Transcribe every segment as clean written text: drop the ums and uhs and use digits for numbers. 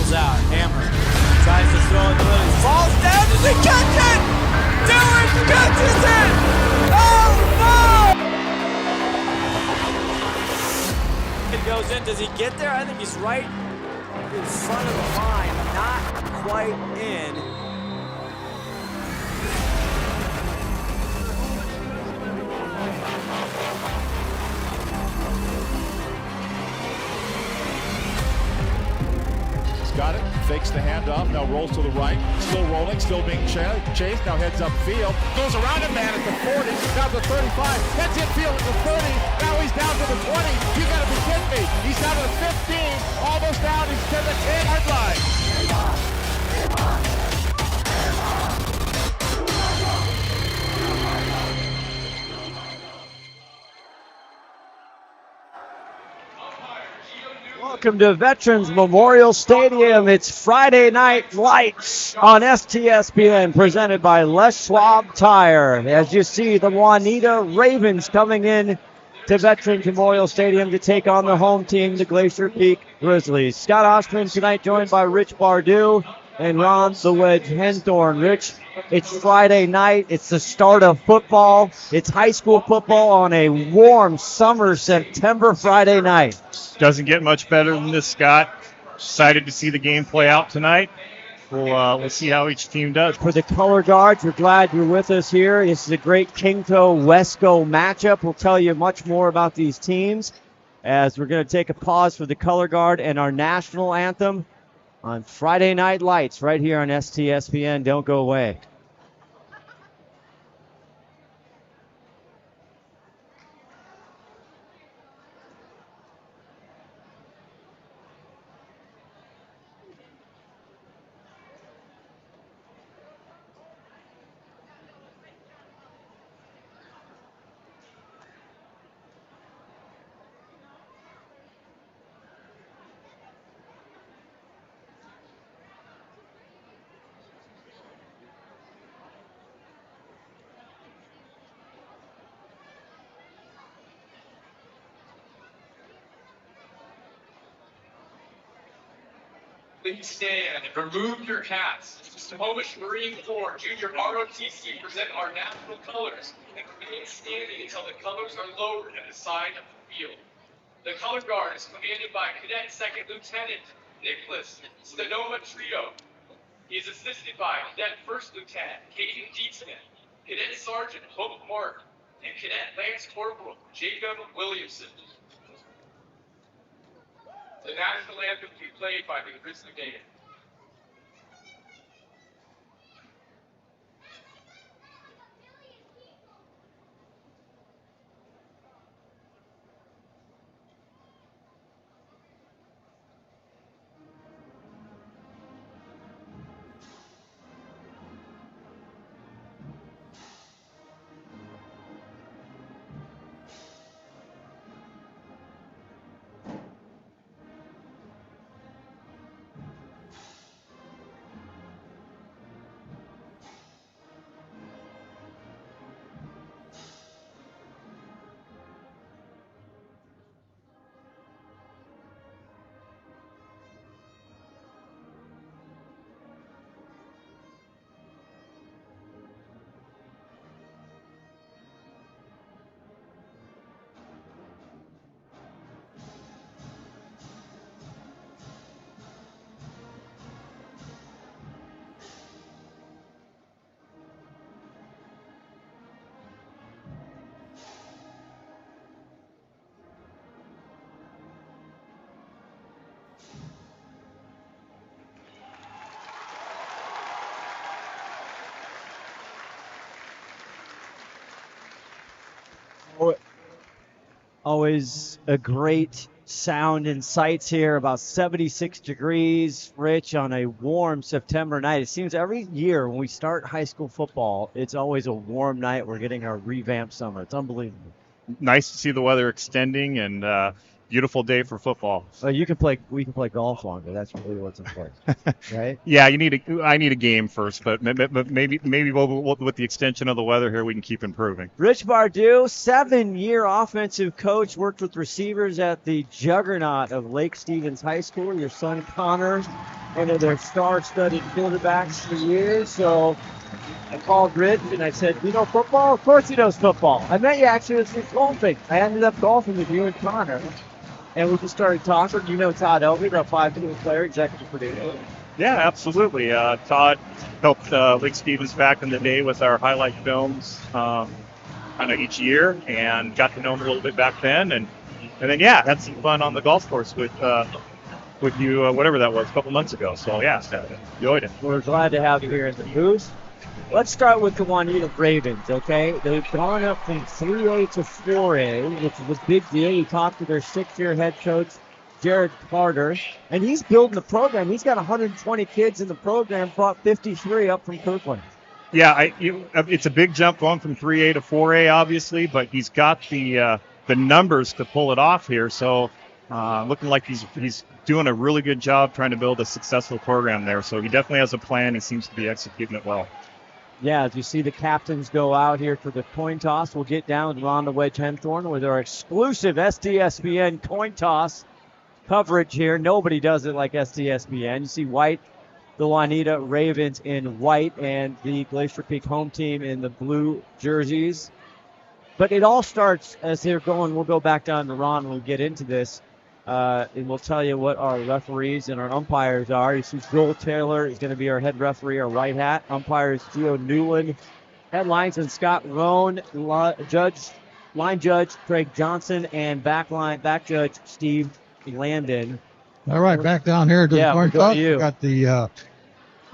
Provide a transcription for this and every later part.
rolls out. Hammer tries to throw it to Lily. Falls down. Does he catch it? Dylan catches it! Oh, no! It goes in. Does he get there? I think he's right in front of the line. Not quite in. Got it, fakes the handoff, now rolls to the right, still rolling, still being chased, now heads upfield, goes around a man at the 40, down to the 35, heads infield at the 30, now he's down to the 20, you gotta be kidding me, he's down to the 15, almost down, he's to the 10-yard line. Welcome to Veterans Memorial Stadium. It's Friday Night Lights on STSPN, presented by Les Schwab Tire. As you see, the Juanita Ravens coming in to Veterans Memorial Stadium to take on the home team, the Glacier Peak Grizzlies. Scott Ohsman tonight, joined by Rich Bardew and Ron the Wedge Henthorn. Rich, it's Friday night. It's the start of football. It's high school football on a warm summer September Friday night. Doesn't get much better than this, Scott. Excited to see the game play out tonight. We'll see how each team does. For the color guards, we're glad you're with us here. This is a great Kingto-Wesco matchup. We'll tell you much more about these teams as we're going to take a pause for the color guard and our national anthem on Friday Night Lights right here on STSPN. Don't go away. Please stand and remove your hats. Snohomish Marine Corps Junior ROTC present our national colors and remain standing until the colors are lowered at the side of the field. The color guard is commanded by Cadet Second Lieutenant Nicholas Sonoma Trio. He is assisted by Cadet First Lieutenant Caden Dietzman, Cadet Sergeant Hope Mark, and Cadet Lance Corporal Jacob Williamson. The national anthem will be played by the Grizzly Band. Always a great sound and sights here. About 76 degrees, Rich, on a warm September night. It seems every year when we start high school football, it's always a warm night. We're getting our revamped summer. It's unbelievable. Nice to see the weather extending, and beautiful day for football. Well, we can play golf longer. That's really what's important, right? Yeah, I need a game first, but maybe with the extension of the weather here, we can keep improving. Rich Bardew, 7-year offensive coach, worked with receivers at the juggernaut of Lake Stevens High School. Your son Connor, one of their star-studded quarterbacks for years. So I called Rich and I said, "You know football?" Of course he knows football. I met you actually with golfing. I ended up golfing with you and Connor. And we just started talking. You know Todd Elvig, our 5-tool player, executive producer. Yeah, absolutely. Todd helped Lake Stevens back in the day with our highlight films kind of each year, and got to know him a little bit back then. And then, yeah, had some fun on the golf course with you, whatever that was, a couple months ago. So, yeah, enjoyed it. We're glad to have you here in the booth. Let's start with the Juanita Ravens, okay? They've gone up from 3A to 4A, which is a big deal. You talked to their 6-year head coach, Jared Carter, and he's building the program. He's got 120 kids in the program, brought 53 up from Kirkland. Yeah, it's a big jump going from 3A to 4A, obviously, but he's got the numbers to pull it off here. So looking like he's doing a really good job trying to build a successful program there. So he definitely has a plan. He seems to be executing it well. Yeah, as you see the captains go out here for the coin toss, we'll get down to Rhonda Wedge Henthorn with our exclusive STSPN coin toss coverage here. Nobody does it like STSPN. You see white, the Juanita Ravens in white, and the Glacier Peak home team in the blue jerseys. But it all starts as they're going. We'll go back down to Ron when we get into this. And we'll tell you what our referees and our umpires are. You see Joel Taylor is going to be our head referee, our white hat. Umpires Gio Newland. Headlines and Scott Roan. Line judge Craig Johnson, and back judge Steve Landon. All right, back down here to the coin toss. You. Got the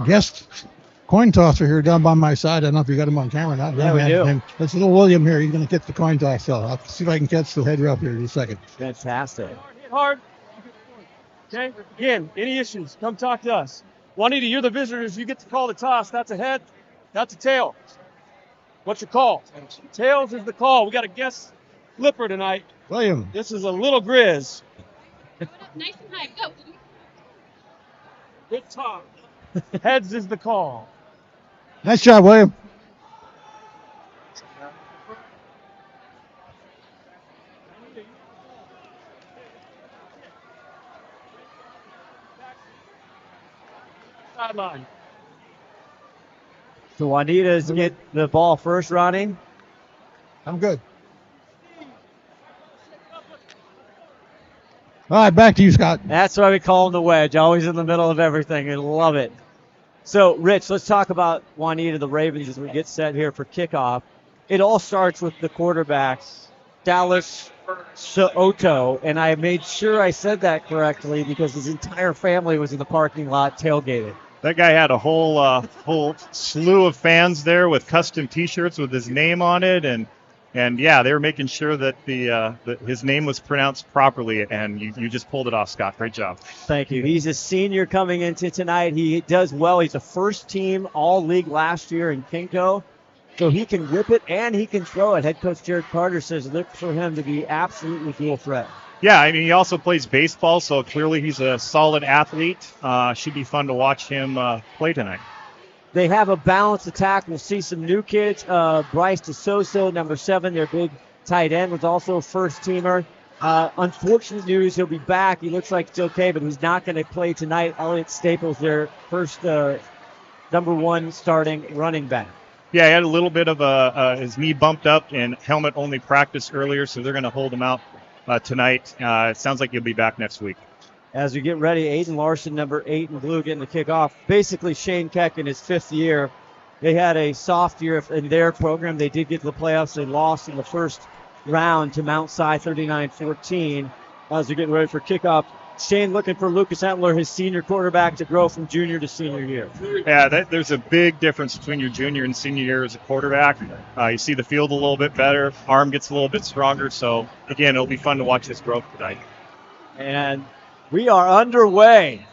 guest coin tosser here down by my side. I don't know if you got him on camera or not. Yeah, we do. That's little William here. He's going to get the coin toss. So I'll see if I can catch the head ref here in a second. Fantastic. Hard. Okay. Again, any issues, come talk to us. Juanita, you're the visitors. You get to call the toss. That's a head. That's a tail. What's your call? Tails is the call. We got a guest flipper tonight. William. This is a little Grizz. Nice and high. Go. Good talk. Heads is the call. Nice job, William. Sideline. So Juanita's get the ball first, Ronnie. I'm good. All right, back to you, Scott. That's why we call him the wedge, always in the middle of everything. I love it. So, Rich, let's talk about Juanita, the Ravens, as we get set here for kickoff. It all starts with the quarterbacks, Dallas Soto, and I made sure I said that correctly because his entire family was in the parking lot tailgated. That guy had a whole slew of fans there with custom T-shirts with his name on it, and yeah, they were making sure that his name was pronounced properly, and you just pulled it off, Scott. Great job. Thank you. He's a senior coming into tonight. He does well. He's a first-team All-League last year in Kinko, so he can whip it and he can throw it. Head coach Jared Carter says look for him to be absolutely dual threat. Yeah, I mean, he also plays baseball, so clearly he's a solid athlete. Should be fun to watch him play tonight. They have a balanced attack. We'll see some new kids. Bryce DeSoso, number 7, their big tight end, was also a first-teamer. Unfortunate news, he'll be back. He looks like it's okay, but he's not going to play tonight. Elliott Staples, their first number 1 starting running back. Yeah, he had a little bit of his knee bumped up and helmet-only practice earlier, so they're going to hold him out tonight. It sounds like he'll be back next week. As we get ready, Aiden Larson, number 8 in blue, getting the kickoff. Basically, Shane Keck in his 5th year. They had a soft year in their program. They did get to the playoffs. They lost in the first round to Mount Si 39-14. As we get ready for kickoff, Shane looking for Lucas Entler, his senior quarterback, to grow from junior to senior year. Yeah, there's a big difference between your junior and senior year as a quarterback. You see the field a little bit better. Arm gets a little bit stronger. So, again, it'll be fun to watch his growth tonight. And we are underway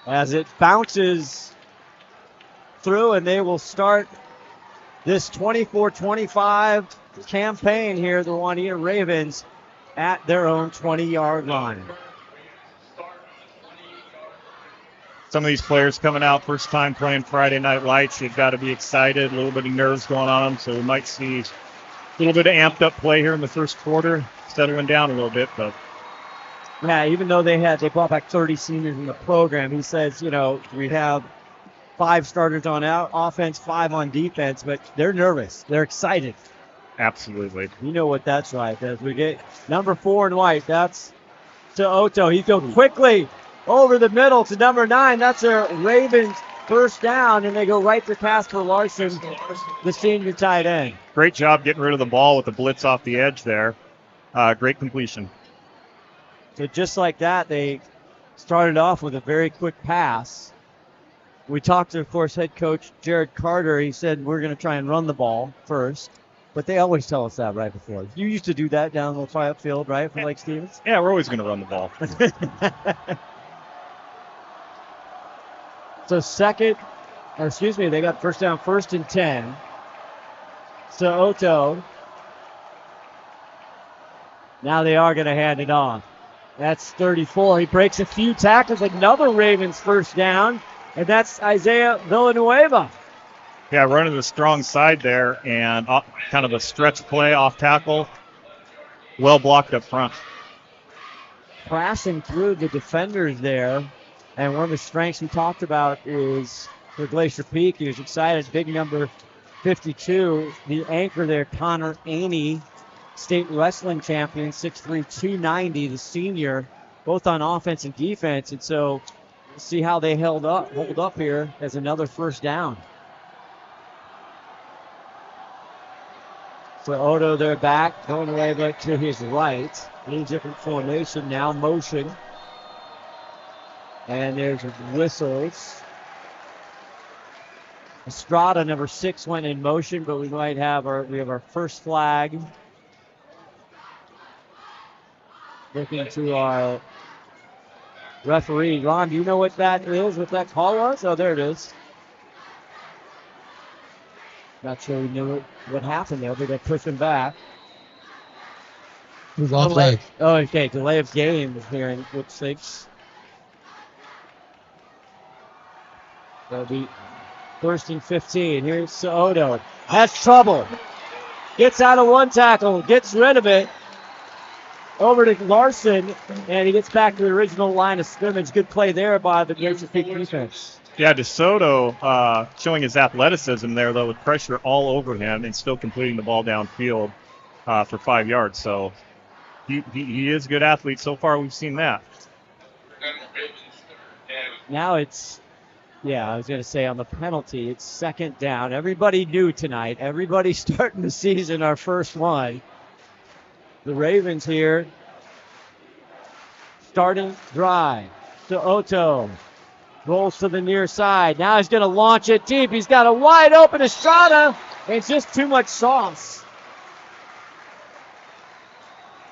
as it bounces through, and they will start this 24-25 campaign here, the Juanita Ravens. at their own 20-yard line. Some of these players coming out first time playing Friday Night Lights, they've got to be excited, a little bit of nerves going on, so we might see a little bit of amped up play here in the first quarter, settling down a little bit. But yeah, even though they brought back 30 seniors in the program, he says, we have 5 starters on offense, 5 on defense, but they're nervous. They're excited. Absolutely. You know what that's like. As we get number 4 in white, that's to Otto. He goes quickly over the middle to number 9. That's a Ravens first down, and they go right to Casper Larson, the senior tight end. Great job getting rid of the ball with the blitz off the edge there. Great completion. So just like that, they started off with a very quick pass. We talked to, of course, head coach Jared Carter. He said we're going to try and run the ball first. But they always tell us that right before. You used to do that down the fly field, right, from Lake Stevens? Yeah, we're always going to run the ball. So they got first down, 1st and 10. So Otto. Now they are going to hand it on. That's 34. He breaks a few tackles. Another Ravens first down, and that's Isaiah Villanueva. Yeah, running the strong side there and kind of a stretch play off tackle. Well blocked up front. Crashing through the defenders there. And one of the strengths he talked about is for Glacier Peak. He was excited. Big number 52, the anchor there, Connor Aney, state wrestling champion, 6'3", 290, the senior, both on offense and defense. And so we'll see how they hold up here as another first down. So Odo, they're back, going away back to his right. A different formation now, motion. And there's whistles. Estrada, number 6, went in motion, but we have our first flag. Looking to our referee. Ron, do you know what that is, what that call was? Oh, there it is. Not sure we knew what happened there, but they pushed him back. It was offside. Oh, okay. Delay of game here in Wood 6. That'll be 1st and 15. Here's Odo. Has trouble. Gets out of one tackle. Gets rid of it. Over to Larson. And he gets back to the original line of scrimmage. Good play there by the Glacier Peak defense. Yeah, DeSoto showing his athleticism there, though, with pressure all over him and still completing the ball downfield for 5 yards. So he is a good athlete. So far, we've seen that. Now it's, I was going to say on the penalty, it's 2nd down. Everybody new tonight. Everybody starting the season, our first one. The Ravens here starting drive. To Otto. Rolls to the near side. Now he's going to launch it deep. He's got a wide open Estrada. And it's just too much sauce.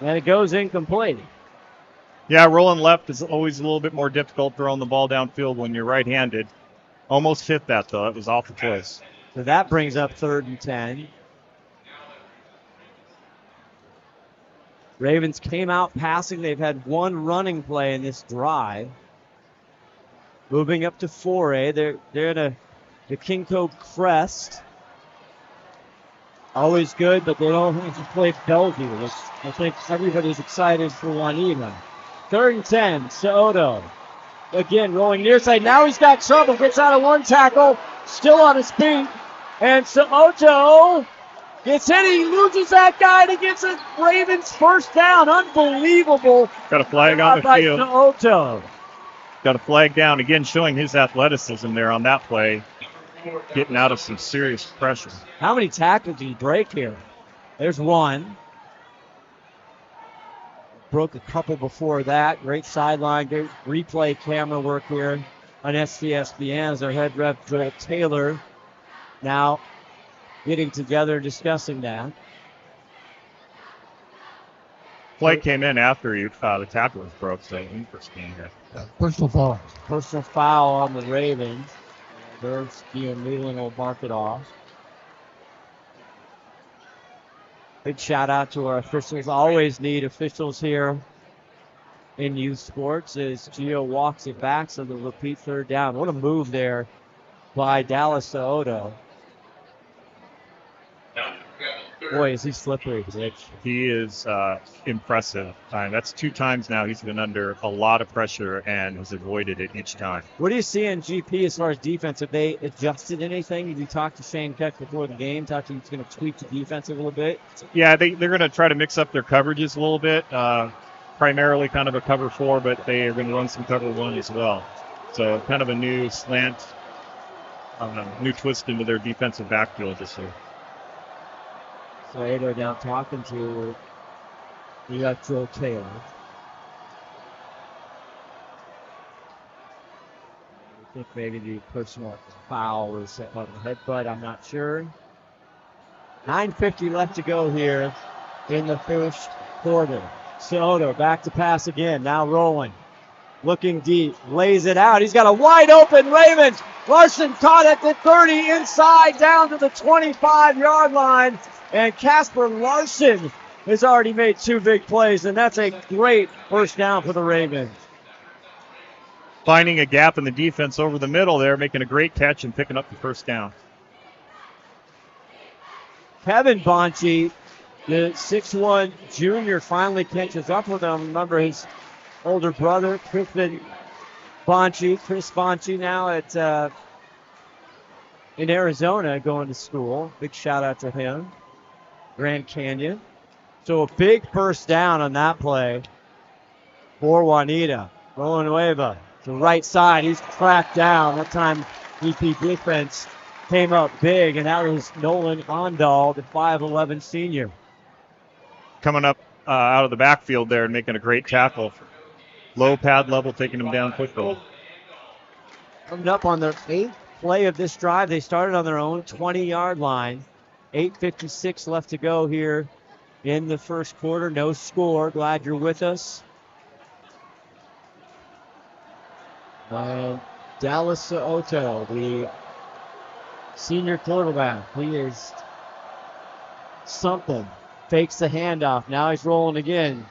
And it goes incomplete. Yeah, rolling left is always a little bit more difficult throwing the ball downfield when you're right-handed. Almost hit that, though. It was off the place. So that brings up 3rd and 10. Ravens came out passing. They've had one running play in this drive. Moving up to 4A. They're in the King Cove Crest. Always good, but they don't have to play Bellevue. I think everybody's excited for Juanita. 3rd and 10, Soto. Again, rolling near side. Now he's got trouble. Gets out of one tackle. Still on his feet. And Soto gets hit. He loses that guy and he gets a Ravens first down. Unbelievable. Got a flag on the field. Soto. Got a flag down. Again, showing his athleticism there on that play. Getting out of some serious pressure. How many tackles did he break here? There's one. Broke a couple before that. Great sideline, great replay camera work here on STSPN as our head rep Joel Taylor now getting together discussing that. Play came in after the tackle was broke, so interesting here. Personal foul. Personal foul on the Ravens. There's Ian Leland will mark it off. Big shout out to our officials. Always need officials here in youth sports as Gio walks it back, so they'll repeat third down. What a move there by Dallas Soto. Boy, is he slippery, Rich. He is impressive. That's 2 times now he's been under a lot of pressure and has avoided it each time. What do you see in GP as far as defense? Have they adjusted anything? Did you talk to Shane Keck before the game? Talk to him he's going to tweak the defense a little bit? Yeah, they're going to try to mix up their coverages a little bit. Primarily kind of a cover 4, but they are going to run some cover 1 as well. So kind of a new slant, new twist into their defensive backfield this year. So Ado now talking to Joe Taylor. I think maybe the personal foul was on the headbutt. I'm not sure. 9:50 left to go here in the first quarter. Soto back to pass again. Now rolling. Looking deep. Lays it out. He's got a wide open Ravens. Larson caught at the 30 inside down to the 25-yard line. And Casper Larson has already made 2 big plays, and that's a great first down for the Ravens. Finding a gap in the defense over the middle there, making a great catch and picking up the first down. Kevin Bonchi, the 6'1 junior, finally catches up with him. Remember his older brother, Chris Bonchi, now at in Arizona going to school. Big shout out to him. Grand Canyon. So a big first down on that play for Juanita. Villanueva to the right side. He's tracked down. That time EP defense came up big, and that was Nolan Ondal, the 5'11 senior. Coming up out of the backfield there and making a great tackle. Low pad level, taking him down quickly. Coming up on their 8th play of this drive. They started on their own 20-yard line. 8:56 left to go here in the first quarter. No score. Glad you're with us. And Dallas Soto, the senior quarterback, he is something. Fakes the handoff. Now he's rolling again.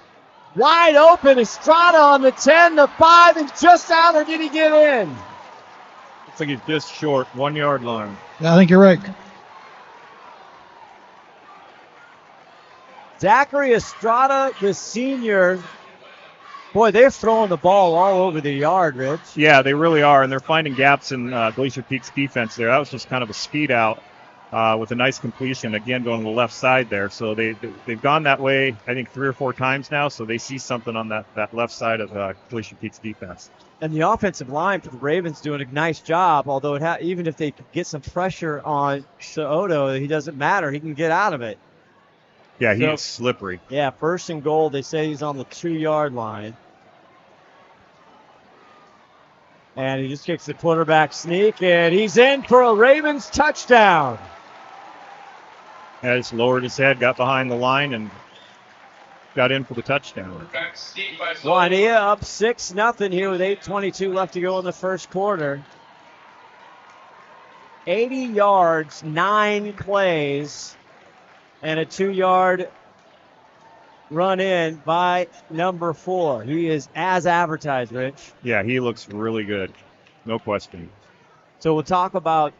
Wide open. Estrada on the 10, the 5, and just out, or did he get in? Looks like he's just short, 1 yard line. Yeah, I think you're right. Zachary Estrada, the senior. Boy, they're throwing the ball all over the yard, Rich. Yeah, they really are, and they're finding gaps in Glacier Peak's defense there. That was just kind of a speed out with a nice completion, again, going to the left side there. So they've gone that way, I think, 3 or 4 times now, so they see something on that left side of Glacier Peak's defense. And the offensive line for the Ravens doing a nice job, although even if they get some pressure on Soto, he doesn't matter. He can get out of it. Yeah, he's slippery. Yeah, 1st and goal. They say he's on the 2-yard line. And he just kicks the quarterback sneak, and he's in for a Ravens touchdown. Has lowered his head, got behind the line, and got in for the touchdown. Juanita up 6-0 here with 8:22 left to go in the first quarter. 80 yards, 9 plays, and a 2-yard run in by number 4. He is as advertised, Rich. Yeah, he looks really good. No question. So we'll talk about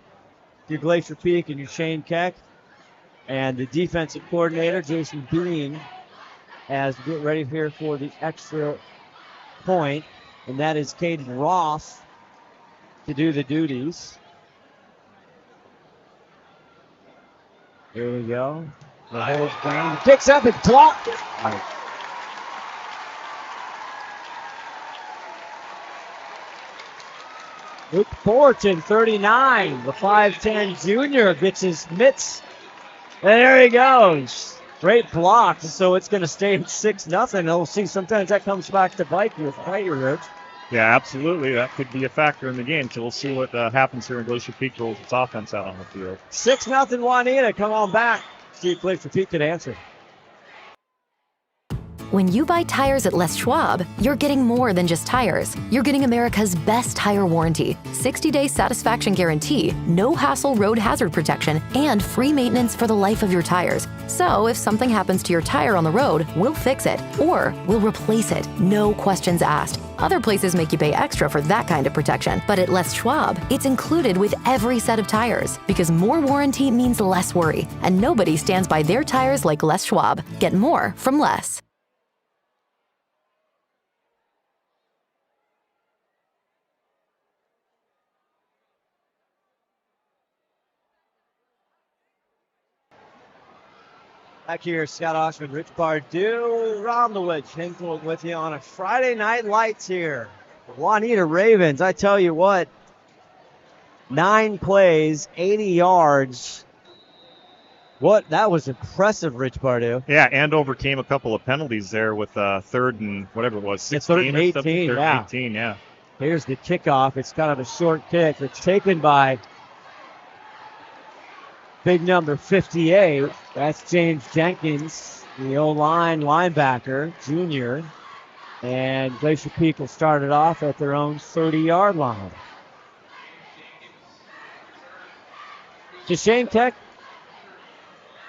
your Glacier Peak and your Shane Keck and the defensive coordinator, Jason Bean, as we get ready here for the extra point. And that is Caden Ross to do the duties. Here we go. The holds down. Picks up and blocked. Luke Fullerton, 39. The 5'10 junior gets his mitts. And there he goes. Great block. So it's going to stay at 6-0. And we'll see sometimes that comes back to bite you, right, Rich? Yeah, absolutely. That could be a factor in the game. So we'll see what happens here in Glacier Peak rolls its offense out on the field. 6-0 Juanita. Come on back. See if Glacier Peak can answer. When you buy tires at Les Schwab, you're getting more than just tires. You're getting America's best tire warranty, 60-day satisfaction guarantee, no hassle road hazard protection, and free maintenance for the life of your tires. So if something happens to your tire on the road, we'll fix it, or we'll replace it, no questions asked. Other places make you pay extra for that kind of protection, but at Les Schwab, it's included with every set of tires, because more warranty means less worry, and nobody stands by their tires like Les Schwab. Get more from Les. Back here, Scott Ohsman, Rich Pardue, Ron the Wedge, Henthorn with you on a Friday Night Lights here. Juanita Ravens, I tell you what, 9 plays, 80 yards. That was impressive, Rich Pardue. Yeah, and overcame a couple of penalties there with third and whatever it was, 16 third and 18, yeah. 18, yeah. Here's the kickoff. It's kind of a short kick. It's taken by big number 58. That's James Jenkins, the O-line linebacker, junior. And Glacier Peak will start it off at their own 30-yard line. Shane Tech,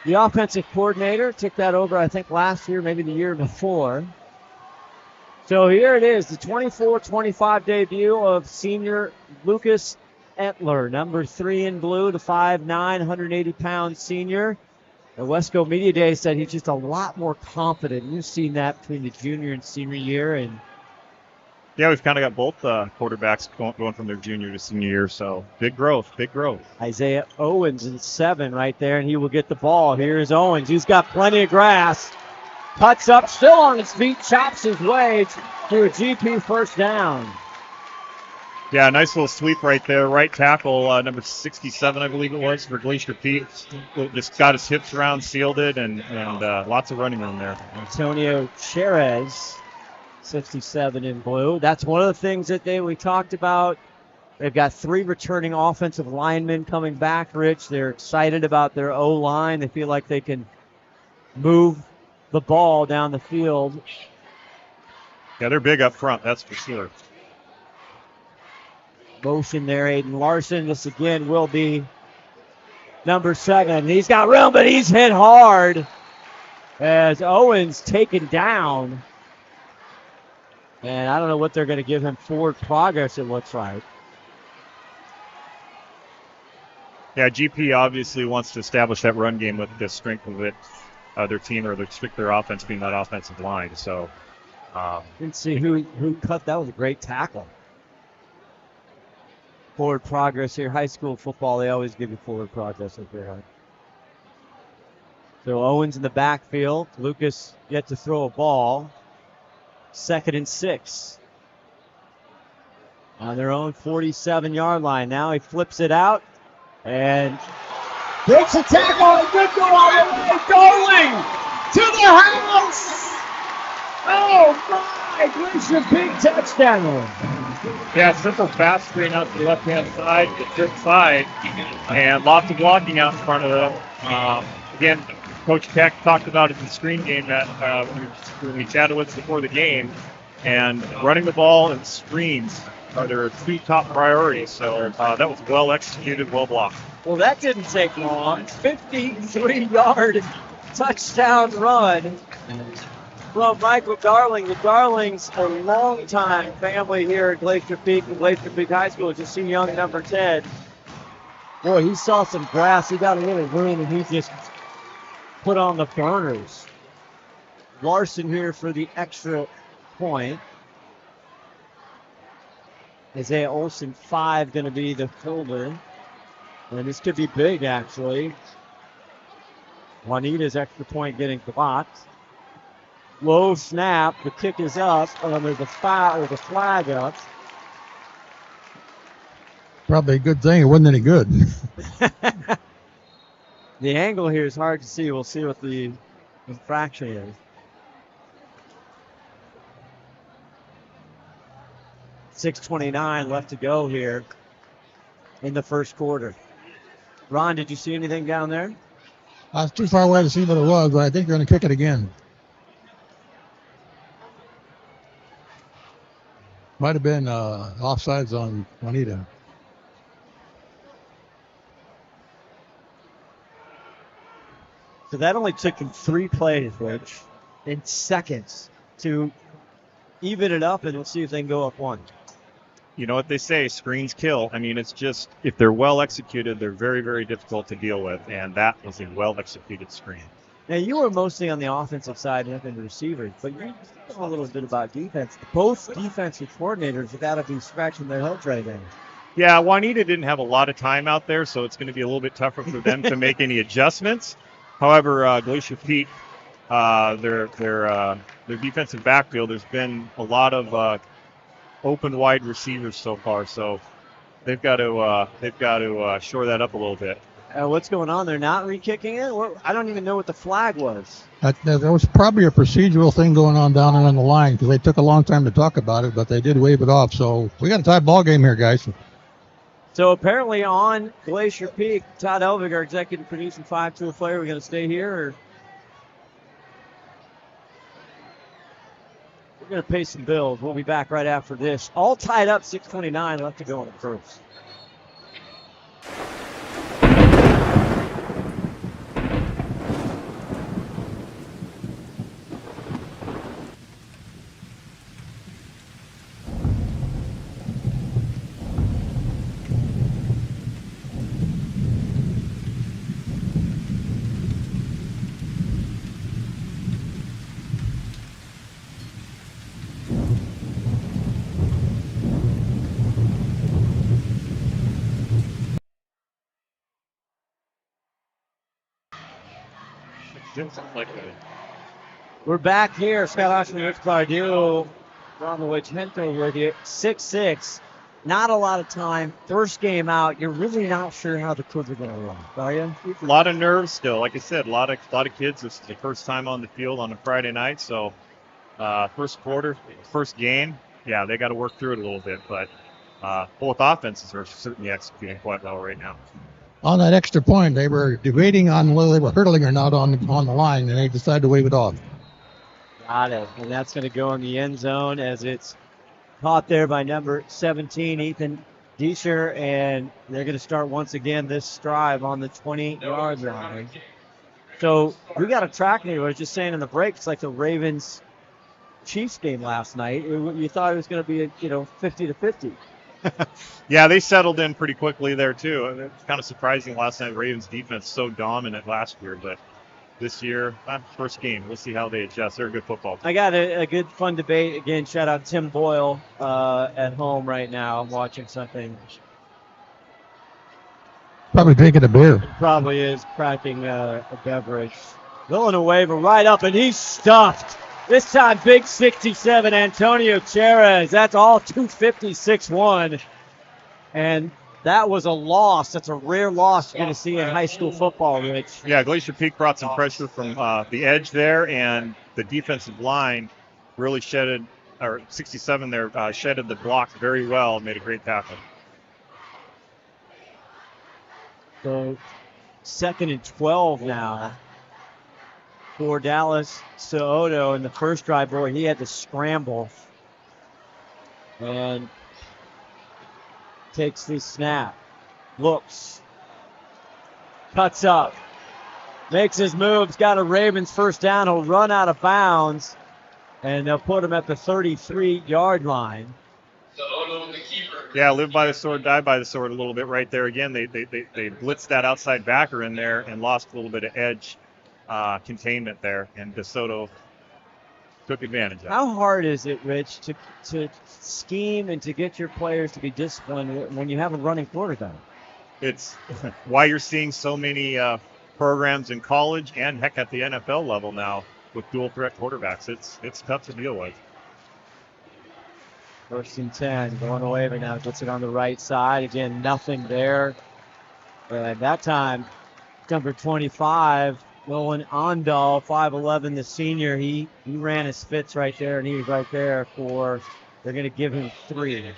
the offensive coordinator, took that over, I think, last year, maybe the year before. So here it is, the 24-25 debut of senior Lucas Etler, number 3 in blue, the 5'9", 180-pound senior. The Wesco Media Day said he's just a lot more confident. You've seen that between the junior and senior year. And yeah, we've kind of got both quarterbacks going from their junior to senior year, so big growth. Isaiah Owens in 7 right there, and he will get the ball. Here's Owens. He's got plenty of grass. Cuts up, still on his feet, chops his way to a GP first down. Yeah, nice little sweep right there. Right tackle, number 67, I believe it was, for Glacier Peak. Just got his hips around, sealed it, and lots of running room there. Antonio Cherez, 67 in blue. That's one of the things that we talked about. They've got 3 returning offensive linemen coming back, Rich. They're excited about their O-line. They feel like they can move the ball down the field. Yeah, they're big up front, that's for sure. Motion there, Aiden Larson. This again will be number 7. He's got room, but he's hit hard as Owens taken down. And I don't know what they're going to give him. Forward progress, it looks like. Yeah, GP obviously wants to establish that run game with the strength of their team, or their offense being that offensive line. So, didn't see who cut. That was a great tackle. Forward progress here. High school football, they always give you forward progress up there. So Owens in the backfield. Lucas yet to throw a ball. 2nd and 6. On their own 47-yard line. Now he flips it out and breaks a tackle and good go all the way. Darling to the house. Oh my! Glacier Peak touchdown. yeah, simple fast screen out to the left-hand side, the trick side, and lots of blocking out in front of them. Again, Coach Tech talked about it in the screen game that when we chatted with before the game, and running the ball and screens are their 2 top priorities. So that was well executed, well blocked. Well, that didn't take long. 53-yard touchdown run from Michael Darling. The Darlings, a long-time family here at Glacier Peak and Glacier Peak High School. Just see young number 10. Boy, he saw some grass. He got a little room, and he just put on the burners. Larson here for the extra point. Isaiah Olsen, 5, going to be the holder. And this could be big, actually. Juanita's extra point getting blocked. Low snap. The kick is up. And there's a foul, or the flag up. Probably a good thing it wasn't any good. The angle here is hard to see. We'll see what the infraction is. 6:29 left to go here in the first quarter. Ron, did you see anything down there? I was too far away to see what it was, but I think they're going to kick it again. Might have been offsides on Juanita. So that only took him 3 plays, Wedge, in seconds to even it up, and we'll see if they can go up 1. You know what they say, screens kill. I mean, it's just, if they're well executed, they're very, very difficult to deal with, and that was a well executed screen. Now, you were mostly on the offensive side and the receivers, but you know a little bit about defense. Both defensive coordinators have got to be scratching their heads right now. Yeah, Juanita didn't have a lot of time out there, so it's going to be a little bit tougher for them to make any adjustments. However, Glacier Peak, their defensive backfield, there's been a lot of open wide receivers so far, so they've got to shore that up a little bit. What's going on? They're not re-kicking it? I don't even know what the flag was. There was probably a procedural thing going on down on the line because they took a long time to talk about it, but they did wave it off. So we got a tied ball game here, guys. So apparently on Glacier Peak, Todd Elvig, our executive producer, 5-2 player. We're going to stay here, or we're going to pay some bills. We'll be back right after this. All tied up, 6:29 left to go in the first. We're back here. Scott Ohsman, Rich Bardew, on the Wedge Henthorn with you. 6-6. Not a lot of time. First game out. You're really not sure how the kids are going to run, are you? A lot of nerves still. Like I said, a lot of kids. This is the first time on the field on a Friday night. So first quarter, first game, yeah, they got to work through it a little bit. But both offenses are certainly executing quite well right now. On that extra point, they were debating on whether they were hurdling or not on the line, and they decided to wave it off. Got it. And that's going to go in the end zone as it's caught there by number 17, Ethan Deisher, and they're going to start once again this drive on the 20-yard line. So we got a track here. I was just saying in the break, it's like the Ravens-Chiefs game last night. You thought it was going to be, 50-50. Yeah, they settled in pretty quickly there, too. It's kind of surprising last night. Ravens defense so dominant last year, but this year, first game. We'll see how they adjust. They're a good football team. I got a good, fun debate. Again, shout out Tim Boyle at home right now. I'm watching something. Probably drinking a beer. Probably is cracking a beverage. Villanueva right up, and he's stuffed. This time, big 67, Antonio Cherez. That's all 256-1. And that was a loss. That's a rare loss you're going to see in high school football, Rich. Yeah, Glacier Peak brought some pressure from the edge there, and the defensive line really shedded 67 there, shedded the block very well, made a great tackle. So 2nd and 12 now for Dallas Soto. In the first drive, boy, he had to scramble and takes the snap, looks, cuts up, makes his moves, got a Ravens first down. He'll run out of bounds, and they'll put him at the 33-yard line. Yeah, live by the sword, die by the sword a little bit right there. Again, they blitzed that outside backer in there and lost a little bit of edge containment there, and DeSoto took advantage of it. How hard is it, Rich, to scheme and to get your players to be disciplined when you have a running quarterback? It's why you're seeing so many programs in college and heck at the NFL level now with dual threat quarterbacks. It's tough to deal with. 1st and 10, going away, but now gets it on the right side. Again, nothing there. And that time, number 25, Nolan Ondal, 5'11", the senior, he ran his fits right there, and he was right there they're going to give him 3.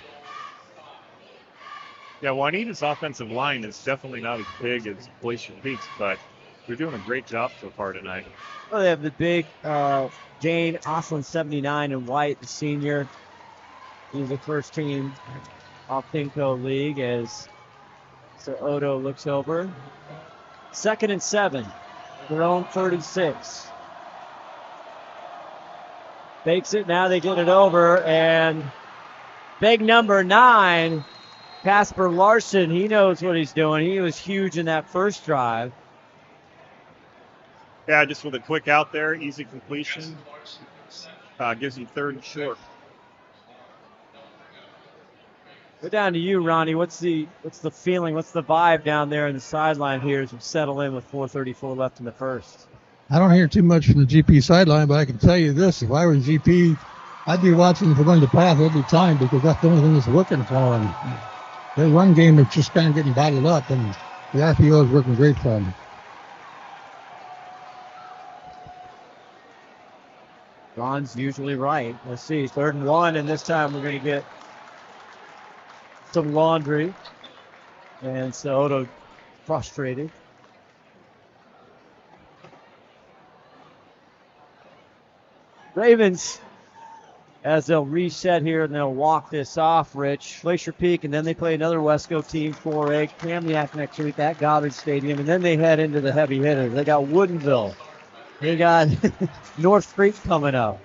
Yeah, Juanita's offensive line is definitely not as big as Glacier Peak's, but they're doing a great job so far tonight. Well, they have the big Jane Osland, 79, and White, the senior. He's the first team All-Pinco League as Sir Odo looks over. 2nd and 7. Their own 36. Fakes it. Now they get it over. And big number 9, Casper Larson, he knows what he's doing. He was huge in that first drive. Yeah, just with a quick out there, easy completion. Gives him 3rd and short. Go down to you, Ronnie. What's the feeling? What's the vibe down there in the sideline here as we settle in with 4:34 left in the first? I don't hear too much from the GP sideline, but I can tell you this. If I were GP, I'd be watching if we're going to pass every time because that's the only thing that's working for them. Their run game is just kind of getting bottled up, and the RPO is working great for them. Ron's usually right. Let's see. 3rd and 1, and this time we're going to get some laundry. And so Odo frustrated. Ravens, as they'll reset here and they'll walk this off, Rich. Glacier Peak, and then they play another Wesco team, 4A, Kamiak next week at Goddard Stadium, and then they head into the heavy hitters. They got Woodinville. They got North Creek coming up.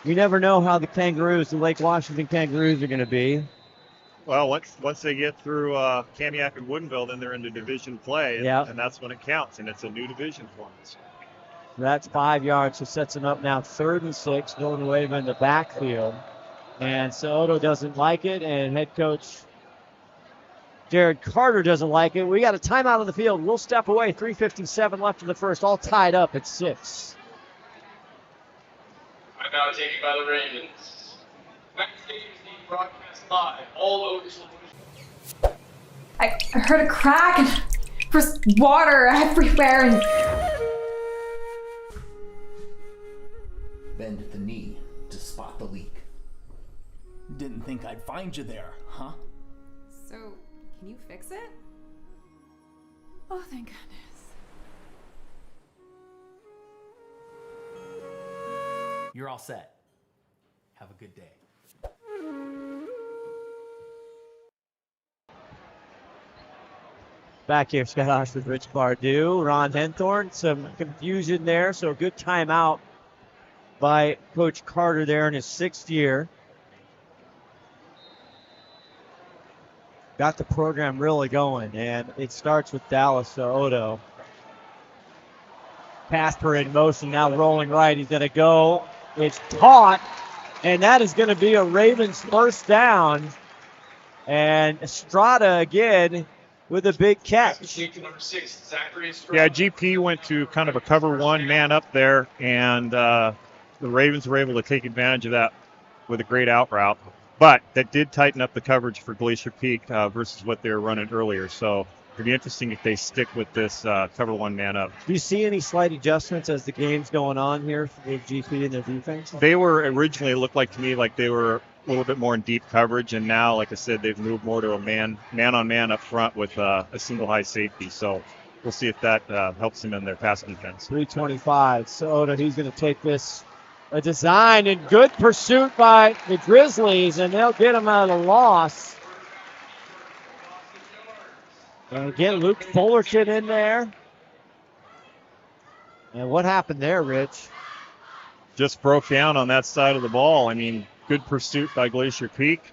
You never know how the Kangaroos, the Lake Washington Kangaroos, are going to be. Well, once they get through Kamiak and Woodinville, then they're into division play, and that's when it counts, and it's a new division for us. That's 5 yards, so sets them up now 3rd and 6, Villanueva in the backfield. And so Odo doesn't like it, and head coach Jared Carter doesn't like it. We got a timeout on the field. We'll step away. 3:57 left in the first, all tied up at 6. I'm now taken by the Ravens. Next game is being broadcast live all over television. I heard a crack and there was water everywhere and bend the knee to spot the leak. Didn't think I'd find you there, huh? So, can you fix it? Oh, thank goodness. You're all set. Have a good day. Back here, Scott Oshford, Rich Bardu, Ron Henthorn. Some confusion there, so a good timeout by Coach Carter there in his 6th year. Got the program really going, and it starts with Dallas Odo. Casper in motion, now rolling right. He's going to go. It's caught, and that is going to be a Ravens first down. And Estrada again with a big catch. Yeah, GP went to kind of a cover 1 man up there, and the Ravens were able to take advantage of that with a great out route. But that did tighten up the coverage for Glacier Peak versus what they were running earlier. So it'd be interesting if they stick with this cover 1 man up. Do you see any slight adjustments as the game's going on here for GP and their defense? They were originally, it looked like to me like they were a little bit more in deep coverage, and now, like I said, they've moved more to a man-on-man up front with a single high safety. So we'll see if that helps them in their pass defense. 3:25. So Odo, he's going to take this. A design and good pursuit by the Grizzlies, and they'll get him out of the loss. And again, Luke Fullerton in there. And what happened there, Rich? Just broke down on that side of the ball. I mean, good pursuit by Glacier Peak.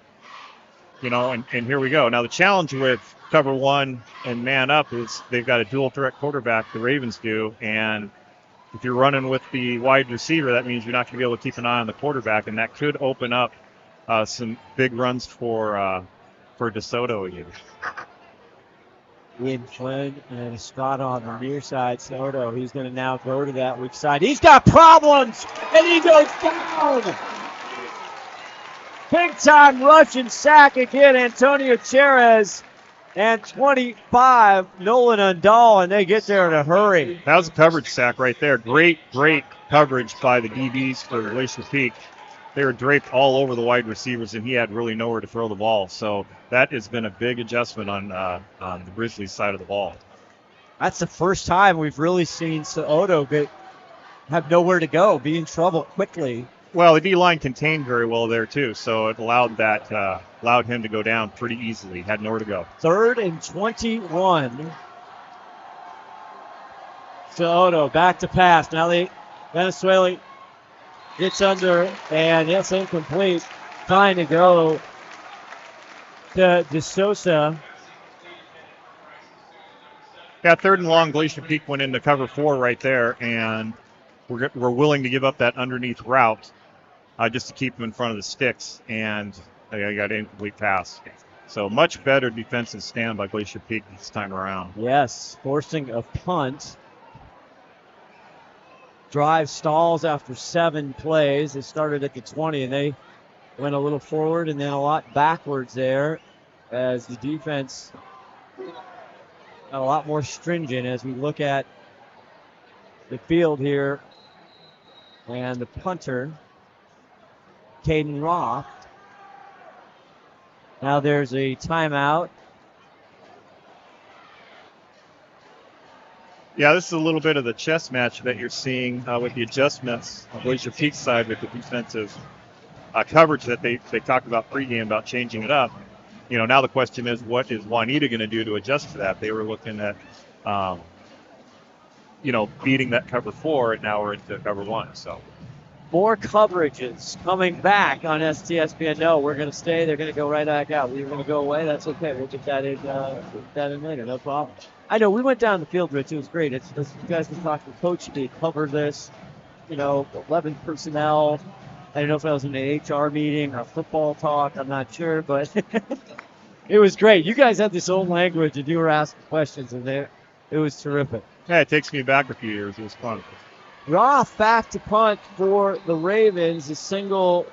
You know, and here we go. Now, the challenge with cover 1 and man up is they've got a dual threat quarterback, the Ravens do, and if you're running with the wide receiver, that means you're not going to be able to keep an eye on the quarterback, and that could open up some big runs for DeSoto again. Ian Flynn and Scott on the near side. Soto, he's going to now go to that weak side. He's got problems, and he goes down. Big time rush and sack again, Antonio Cherez. And 25, Nolan Undall, and they get there in a hurry. That was a coverage sack right there. Great coverage by the DBs for Glacier Peak. They were draped all over the wide receivers, and he had really nowhere to throw the ball. So that has been a big adjustment on the Grizzlies side of the ball. That's the first time we've really seen Odo have nowhere to go, be in trouble quickly. Well, the D-line contained very well there, too, so it allowed him to go down pretty easily. Had nowhere to go. 3rd and 21. Soto back to pass. Now Venezuela gets under, and it's incomplete. Trying to go to DeSosa. Yeah, 3rd and long. Glacier Peak went into cover 4 right there, and we're willing to give up that underneath route just to keep him in front of the sticks, and I got an incomplete pass. So much better defensive stand by Glacier Peak this time around. Yes, forcing a punt. Drive stalls after 7 plays. They started at the 20, and they went a little forward and then a lot backwards there as the defense got a lot more stringent as we look at the field here. And the punter, Caden Roth. Now there's a timeout. Yeah, this is a little bit of the chess match that you're seeing with the adjustments on Glacier Peak side with the defensive coverage that they talked about pregame about changing it up. Now the question is, what is Juanita going to do to adjust to that? They were looking at, beating that cover 4, and now we're into cover 1. So more coverages coming back on STSPN. No, we're going to stay. They're going to go right back out. We're going to go away. That's okay. We'll get that in later. No problem. I know we went down the field, Rich. It was great. It's you guys can talk to Coach to cover this. 11 personnel. I don't know if that was an HR meeting or football talk. I'm not sure, but it was great. You guys had this own language, and you were asking questions, and it was terrific. Yeah, it takes me back a few years. It was fun. Roth back to punt for the Ravens. A single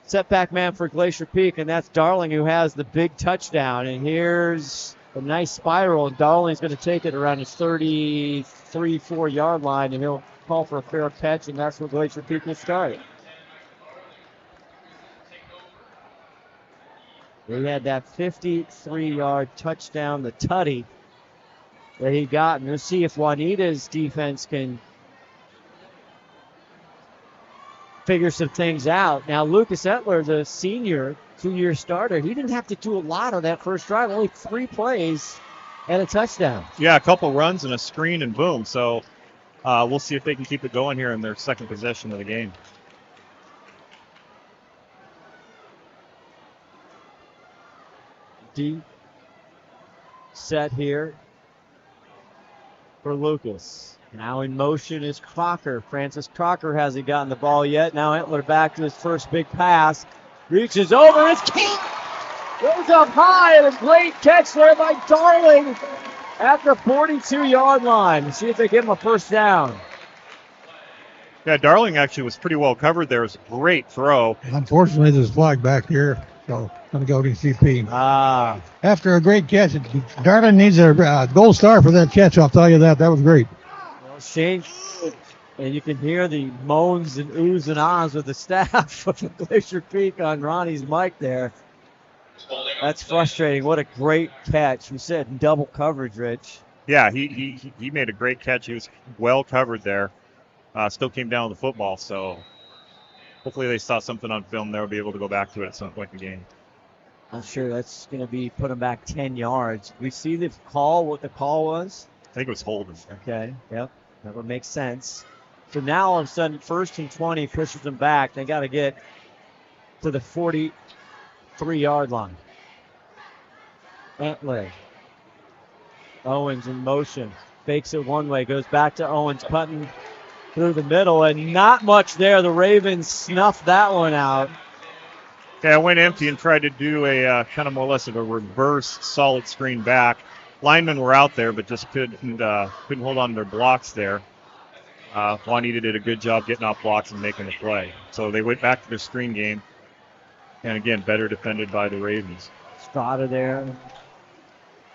setback man for Glacier Peak, and that's Darling who has the big touchdown. And here's a nice spiral, and Darling's going to take it around his 33-4 yard line, and he'll call for a fair catch, and that's where Glacier Peak will start. They had that 53-yard touchdown, the tutty that he got, and we'll see if Juanita's defense can figure some things out. Now, Lucas Etler, the senior, 2-year starter, he didn't have to do a lot on that first drive, only 3 plays and a touchdown. Yeah, a couple runs and a screen, and boom. So we'll see if they can keep it going here in their second possession of the game. Deep set here for Lucas. Now in motion is Crocker. Francis Crocker hasn't gotten the ball yet. Now Etler back to his first big pass. Reaches over. It's King. Goes up high, and a great catch there by Darling at the 42-yard line. Let's see if they give him a first down. Yeah, Darling actually was pretty well covered there. It was a great throw. Unfortunately, there's a flag back here, so I'm going to go against CP. After a great catch, Darling needs a gold star for that catch, I'll tell you that. That was great. Well, Shane, and you can hear the moans and oohs and ahs of the staff of Glacier Peak on Ronnie's mic there. That's frustrating. What a great catch. You said in double coverage, Rich. Yeah, he made a great catch. He was well covered there. Still came down with the football, so hopefully they saw something on film. They'll be able to go back to it at some point in the game. I'm sure that's going to be put them back 10 yards. We see the call, what the call was? I think it was holding. Okay, yep. That would make sense. So now all of a sudden, 1st and 20 pushes them back. They got to get to the 43-yard line. Etler. Owens in motion. Fakes it one way. Goes back to Owens. Punting through the middle. And not much there. The Ravens snuffed that one out. Okay, I went empty and tried to do a kind of more or less of a reverse solid screen back. Linemen were out there, but just couldn't hold on to their blocks there. Juanita did a good job getting off blocks and making the play. So they went back to their screen game. And again, better defended by the Ravens. Strada there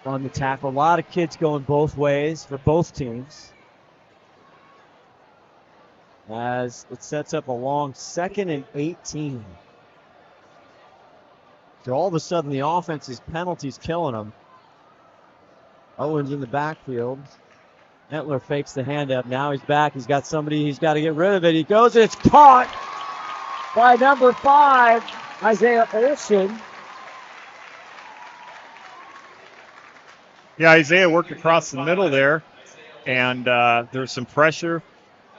on the tackle. A lot of kids going both ways for both teams. As it sets up a long 2nd and 18. So all of a sudden the offense's penalties killing them. Owens in the backfield. Etler fakes the hand up. Now he's back. He's got somebody. He's got to get rid of it. He goes. It's caught by number 5, Isaiah Olsen. Yeah, Isaiah worked across the middle there, and there was some pressure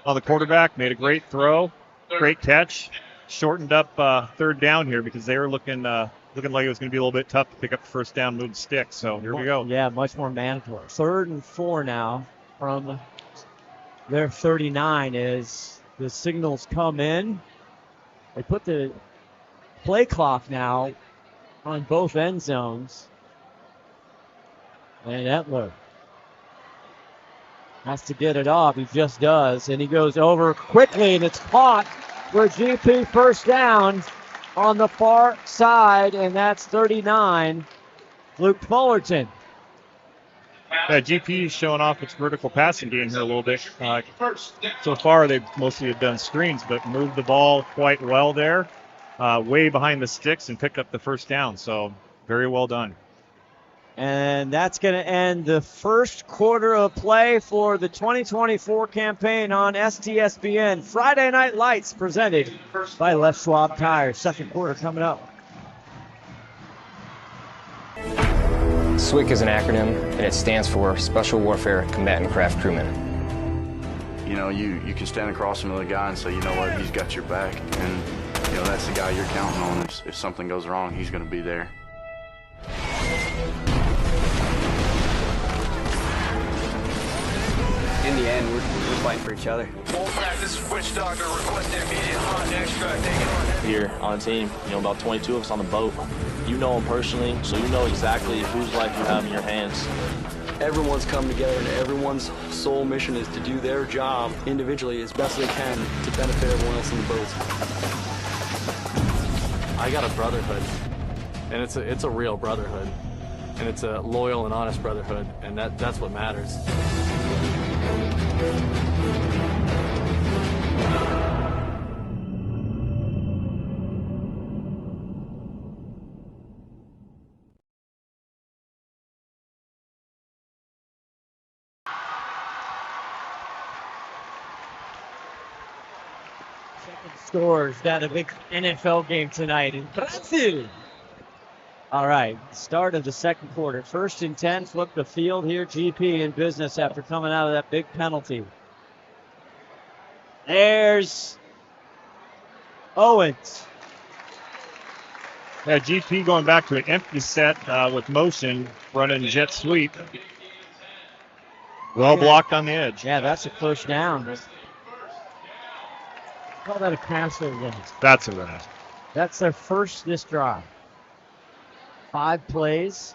on the quarterback. Made a great throw, great catch. Shortened up third down here because they were looking like it was going to be a little bit tough to pick up the first down, move the stick. So here we go. Yeah, much more mandatory. 3rd and 4 now from their 39 as the signals come in. They put the play clock now on both end zones. And Etler has to get it off. He just does. And he goes over quickly, and it's caught for GP first down on the far side, and that's 39, Luke Fullerton. Yeah, GP is showing off its vertical passing game here a little bit. So far, they mostly have done screens, but moved the ball quite well there, way behind the sticks, and picked up the first down. So very well done. And that's going to end the first quarter of play for the 2024 campaign on STSPN. Friday Night Lights presented by Les Schwab Tires. Second quarter coming up. SWCC is an acronym, and it stands for Special Warfare Combatant Craft Crewman. You know, you can stand across from the guy and say, you know what, he's got your back. And, you know, that's the guy you're counting on. If something goes wrong, he's going to be there. In the end, we're fighting for each other. Here on the team, you know, about 22 of us on the boat. You know them personally, so you know exactly whose life you have in your hands. Everyone's come together, and everyone's sole mission is to do their job individually as best they can to benefit everyone else in the boat. I got a brotherhood, and it's a real brotherhood, and it's a loyal and honest brotherhood, and that's what matters. Scores. Got a big NFL game tonight in Brazil. All right, start of the second quarter. 1st and 10, flip the field here. GP in business after coming out of that big penalty. There's Owens. Yeah, GP going back to an empty set with motion, running jet sweep. Well blocked on the edge. Yeah, that's a first down. Call that a pass or run? That's a run. That's their first this drive. 5 plays.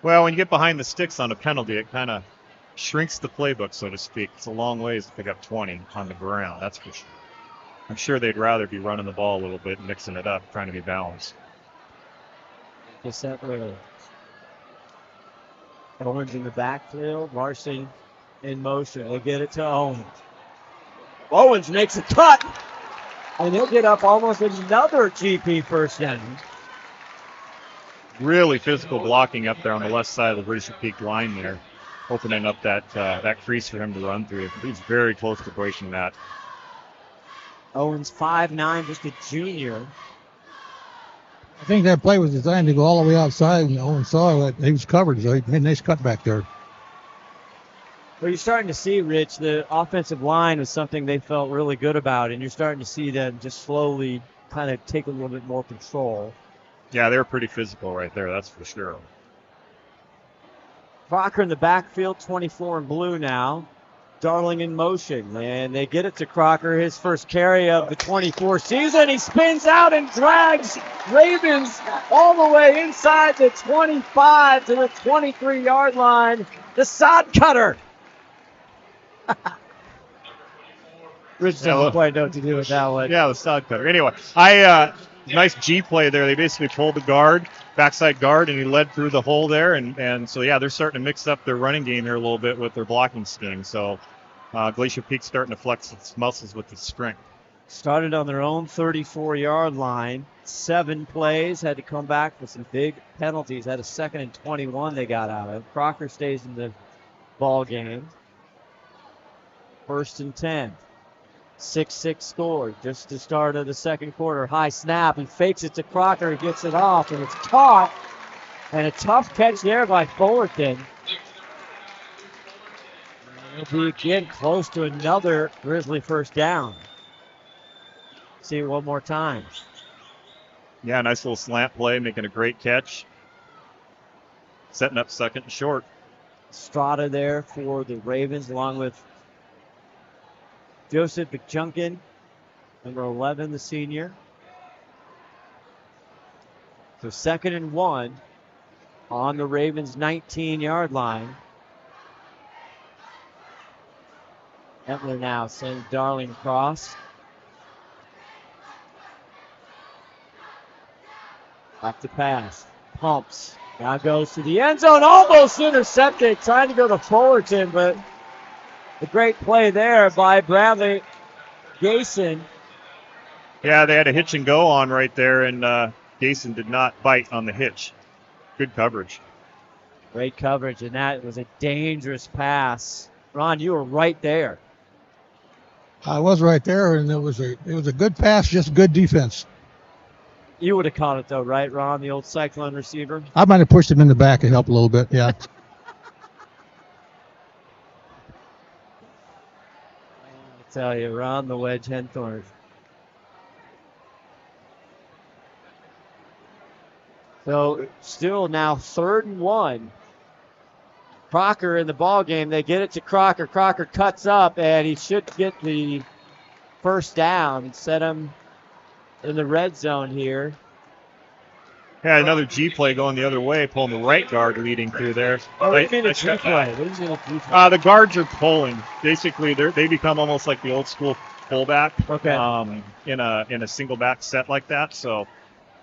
Well, when you get behind the sticks on a penalty, it kind of shrinks the playbook, so to speak. It's a long ways to pick up 20 on the ground, that's for sure. I'm sure they'd rather be running the ball a little bit, mixing it up, trying to be balanced. Just that way. Owens in the backfield. Larson in motion. They get it to Owens. Owens makes a cut. And he'll get up almost another GP first down. Really physical blocking up there on the left side of the Glacier Peak line there, opening up that crease for him to run through. He's very close to breaking that. Owens 5'9", just a junior. I think that play was designed to go all the way outside, and Owens saw that he was covered, so he made a nice cut back there. Well, you're starting to see, Rich, the offensive line was something they felt really good about, and you're starting to see them just slowly kind of take a little bit more control. Yeah, they were pretty physical right there, that's for sure. Crocker in the backfield, 24 in blue now. Darling in motion, and they get it to Crocker, his first carry of the 24 season. He spins out and drags Ravens all the way inside the 25 to the 23-yard line. The sod cutter. Rich doesn't quite know what to do with that one. Yeah, the sod cutter. Anyway, nice G play there. They basically pulled the guard, backside guard, and he led through the hole there. And so, yeah, they're starting to mix up their running game here a little bit with their blocking scheme. So Glacier Peak's starting to flex its muscles with its strength. Started on their own 34-yard line. 7 plays, had to come back with some big penalties. Had a 2nd and 21 they got out of. Crocker stays in the ball game. 1st and 10. 6-6 score. Just the start of the second quarter. High snap. He fakes it to Crocker. He gets it off, and it's caught. And a tough catch there by Fullerton. He'll be again close to another Grizzly first down. See it one more time. Yeah, nice little slant play, making a great catch. Setting up 2nd and short. Strada there for the Ravens, along with Joseph McJunkin, number 11, the senior. So 2nd and 1 on the Ravens' 19-yard line. Etler now sends Darling across. Back to pass. Pumps. Now goes to the end zone. Almost intercepted. Trying to go to Fullerton, but a great play there by Bradley Gason. Yeah, they had a hitch and go on right there, and Gason did not bite on the hitch. Good coverage. Great coverage, and that was a dangerous pass. Ron, you were right there. I was right there, and it was a good pass, just good defense. You would have caught it, though, right, Ron, the old Cyclone receiver? I might have pushed him in the back and helped a little bit, yeah. I tell you, Ron the Wedge Henthorn. So still now 3rd and 1. Crocker in the ball game. They get it to Crocker. Crocker cuts up, and he should get the first down and set him in the red zone here. Yeah, another G play going the other way, pulling the right guard leading through there. Oh, what do you mean a G play? What is it a G play? The guards are pulling. Basically, they become almost like the old school fullback. Okay. In a single back set like that. So,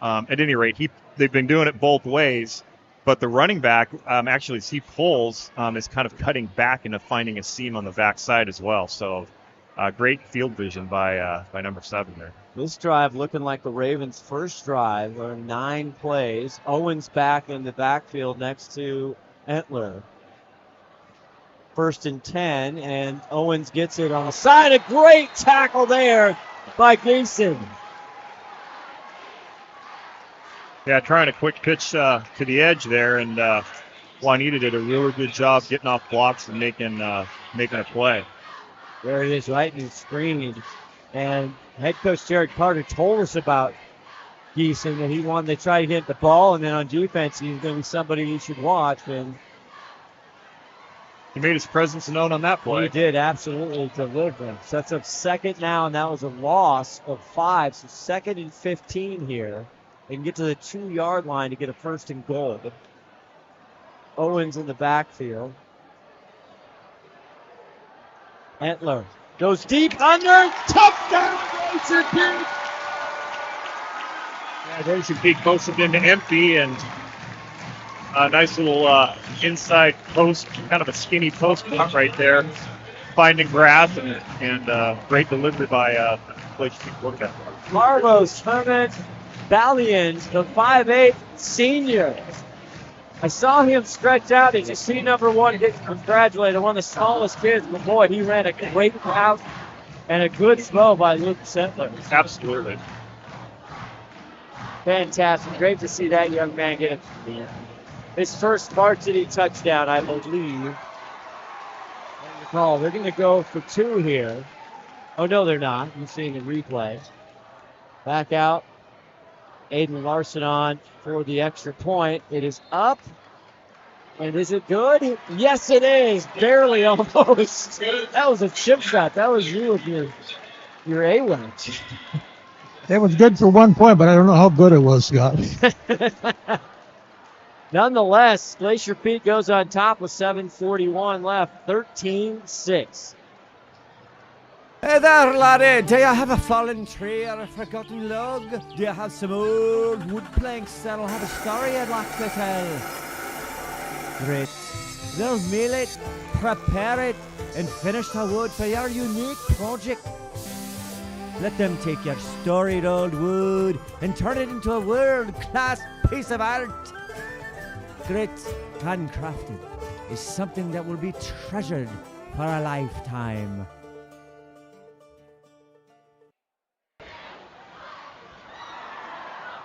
at any rate, they've been doing it both ways. But the running back, actually, as he pulls, is kind of cutting back into finding a seam on the backside as well. So, great field vision by number 7 there. This drive looking like the Ravens' first drive. There are 9 plays. Owens back in the backfield next to Etler. 1st and 10, and Owens gets it on the side. A great tackle there by Gason. Yeah, trying a quick pitch to the edge there, and Juanita did a really good job getting off blocks and making a play. There it is, right in the screen. And head coach Jared Carter told us about Geeson, that he wanted to try to hit the ball, and then on defense he's going to be somebody you should watch. And he made his presence known on that play. He did absolutely deliver. Sets up 2nd now, and that was a loss of 5. So 2nd and 15 here. They can get to the 2-yard line to get a 1st and goal. Owens in the backfield. Etler goes deep under. Touchdown, Glacier Peak. Yeah, Glacier Peak posted into empty, and a nice little inside post, kind of a skinny post cut right there. Finding grass, and great delivery by Glacier Peak quarterback. Carlos Herman Valiant, the 5'8" senior. I saw him stretch out. Did you see number 1 get congratulated? One of the smallest kids, but boy, he ran a great route and a good throw by Luke Settler. Absolutely. Fantastic. Great to see that young man get his first varsity touchdown, I believe. They're going to go for 2 here. Oh, no, they're not. You're seeing a replay. Back out. Aiden Larson on for the extra point. It is up. And is it good? Yes, it is. Barely, almost. That was a chip shot. That was you with your A-wing. It was good for 1 point, but I don't know how good it was, Scott. Nonetheless, Glacier Peak goes on top with 7:41 left. 13-6. Hey there, laddie. Do you have a fallen tree or a forgotten log? Do you have some old wood planks that'll have a story I'd like to tell? Great. They'll mill it, prepare it, and finish the wood for your unique project. Let them take your storied old wood and turn it into a world-class piece of art. Great, handcrafted, is something that will be treasured for a lifetime.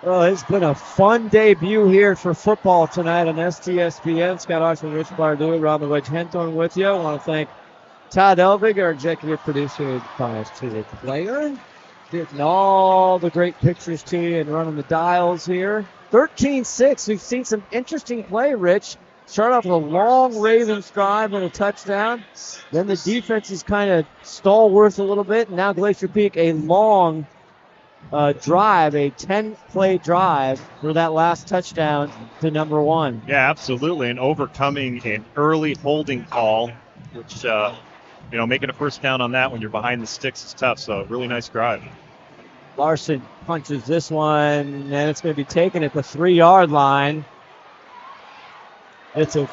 Well, it's been a fun debut here for football tonight on STSPN. Scott Ohsman, Rich Bardu, around the Wedge Henthorn with you. I want to thank Todd Elvig, our executive producer, who ties to the player, getting all the great pictures to you and running the dials here. 13-6. We've seen some interesting play, Rich. Start off with a long Ravens drive and a touchdown. Then the defense is kind of stalwart a little bit. And now Glacier Peak, a long drive, a 10-play drive for that last touchdown to number 1. Yeah, absolutely. And overcoming an early holding call, which, making a first down on that when you're behind the sticks is tough. So really nice drive. Larson punches this one, and it's going to be taken at the 3-yard line. It's a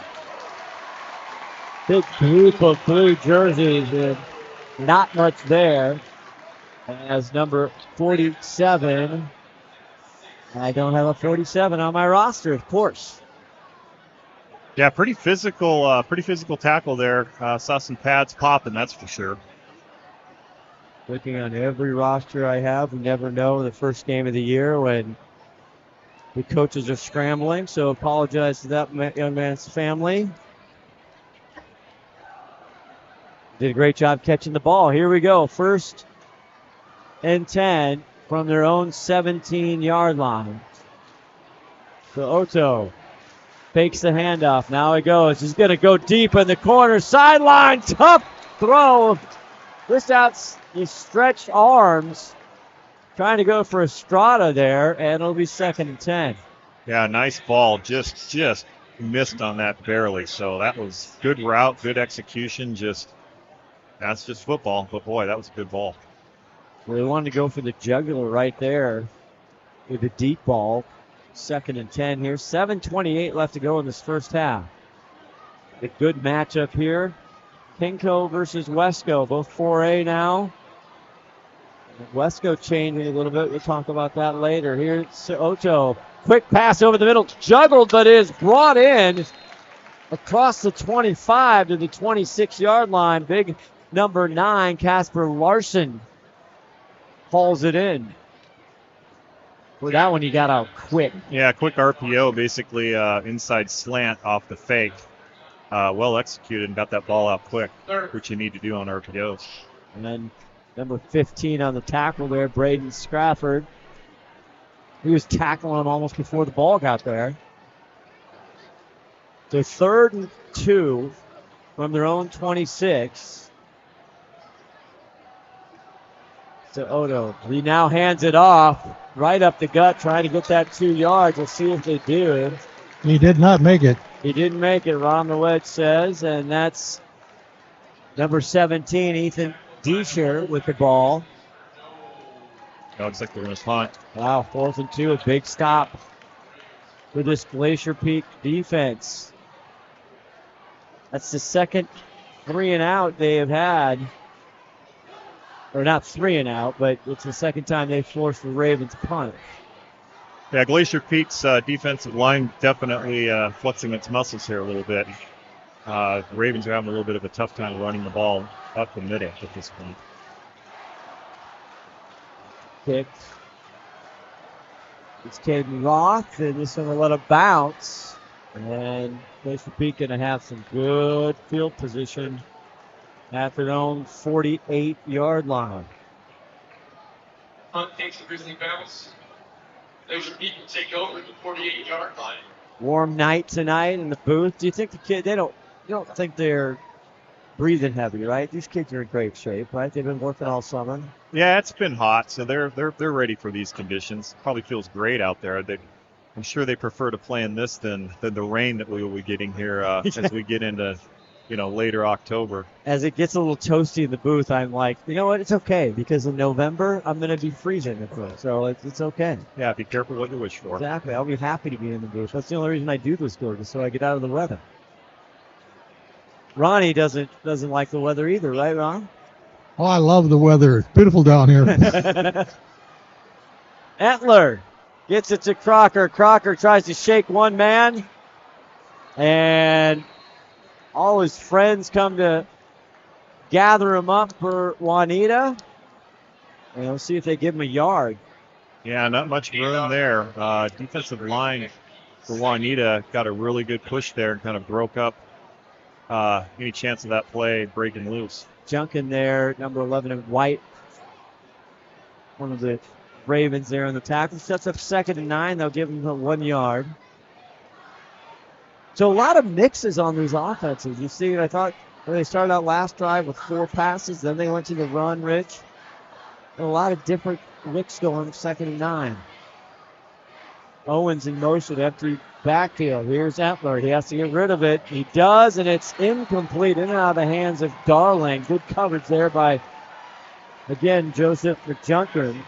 big group of blue jerseys and not much there. As number 47, I don't have a 47 on my roster, of course. Yeah, pretty physical tackle there. Saw some pads popping, that's for sure. Looking on every roster I have, we never know the first game of the year when the coaches are scrambling, so apologize to that young man's family. Did a great job catching the ball. Here we go, 1st and 10 from their own 17-yard line. So Otto fakes the handoff. Now he goes. He's going to go deep in the corner. Sideline. Tough throw. Just out. He stretched arms. Trying to go for Estrada there. And it'll be 2nd and 10. Yeah, nice ball. Just missed on that barely. So that was good route, good execution. That's just football. But boy, that was a good ball. They wanted to go for the jugular right there with a deep ball. 2nd and 10 here. 7:28 left to go in this first half. A good matchup here. Pinco versus Wesco, both 4A now. Wesco changing a little bit. We'll talk about that later. Here's Ocho. Quick pass over the middle. Juggled, but is brought in across the 25 to the 26-yard line. Big number 9, Casper Larson, hauls it in. For that one, you got out quick. Yeah, quick RPO, basically inside slant off the fake. Well executed and got that ball out quick, which you need to do on RPOs. And then number 15 on the tackle there, Braden Scrafford. He was tackling him almost before the ball got there. So 3rd and 2 from their own 26. To Odo. He now hands it off right up the gut, trying to get that 2 yards. We'll see if they do. He did not make it. He didn't make it, Ron the Wedge says, and that's number 17, Ethan Deisher with the ball. Looks like they're going to punt. Wow, 4th and 2, a big stop for this Glacier Peak defense. That's the second 3 and out they have had. Or not 3 and out, but it's the second time they've forced the Ravens punt. Yeah, Glacier Peak's defensive line definitely flexing its muscles here a little bit. The Ravens are having a little bit of a tough time running the ball up the middle at this point. Kicked. It's Caden Roth, and this one will let it bounce. And Glacier Peak going to have some good field position at their own 48-yard line. Hunt takes the Grizzly bounce. Glacier Peak will take over the 48-yard line. Warm night tonight in the booth. Do you think the kid, you don't think they're breathing heavy, right? These kids are in great shape, right? They've been working all summer. Yeah, it's been hot, so they're ready for these conditions. Probably feels great out there. I'm sure they prefer to play in this than the rain that we will be getting here as we get into later October. As it gets a little toasty in the booth, I'm like, you know what? It's okay, because in November, I'm going to be freezing. So it's okay. Yeah, be careful what you wish for. Exactly. I'll be happy to be in the booth. That's the only reason I do this tour, just so I get out of the weather. Ronnie doesn't like the weather either, right, Ron? Oh, I love the weather. It's beautiful down here. Etler gets it to Crocker. Crocker tries to shake one man. And All his friends come to gather him up for Juanita. And we'll see if they give him a yard. Yeah, not much room there. Defensive line for Juanita got a really good push there and kind of broke up any chance of that play breaking loose. Junkin there, number 11 in white. One of the Ravens there in the tackle. Sets up 2nd and 9. They'll give him the 1 yard. So a lot of mixes on these offenses. You see, I thought when they started out last drive with 4 passes, then they went to the run, Rich. A lot of different looks going 2nd and 9. Owens in motion, empty backfield. Here's Entler. He has to get rid of it. He does, and it's incomplete. In and out of the hands of Darling. Good coverage there by, again, Joseph Junkin.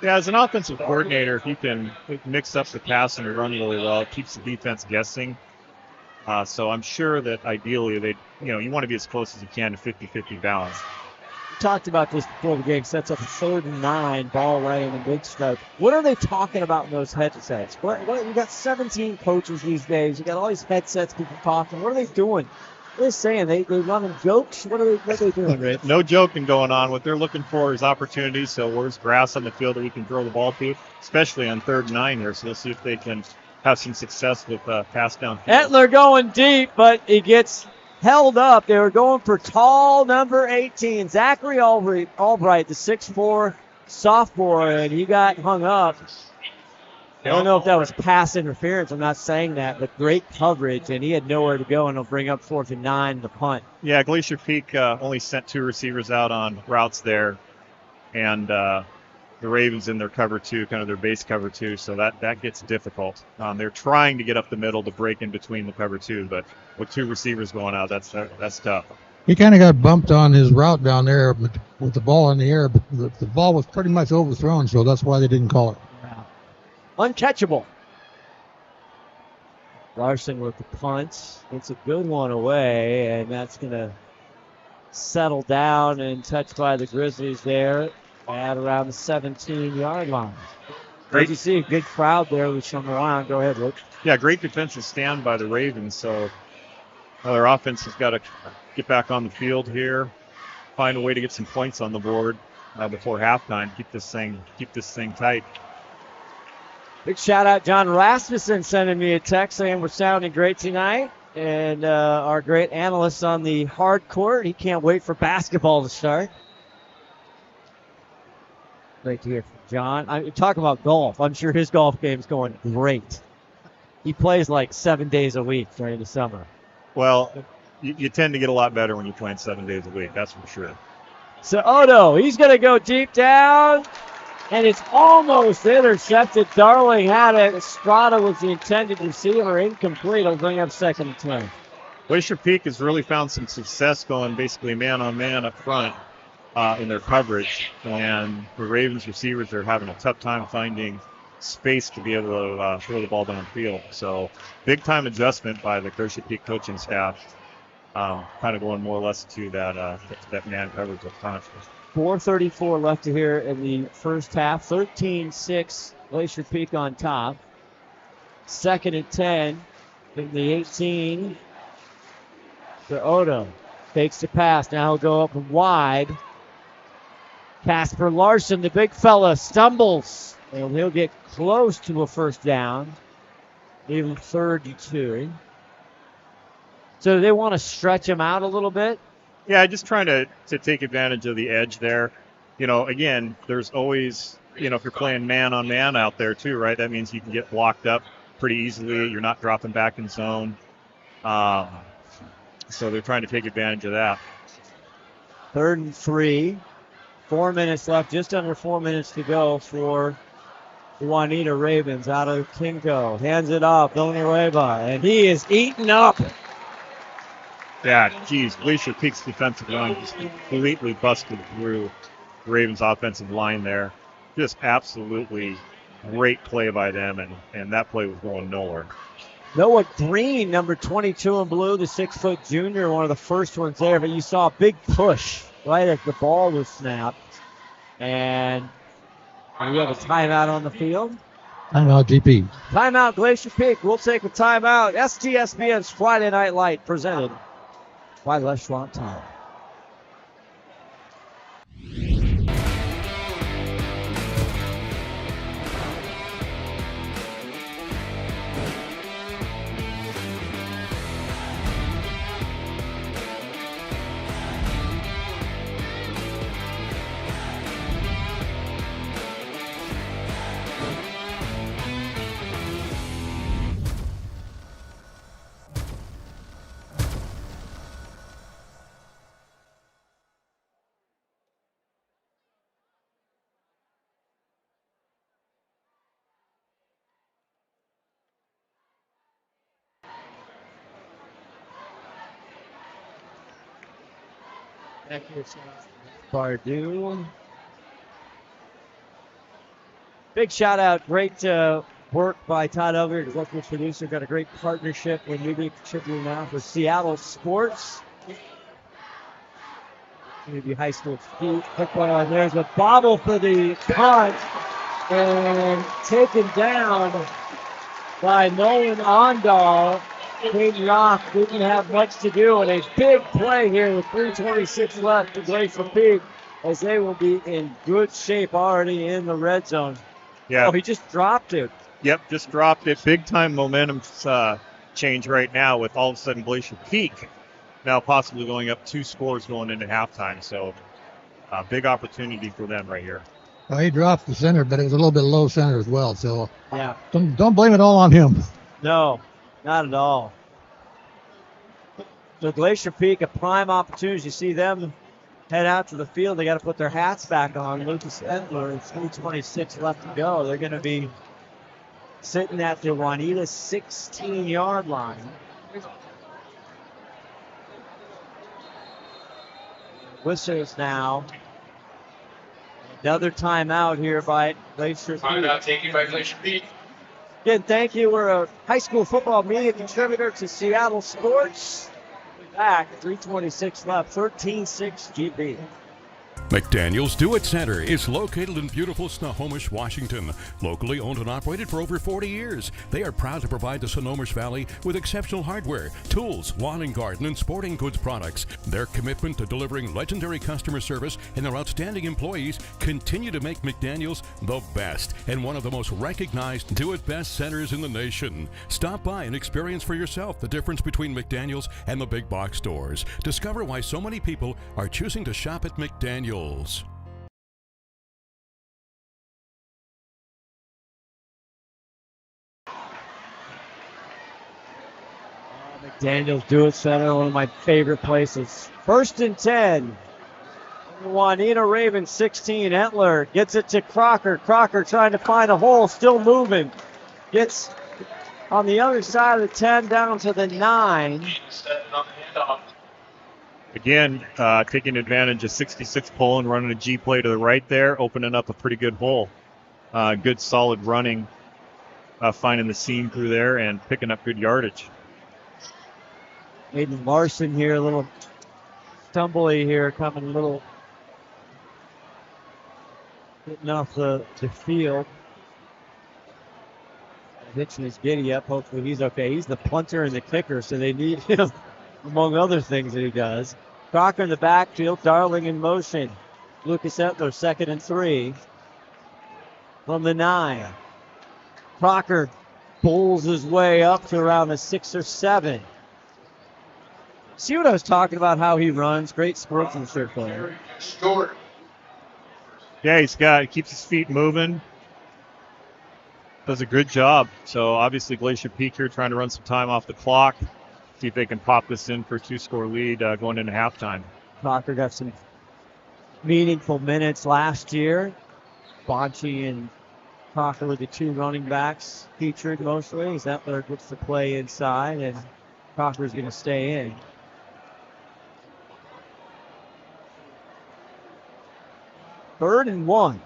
Yeah, as an offensive coordinator, if you can mix up the pass and the run really well, it keeps the defense guessing. So I'm sure that ideally you want to be as close as you can to 50-50 balance. We talked about this before the game. Sets up a 3rd and 9, ball right in the big stripe. What are they talking about in those headsets? You got 17 coaches these days. You got all these headsets, people talking. What are they doing? What are they saying? They running jokes? What are they doing, Rich? No joking going on. What they're looking for is opportunities. So where's grass on the field that we can throw the ball to, especially on 3rd and 9 here. So let's see if they can have some success with pass down. Entler going deep, but he gets held up. They were going for tall number 18, Zachary Albright, the 6'4" sophomore, and he got hung up. I don't know if that was pass interference. I'm not saying that, but great coverage, and he had nowhere to go, and he'll bring up 4th and 9, the punt. Yeah, Glacier Peak only sent 2 receivers out on routes there, and the Ravens in their cover 2, kind of their base cover 2, so that gets difficult. They're trying to get up the middle to break in between the cover 2, but with 2 receivers going out, that's tough. He kind of got bumped on his route down there with the ball in the air, but the ball was pretty much overthrown, so that's why they didn't call it. Uncatchable. Larson with the punt. It's a good one away, and that's going to settle down and touched by the Grizzlies there at around the 17-yard line. Great to see a good crowd there with some around. Go ahead, Luke. Yeah, great defensive stand by the Ravens, so their offense has got to get back on the field here, find a way to get some points on the board before halftime. Keep this thing tight. Big shout out, John Rasmussen sending me a text saying we're sounding great tonight. And our great analyst on the hard court, he can't wait for basketball to start. Great to hear from John. Talk about golf. I'm sure his golf game's going great. He plays like 7 days a week during the summer. Well, you tend to get a lot better when you're playing 7 days a week, that's for sure. So Odo, he's going to go deep down. And it's almost intercepted. Darling had it. Estrada was the intended receiver. Incomplete. It'll bring up 2nd and 10. Glacier Peak has really found some success going basically man-on-man up front in their coverage. And the Ravens receivers are having a tough time finding space to be able to throw the ball downfield. So big-time adjustment by the Glacier Peak coaching staff. Kind of going more or less to that man coverage up front. 4:34 left to here in the first half. 13-6, Glacier Peak on top. 2nd and 10 in the 18. For Odo. Takes the pass. Now he'll go up wide. Casper Larson, the big fella, stumbles. And he'll get close to a first down. Even 32. So they want to stretch him out a little bit. Yeah, just trying to take advantage of the edge there. Again, there's always, if you're playing man-on-man out there too, right, that means you can get blocked up pretty easily. You're not dropping back in zone. So they're trying to take advantage of that. 3rd and 3. 4 minutes left, just under 4 minutes to go for the Juanita Ravens out of Kinko. Hands it off, Villanueva, and he is eaten up. Yeah, geez, Glacier Peak's defensive line just completely busted through the Ravens' offensive line there. Just absolutely great play by them, and that play was going nowhere. Noah Green, number 22 in blue, the 6-foot junior, one of the first ones there, but you saw a big push right as the ball was snapped. And we have a timeout on the field. Timeout, GP. Timeout, Glacier Peak. We'll take a timeout. STSPN's Friday Night Light presented by Les Schwab Tire. Pardue. Big shout out. Great work by Todd Elvig, executive producer. Got a great partnership with media contributing now for Seattle Sports. Maybe high school football. And there's a bobble for the punt. And taken down by Nolan Ondal. Caden Rock didn't have much to do, and a big play here with 3:26 left to Glacier Peak, as they will be in good shape already in the red zone. Yeah. Oh, he just dropped it. Yep, just dropped it. Big time momentum change right now with all of a sudden Glacier Peak now possibly going up 2 scores going into halftime. So big opportunity for them right here. Well, he dropped the center, but it was a little bit low center as well. So yeah, don't blame it all on him. No. Not at all. So Glacier Peak, a prime opportunity. You see them head out to the field. They got to put their hats back on. Lucas Edler, 3:26 left to go. They're going to be sitting at the Juanita 16-yard line. Whistles now. Another timeout here by Glacier Peak. Timeout taken by Glacier Peak. Again, thank you. We're a high school football media contributor to Seattle Sports. Back, 3:26 left, 13-6 GB. McDaniel's Do It Center is located in beautiful Snohomish, Washington. Locally owned and operated for over 40 years, they are proud to provide the Snohomish Valley with exceptional hardware, tools, lawn and garden, and sporting goods products. Their commitment to delivering legendary customer service and their outstanding employees continue to make McDaniel's the best and one of the most recognized Do It Best centers in the nation. Stop by and experience for yourself the difference between McDaniel's and the big box stores. Discover why so many people are choosing to shop at McDaniel's. McDaniel's Do It Center, one of my favorite places. 1st and 10. Juanita Ravens 16. Entler gets it to Crocker. Crocker trying to find a hole, still moving. Gets on the other side of the 10 down to the 9. Again, taking advantage of 66 pull and running a G play to the right there, opening up a pretty good hole. Good solid running, finding the seam through there and picking up good yardage. Aiden Larson here, a little stumbly here, coming a little getting off the field. Hitching his giddy up. Hopefully he's okay. He's the punter and the kicker, so they need him, among other things that he does. Crocker in the backfield, Darling in motion. Lucas Entler, 2nd and 3. From the 9. Crocker pulls his way up to around the 6 or 7. See what I was talking about, how he runs? Great sportsmanship player. Yeah, he keeps his feet moving. Does a good job. So obviously Glacier Peak here trying to run some time off the clock. See if they can pop this in for a 2-score lead going into halftime. Crocker got some meaningful minutes last year. Bonchi and Crocker were the 2 running backs featured mostly. Entler gets to play inside, and Crocker's going to stay in. Third and 1.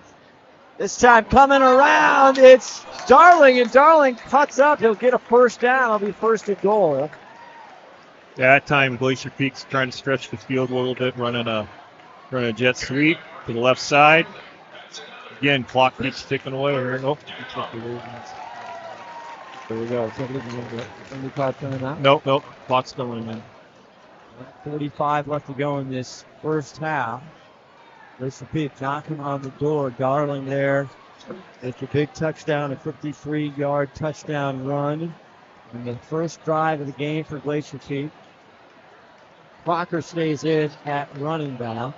This time coming around, it's Darling, and Darling cuts up. He'll get a first down. It'll be 1st and goal. Yeah, that time Glacier Peak's trying to stretch the field a little bit, running a jet sweep to the left side. Again, clock keeps ticking away. Nope. There we go. Nope. Clock's going in. 45 left to go in this first half. Glacier Peak knocking on the door. Darling there. It's a big touchdown, a 53-yard touchdown run. And the first drive of the game for Glacier Peak. Crocker stays in at running back.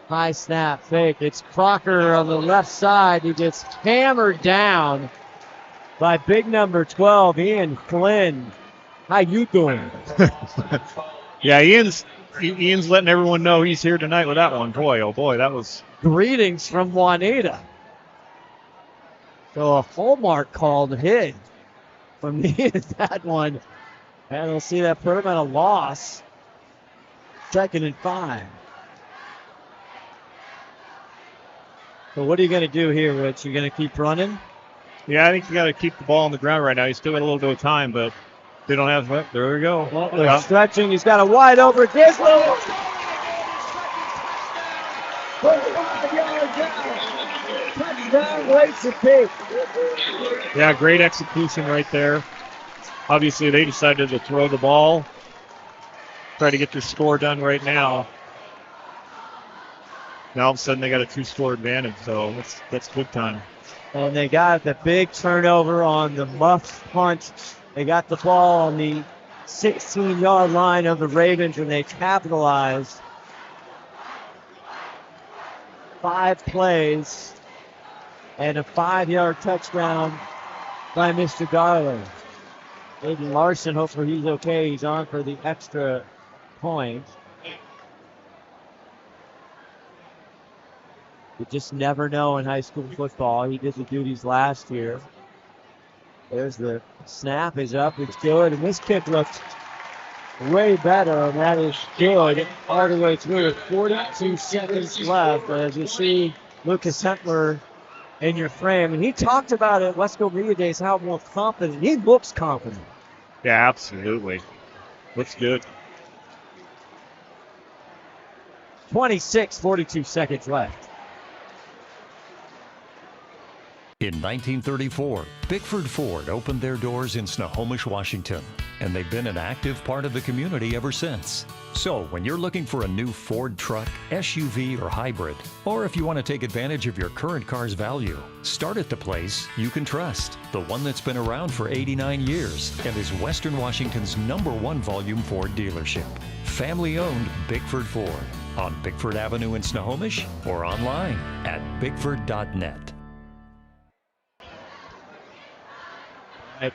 High snap fake. It's Crocker on the left side who gets hammered down by big number 12, Ian Flynn. How you doing? Yeah, Ian's letting everyone know he's here tonight with that one. Boy, oh boy, that was... Greetings from Juanita. So a hallmark called hit from that one. And we'll see that put him at a loss. 2nd and 5. So what are you going to do here, Rich? You're going to keep running? Yeah, I think you got to keep the ball on the ground right now. You still got a little bit of time, but they don't have... There we go. Well, they're stretching. He's got a wide open Grizzlies. Touchdown, Glacier Peak. Yeah, great execution right there. Obviously, they decided to throw the ball. Try to get their score done right now. Now all of a sudden they got a 2-score advantage, so that's good time. And they got the big turnover on the muff punt. They got the ball on the 16-yard line of the Ravens, and they capitalized. 5 plays and a 5-yard touchdown by Mr. Darling. Aiden Larson, hopefully he's okay. He's on for the extra point. You just never know in high school football. He did the duties last year. There's the snap is up. It's good. And this kick looks way better, and that is good all the way through. 42 seconds left. As you see Lucas Hentler in your frame. And he talked about it, Let's Go Media Days, how more confident. He looks confident. Yeah, absolutely. Looks good. 42 seconds left. In 1934, Bickford Ford opened their doors in Snohomish, Washington, and they've been an active part of the community ever since. So when you're looking for a new Ford truck, SUV, or hybrid, or if you want to take advantage of your current car's value, start at the place you can trust, the one that's been around for 89 years and is Western Washington's #1 volume Ford dealership. Family-owned Bickford Ford on Bickford Avenue in Snohomish or online at bickford.net.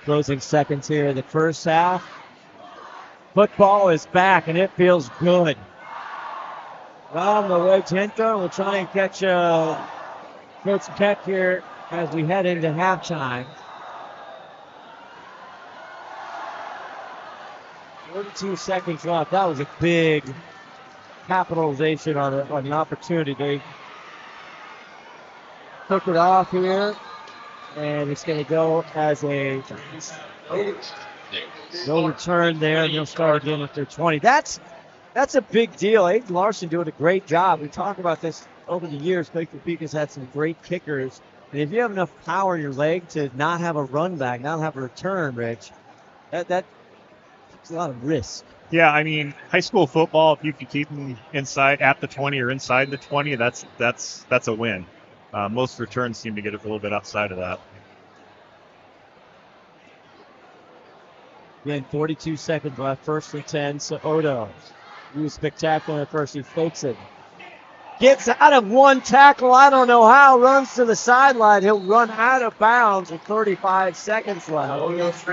Closing seconds here in the first half. Football is back, and it feels good. On the Wedge Henthorn, we'll try and catch Coach Peck here as we head into halftime. 42 seconds left. That was a big capitalization on an opportunity. They took it off here. And it's going to go as a no return there, and they'll start again at their 20. That's a big deal. Aiden Larson doing a great job. We talked about this over the years. Glacier Peak has had some great kickers. And if you have enough power in your leg to not have a run back, not have a return, Rich, that takes a lot of risk. Yeah, I mean, high school football, if you can keep them inside at the 20 or inside the 20, that's a win. Most returns seem to get a little bit outside of that. Again, 42 seconds left. 1st and 10. So Odo, he was spectacular at first. He fakes it. Gets out of one tackle. I don't know how. Runs to the sideline. He'll run out of bounds with 35 seconds left.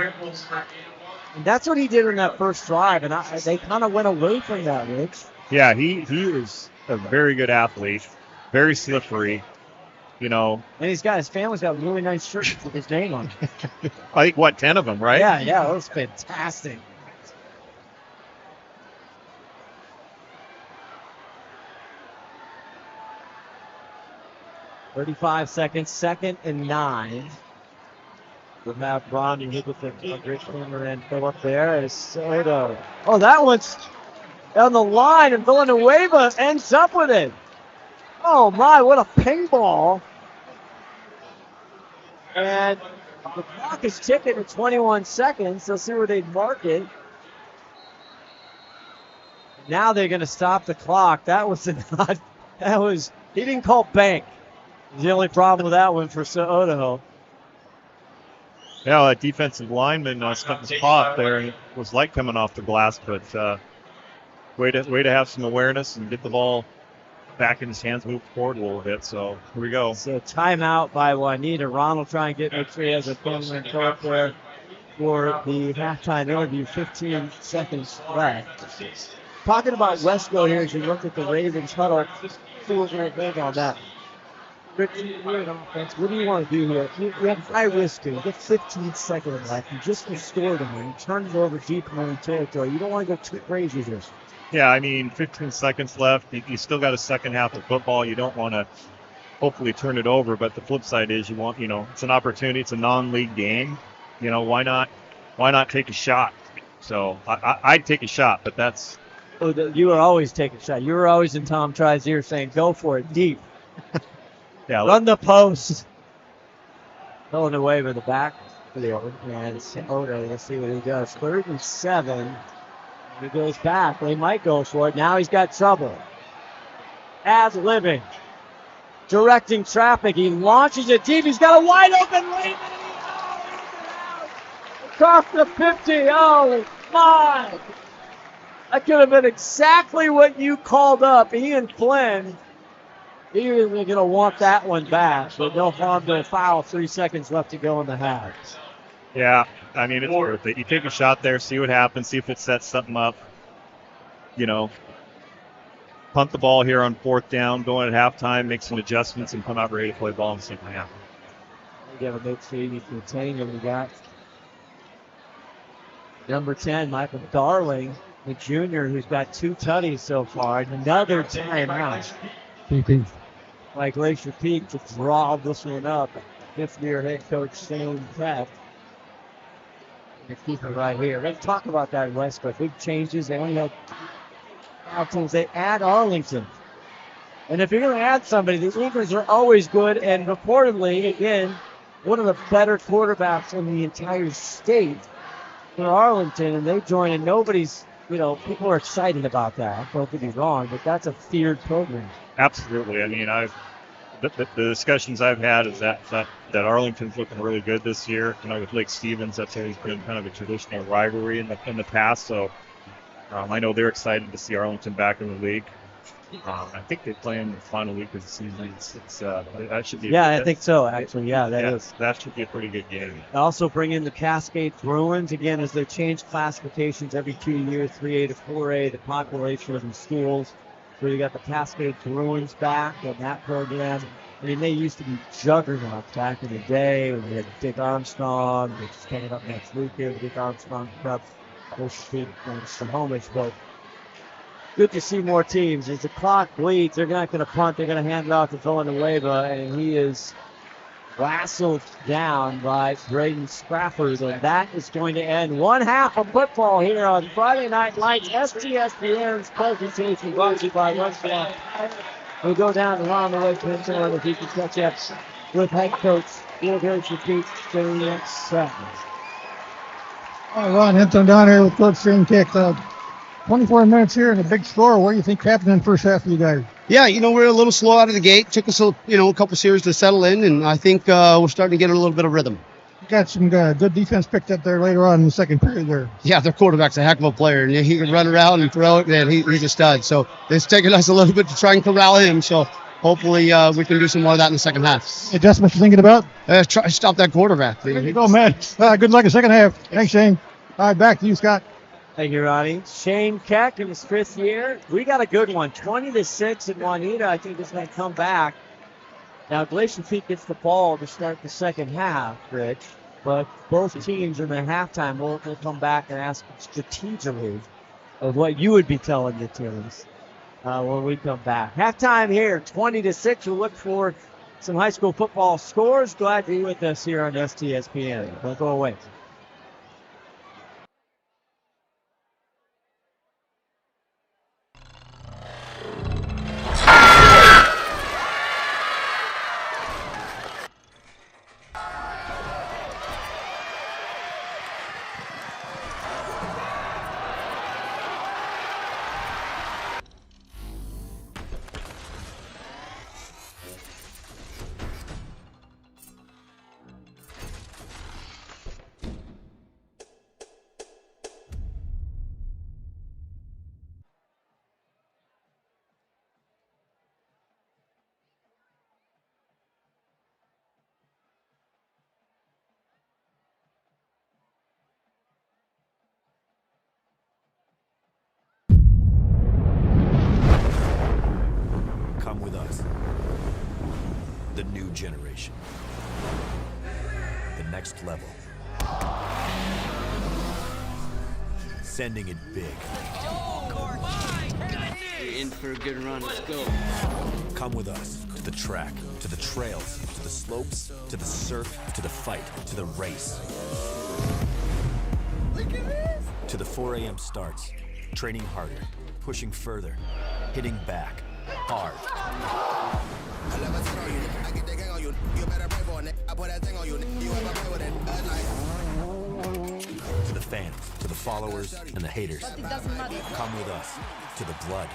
And that's what he did in that first drive. And they kind of went away from that, Rich. Yeah, he is a very good athlete. Very slippery. You know, and his family's got really nice shirts with his name on it. I think, 10 of them, right? Yeah, that was fantastic. .35 seconds, 2nd and 9. We'll have Bronny hit with a great corner and fill up there as Soto. Oh, that one's on the line, and Villanueva ends up with it. Oh my, what a ping ball. And the clock is ticking at 21 seconds. Let's see where they mark it. Now they're going to stop the clock. That was he didn't call bank. The only problem with that one for Idaho. Yeah, that defensive lineman stuck his paw up there, and it was like coming off the glass, but way to have some awareness and get the ball back in his hands, move forward a little bit. So here we go. So timeout by Juanita. Ron will try and make sure he has a permanent throw up there for the halftime interview. 15 seconds left. Talking about Wesco here, as you look at the Ravens huddle, see what we're big on that. Rich, you're an offense. What do you want to do here? You have high risk here. You get 15 seconds left. You just restored them and you turn it over deep in the territory. You don't want to go too crazy here. Yeah, I mean, 15 seconds left. You still got a second half of football. You don't want to hopefully turn it over, but the flip side is you want, it's an opportunity. It's a non-league game. Why not take a shot? So I'd take a shot, but that's. You were always taking a shot. You were always in Tom Try's ear saying, go for it deep. Yeah, run the post. Going away with the back field. And Oda, let's see what he does. 3rd and 7. He goes back. They might go for it. Now he's got trouble. Living. Directing traffic. He launches it deep. He's got a wide open lane. Across the 50. Oh, my. That could have been exactly what you called up. Ian Flynn, he was going to want that one back, but no harm, no foul. 3 seconds left to go in the half. Yeah, I mean, it's worth it. You take a shot there, see what happens, see if it sets something up. Punt the ball here on 4th down, go in at halftime, make some adjustments, and come out ready to play ball in the second half. You got to make sure you contain him. We got number 10, Michael Darling, the junior, who's got 2 tutties so far, and another timeout. PP. By Glacier Peak to draw this one up. Fifth-year head coach Shane Peck. They keep it right here. Let's talk about that Westbrook. Big changes. They only had 5 teams. They add Arlington. And if you're going to add somebody, the Eagles are always good. And reportedly, again, one of the better quarterbacks in the entire state for Arlington. And they join, and nobody's, people are excited about that. Don't get me wrong, but that's a feared program. Absolutely. I mean, the discussions I've had is that Arlington's looking really good this year. With Lake Stevens, that's always been kind of a traditional rivalry in the past. So I know they're excited to see Arlington back in the league. I think they play in the final week of the season. That should be. Yeah, I think so. Actually, that should be a pretty good game. They also bring in the Cascade Bruins again as they change classifications every 2 years, 3A to 4A, the population of the schools. So you got the Cascade Bruins back in that program. I mean, they used to be juggernauts back in the day when we had Dick Armstrong, which is coming up next week here, Dick Armstrong Cup, Snohomish. But good to see more teams. As the clock bleeds, they're not going to punt. They're going to hand it off to Villanueva, and he is lassoed down by Braden Sprafford. And that is going to end one half of football here on Friday Night Lights. STSPN's presentation brought to you by Westlaw. We'll go down to Ron the Wedge Henthorn if he can catch up with head coach Will Glacier Peak during the next seconds. All right, Ron Henthorn down here with Coach Shane Kick. 24 minutes here and a big score. What do you think happened in the first half of you guys? Yeah, we're a little slow out of the gate. Took us a couple series to settle in, and I think we're starting to get a little bit of rhythm. Got some good defense picked up there later on in the second period there. Yeah, their quarterback's a heck of a player, and he can run around and throw it, and he's a stud. So it's taken us a little bit to try and corral him, so hopefully we can do some more of that in the second half. Adjustments you're thinking about? Try to stop that quarterback. There you go, man. Good luck in the second half. Thanks, Shane. All right, back to you, Scott. Thank you, Ronnie. Shane Keck in his 5th year. We got a good one. 20-6 at Juanita. I think is going to come back. Now, Glacier Peak gets the ball to start the second half, Rich. But both teams in the halftime will come back and ask strategically of what you would be telling the teams when we come back. Halftime here, 20-6. We'll look for some high school football scores. Glad you're with us here on STSPN. Don't go away. generation. The next level. Sending it big. You're in for a good run. Let's go. Come with us to the track, to the trails, to the slopes, to the surf, to the fight, to the race. Look at this. To the 4 a.m. starts, training harder, pushing further, hitting back, hard. To the fans, to the followers, and the haters. Come with us to the blood,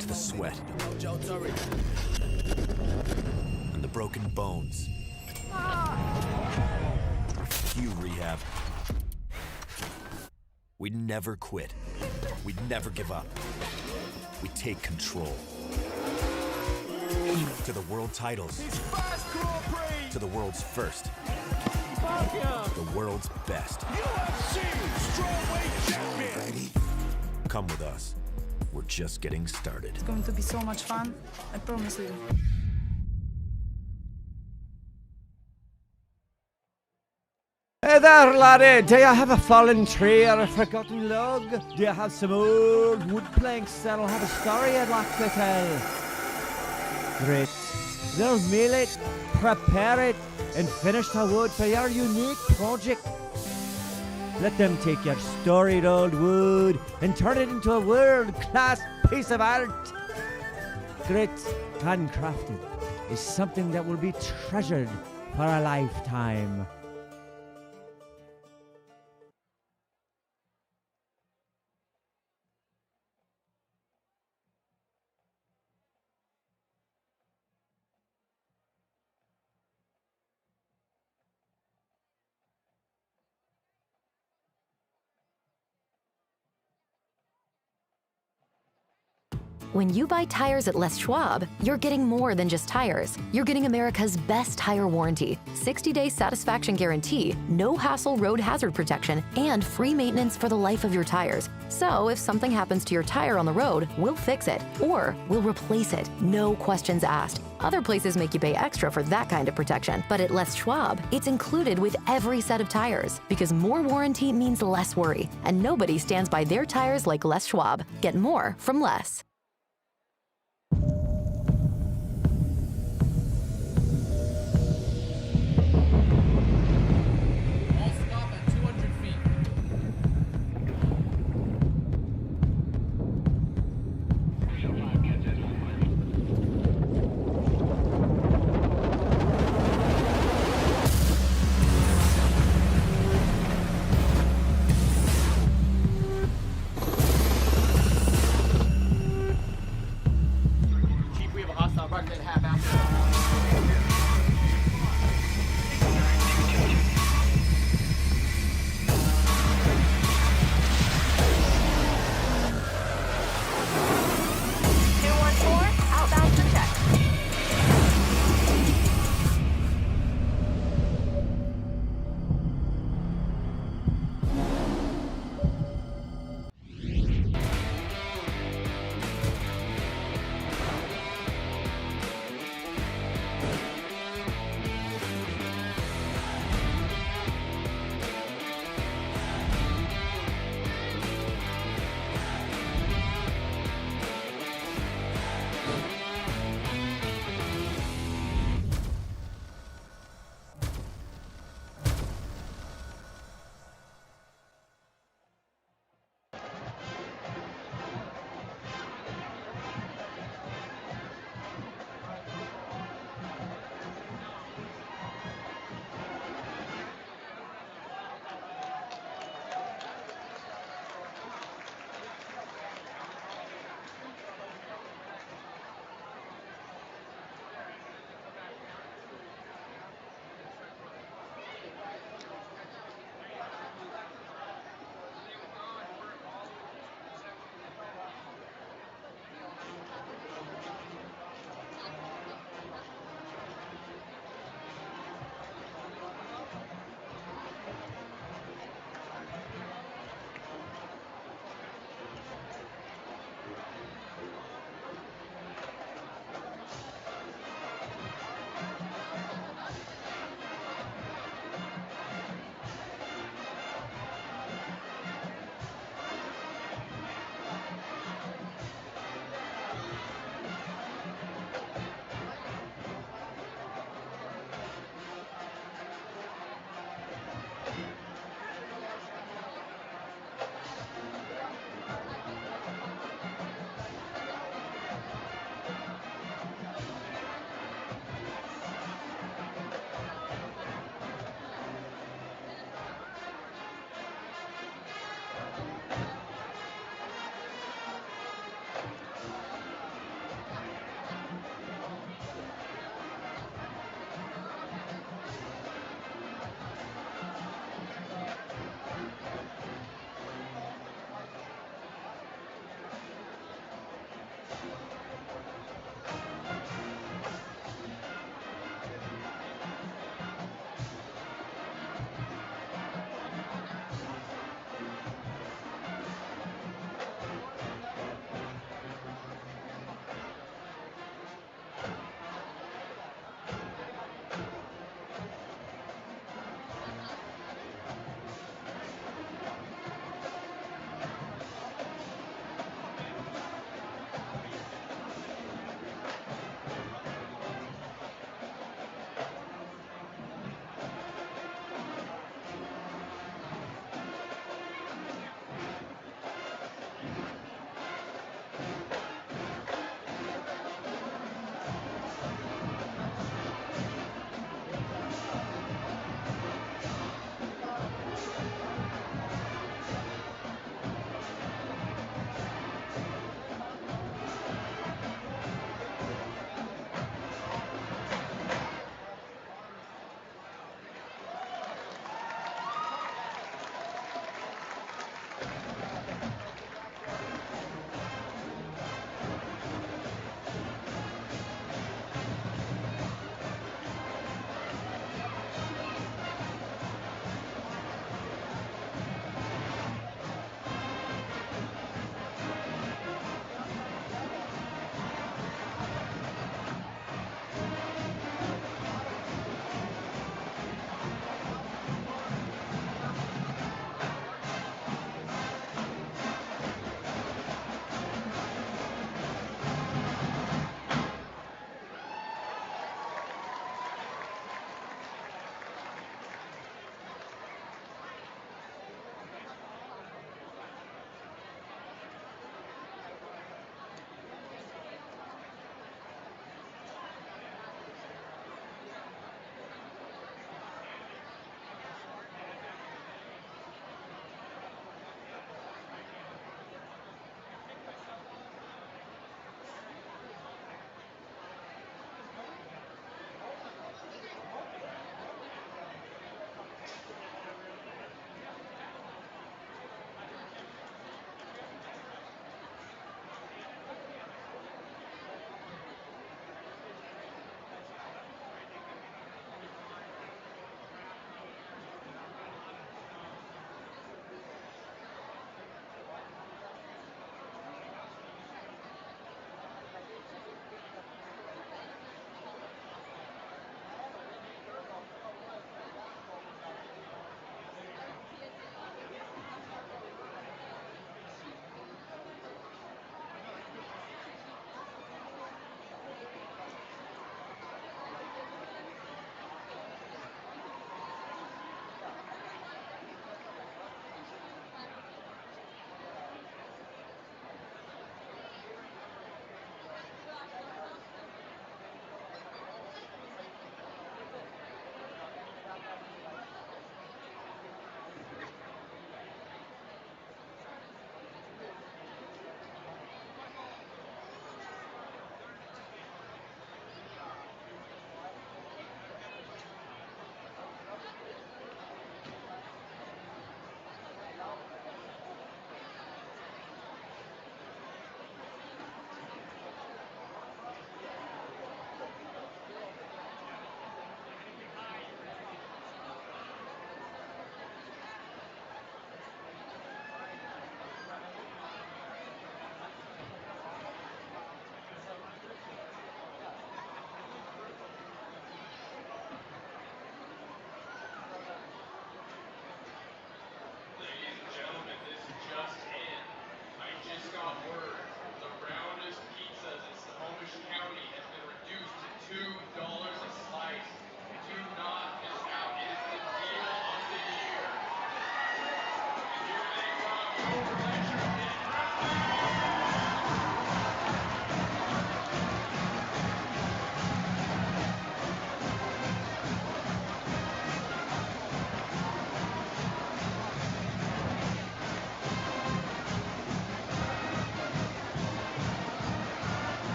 to the sweat, and the broken bones. You rehab. We never quit. We never give up. We take control. To the world titles. To the world's first. The world's best. Come with us. We're just getting started. It's going to be so much fun. I promise you. Hey there, laddie. Do you have a fallen tree or a forgotten log? Do you have some old wood planks that'll have a story I'd like to tell? Great. They'll mill it, prepare it, and finish the wood for your unique project. Let them take your storied old wood and turn it into a world-class piece of art. Grit, handcrafted, is something that will be treasured for a lifetime. When you buy tires at Les Schwab, you're getting more than just tires. You're getting America's best tire warranty, 60-day satisfaction guarantee, no hassle road hazard protection, and free maintenance for the life of your tires. So if something happens to your tire on the road, we'll fix it, or we'll replace it, no questions asked. Other places make you pay extra for that kind of protection, but at Les Schwab, it's included with every set of tires, because more warranty means less worry, and nobody stands by their tires like Les Schwab. Get more from Les.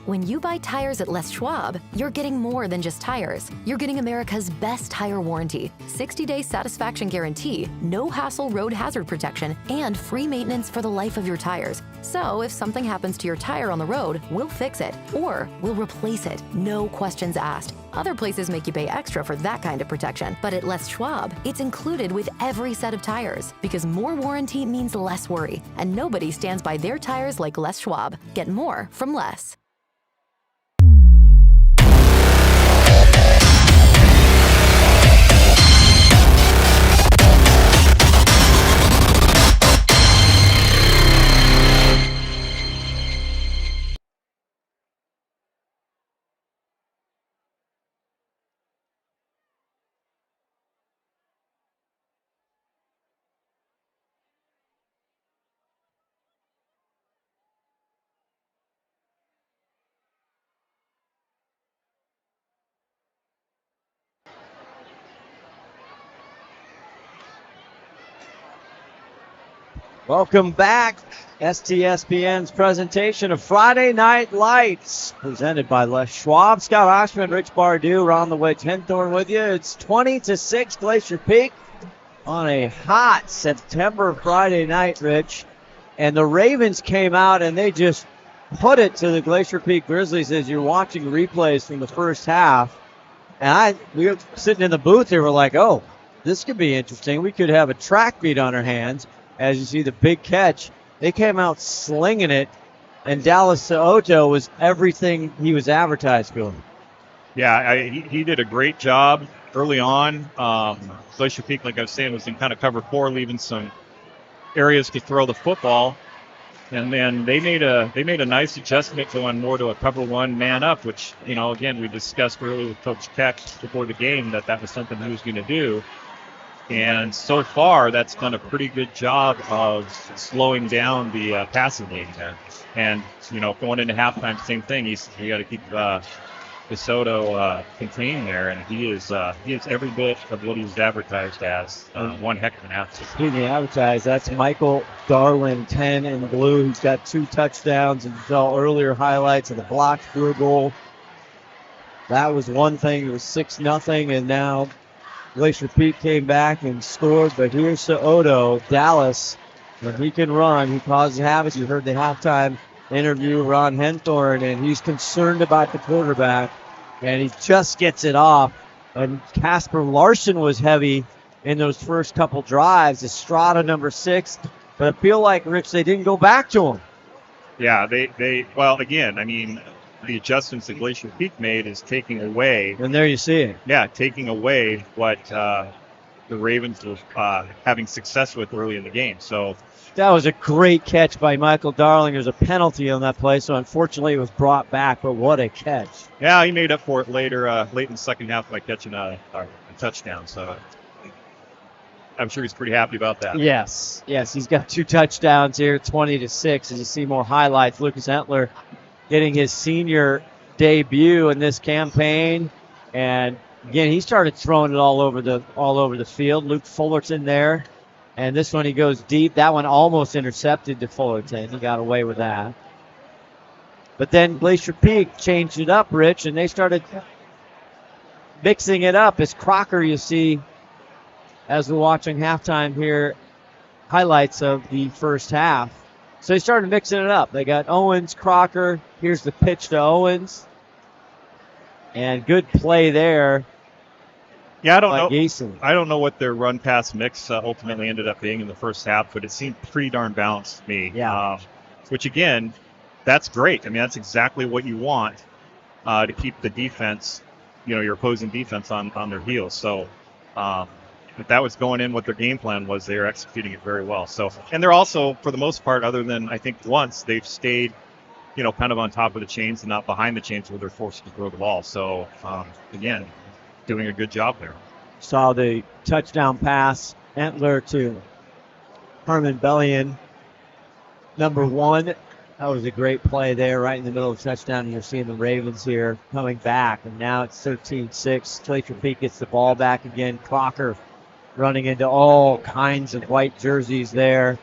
When you buy tires at Les Schwab, you're getting more than just tires. You're getting America's best tire warranty, 60-day satisfaction guarantee, no hassle road hazard protection, and free maintenance for the life of your tires. So if something happens to your tire on the road, we'll fix it, or we'll replace it, no questions asked. Other places make you pay extra for that kind of protection, but at Les Schwab, it's included with every set of tires, because more warranty means less worry, and nobody stands by their tires like Les Schwab. Get more from Les. Welcome back. STSPN's presentation of Friday Night Lights, presented by Les Schwab. Scott Ohsman, Rich Bardew, Ron the Wedge Henthorn with you. It's 20-6 Glacier Peak on a hot September Friday night, Rich. And the Ravens came out and they just put it to the Glacier Peak Grizzlies as you're watching replays from the first half. And we were sitting in the booth here, we're like, oh, this could be interesting. We could have a track meet on our hands. As you see the big catch, they came out slinging it, and Dallas Soto was everything he was advertised for. Yeah, he did a great job early on. Glacier Peak, like I was saying, was in kind of cover 4, leaving some areas to throw the football. And then they made a nice adjustment going more to a cover 1 man up, which, again, we discussed earlier with Coach Keck before the game that was something he was going to do. And so far, that's done a pretty good job of slowing down the passing game. And, going into halftime, same thing. You got to keep DeSoto contained there, and he is every bit of what he's advertised as. One heck of an athlete. Speaking of advertised, that's Michael Darlin, 10 in blue. He's got 2 touchdowns, and you saw earlier highlights of the blocked field goal. That was one thing. It was 6-0, and now Glacier Peak came back and scored, but here's Soto, Dallas. When he can run, he causes havoc. You heard the halftime interview, Ron Henthorn, and he's concerned about the quarterback, and he just gets it off. And Casper Larson was heavy in those first couple drives. Estrada, number 6, but I feel like, Rich, they didn't go back to him. Yeah, well, again, the adjustments that Glacier Peak made is taking away. And there you see it. Yeah, taking away what the Ravens were having success with early in the game. So that was a great catch by Michael Darling. There's a penalty on that play, so unfortunately it was brought back, but what a catch. Yeah, he made up for it late in the second half by catching a touchdown. So I'm sure he's pretty happy about that. Yes, he's got 2 touchdowns here, 20-6. As you see more highlights, Lucas Entler getting his senior debut in this campaign, and again he started throwing it all over the field. Luke Fullerton there, and this one he goes deep. That one almost intercepted to Fullerton. He got away with that. But then Glacier Peak changed it up, Rich, and they started mixing it up. As Crocker, you see, as we're watching halftime here, highlights of the first half. So they started mixing it up. They got Owens, Crocker. Here's the pitch to Owens. And good play there. Yeah, I don't know what their run-pass mix ultimately ended up being in the first half, but it seemed pretty darn balanced to me. Yeah. Which, again, that's great. That's exactly what you want to keep the defense, your opposing defense on their heels. So if that was going in what their game plan was, they were executing it very well. So, and they're also, for the most part, other than I think once, they've stayed, kind of on top of the chains and not behind the chains where they're forced to throw the ball. So, again, doing a good job there. Saw the touchdown pass, Entler to Herman Bellion, number 1. That was a great play there right in the middle of the touchdown. And you're seeing the Ravens here coming back, and now it's 13-6. Glacier Peak gets the ball back again. Crocker running into all kinds of white jerseys there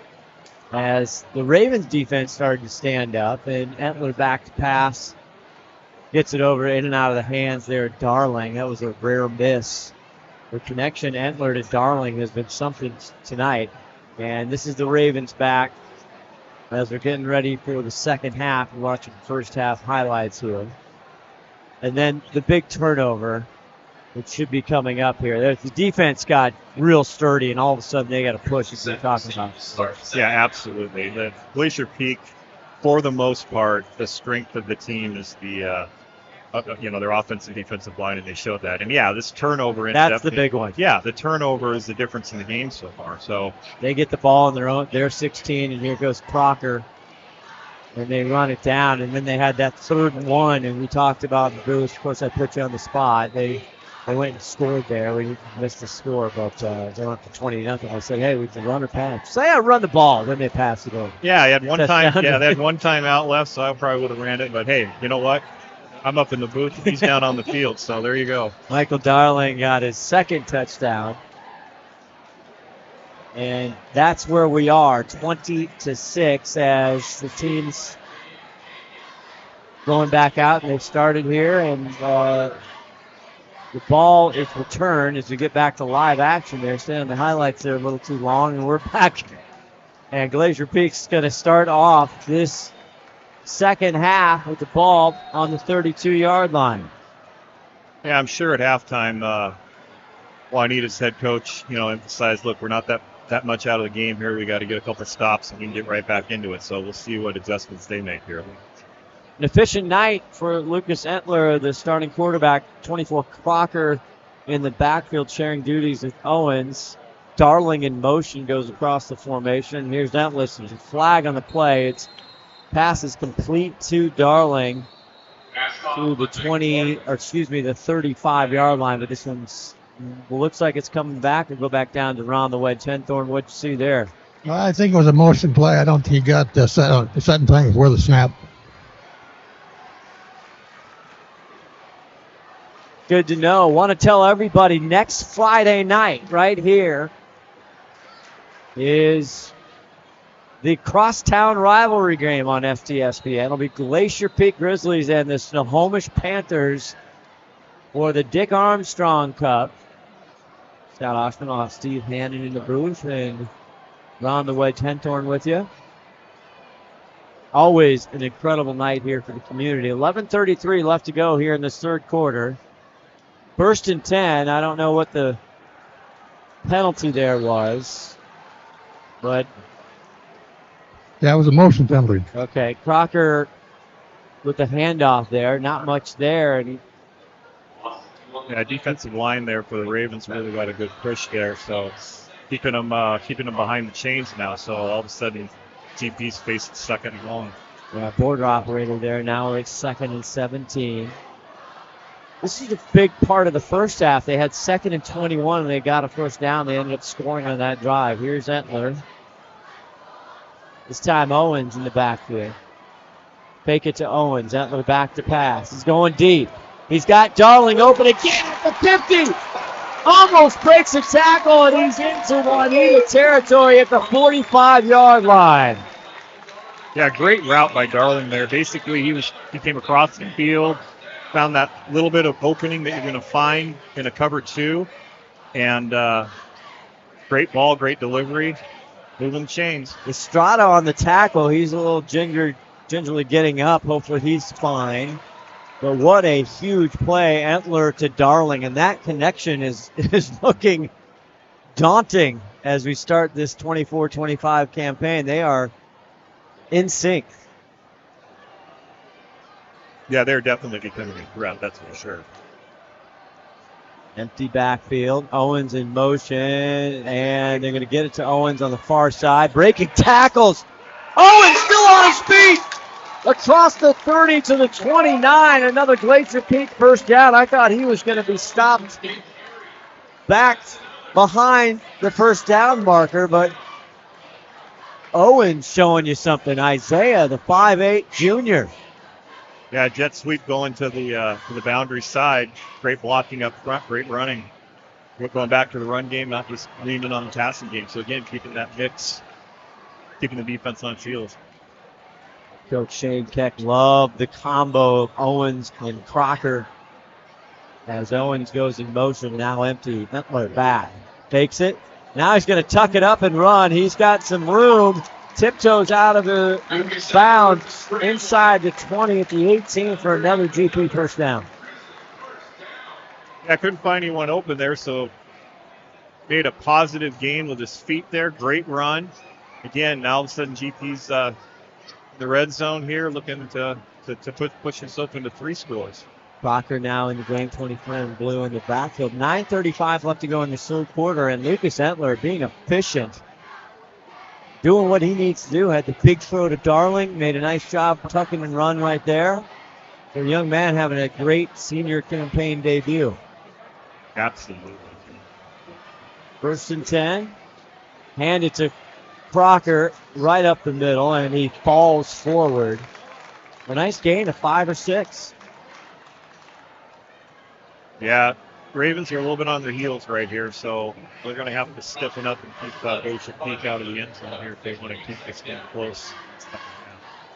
as the Ravens defense started to stand up, and Entler back to pass Gets it over in and out of the hands there at Darling. That was a rare miss. The connection Entler to Darling has been something tonight. And this is the Ravens back as they're getting ready for the second half. We're watching first half highlights here. And then the big turnover, which should be coming up here. The defense got real sturdy, and all of a sudden they got to push, as we're talking about. Yeah, absolutely. The Glacier Peak, for the most part, the strength of the team is the their offensive and defensive line, and they showed that. And yeah, this turnover. That's the big one. Yeah, the turnover is the difference in the game so far. So they get the ball on their 16, and here goes Crocker, and they run it down. And then they had that 3rd and 1, and we talked about the boost. Of course, I put you on the spot. They went and scored there. We missed the score, but they went for 20-0. I said, hey, we can run or pass. Say, I run the ball. Then they pass it over. Yeah, they had one time. Yeah, they had one time out left, so I probably would have ran it. But hey, you know what? I'm up in the booth. He's down on the field, so there you go. Michael Darling got his 2nd touchdown. And that's where we are, 20-6, as the team's going back out. And they've started here, and the ball is returned as we get back to live action there. Staying the highlights there a little too long, and we're back. And Glacier Peak's going to start off this second half with the ball on the 32-yard line. Yeah, I'm sure at halftime, Juanita's head coach, emphasized, look, we're not that much out of the game here. We got to get a couple stops and we can get right back into it. So we'll see what adjustments they make here. An efficient night for Lucas Entler, the starting quarterback. 24 Crocker in the backfield sharing duties with Owens. Darling in motion goes across the formation. Here's Entler. There's a flag on the play. It's pass is complete to Darling to the 35-yard line. But this one's looks like it's coming back and go back down to Ron the Wedge. Henthorn, what'd you see there? I think it was a motion play. I don't think he got the setting time before the snap. Good to know. Want to tell everybody next Friday night right here is the crosstown rivalry game on STSPN. It'll be Glacier Peak Grizzlies and the Snohomish Panthers for the Dick Armstrong Cup. Scott Ohsman, I'll have Steve Hannon in the booth, and Ron the Wedge Henthorn with you. Always an incredible night here for the community. 11:33 left to go here in this third quarter. First and 10. I don't know what the penalty there was, but yeah, it was a motion penalty. Okay, Crocker with the handoff there. Not much there. And defensive line there for the Ravens really got a good push there. So keeping them behind the chains now. So all of a sudden, GP's facing 2nd and long. Yeah, border operator there. Now it's 2nd and 17. This is a big part of the first half. They had 2nd and 21, and they got a first down. They ended up scoring on that drive. Here's Entler. This time Owens in the backfield. Fake it to Owens. Entler back to pass. He's going deep. He's got Darling open again at the 50. Almost breaks a tackle, and he's into Juanita territory at the 45-yard line. Yeah, great route by Darling there. Basically, he came across the field, found that little bit of opening that you're going to find in a cover 2, and great ball, great delivery, moving chains. Estrada on the tackle. He's a little gingerly getting up. Hopefully he's fine. But what a huge play, Entler to Darling, and that connection is looking daunting as we start this 24-25 campaign. They are in sync. Yeah, they're definitely becoming a threat, that's for sure. Empty backfield. Owens in motion, and they're going to get it to Owens on the far side. Breaking tackles. Owens still on his feet. Across the 30 to the 29. Another Glacier Peak first down. I thought he was going to be stopped back behind the first down marker, but Owens showing you something. Isaiah, the 5'8 junior. Yeah, jet sweep going to the boundary side. Great blocking up front, great running. We're going back to the run game, not just leaning on the passing game. So again, keeping that mix, keeping the defense on field. Coach Shane Keck loved the combo of Owens and Crocker. As Owens goes in motion, now empty. Hentler back. Takes it. Now he's going to tuck it up and run. He's got some room. Tiptoes out of the bounds inside the 20 at the 18 for another GP first down. Yeah, I couldn't find anyone open there, so made a positive gain with his feet there. Great run. Again, now all of a sudden GP's the red zone here, looking to push himself into 3 scores. Crocker now in the game, 24 in blue in the backfield. 9:35 left to go in the third quarter, and Lucas Hentler being efficient, doing what he needs to do. Had the big throw to Darling, made a nice job tucking and run right there. The young man having a great senior campaign debut. Absolutely. 1st and 10. Hand it to Crocker right up the middle, and he falls forward. A nice gain of 5 or 6. Yeah, Ravens are a little bit on their heels right here, so they're going to have to stiffen up and keep Glacier Peak out of the end zone here if they want to keep this game close.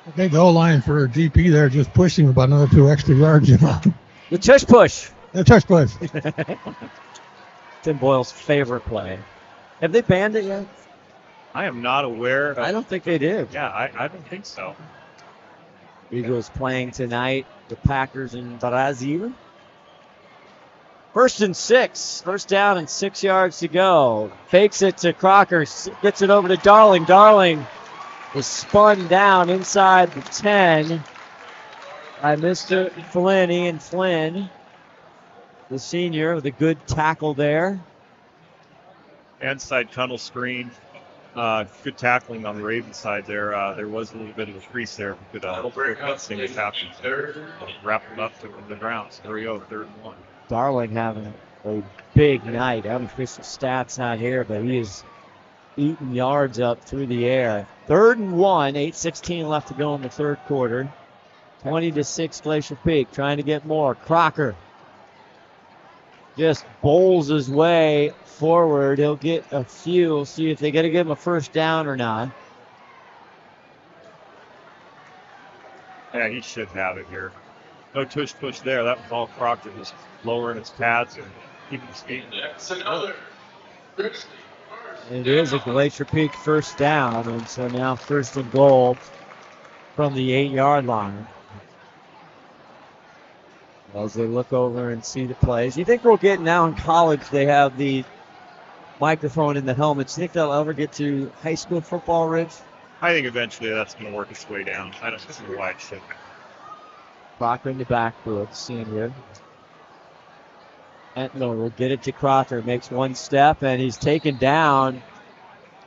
I think the O-line for GP there just pushed him about another 2 extra yards. The tush push. The tush push. Tim Boyle's favorite play. Have they banned it yet? I am not aware. I don't think they did. Yeah, I don't think so. Eagles playing tonight. The Packers in Brazil. 1st and 6. First down and 6 yards to go. Fakes it to Crocker. Gets it over to Darling. Darling is spun down inside the 10 by Mr. Flynn, Ian Flynn, the senior, with a good tackle there. Inside tunnel screen. Good tackling on the Ravens side there. There was a little bit of a crease there. Good thing was happening. Wrap him up to the ground. So there we go, 3rd and 1. Darling having a big night. Unofficial stats not here, but he is eating yards up through the air. 3rd and 1, 8:16 left to go in the third quarter. 20-6 Glacier Peak, trying to get more. Crocker just bowls his way forward. He'll get a few. We'll see if they got to give him a first down or not. Yeah, he should have it here. No tush push there. That was all Crocker, just lowering his pads and keeping his feet. That's another. It is a Glacier Peak first down, and so now 1st and goal from the 8-yard line. As they look over and see the plays. You think we'll get now in college, they have the microphone in the helmets. You think they'll ever get to high school football, Rich? I think eventually that's going to work its way down. I don't see why it shouldn't. Crocker in the backfield, senior. Hentler will get it to Crocker, makes one step, and he's taken down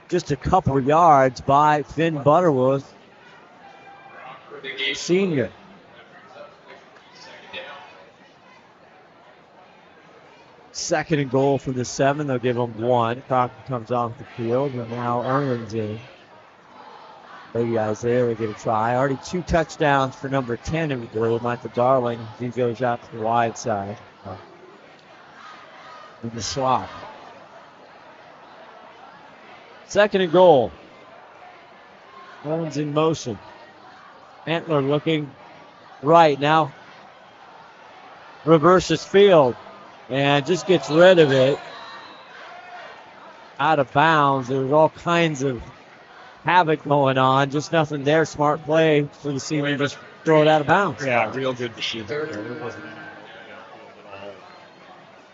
just a couple of yards by Finn Butterworth, senior. Second and goal from the 7. They'll give him 1. Crocker comes off the field, and now Ernland's in. Maybe Isaiah will get a try. Already 2 touchdowns for number 10 in the blue, Michael Darling. He goes out to the wide side. In the slot. 2nd and goal. Owens in motion. Hentler looking right now. Reverses field and just gets rid of it. Out of bounds. There's all kinds of havoc going on. Just nothing there. Smart play for the senior. Just throw it out of bounds. Yeah, real good decision there. There wasn't any at all.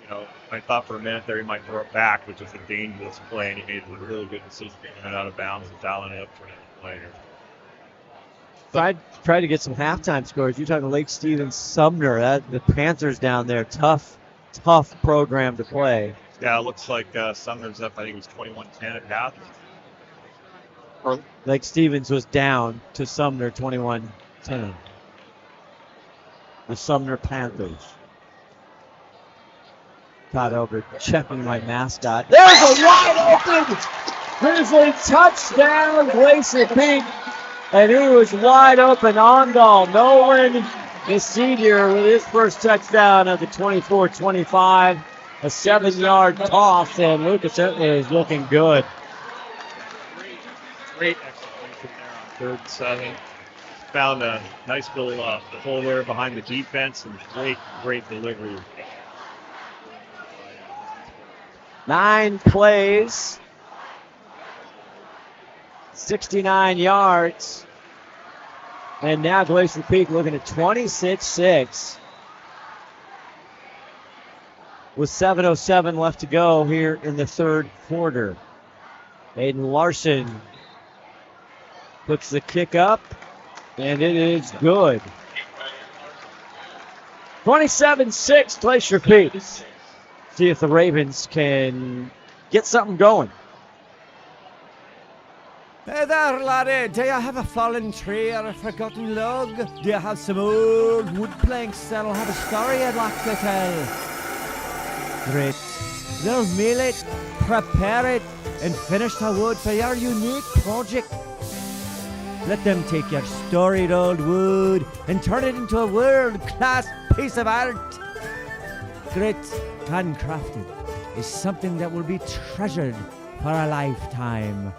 You know, I thought for a minute there he might throw it back, which was a dangerous play, and he made a really good decision getting it out of bounds and dialing it up for another play. Tried to get some halftime scores. You're talking Lake Stevens, Sumner. The Panthers down there, tough program to play. Yeah, it looks like Sumner's up. I think it was 21-10 at half. Or Lake Stevens was down to Sumner, 21-10. The Sumner Panthers. Todd over checking my mascot. There's a wide open Grizzly touchdown, Glacier Peak. And he was wide open on goal. Nolan, the senior, with his first touchdown of the 24-25. A 7-yard toss, and Lucas Hentler is looking good. Great execution there on 3rd and 7. found a nice little hole there behind the defense, and great delivery. 9 plays, 69 yards. And now Glacier Peak looking at 26-6 with 7:07 left to go here in the third quarter. Aiden Larson puts the kick up, and it is good. 27-6 Glacier Peak. See if the Ravens can get something going. Hey there, laddie. Do you have a fallen tree or a forgotten log? Do you have some old wood planks that'll have a story I'd like to tell? Great. They'll mill it, prepare it, and finish the wood for your unique project. Let them take your storied old wood and turn it into a world-class piece of art. Great handcrafted is something that will be treasured for a lifetime.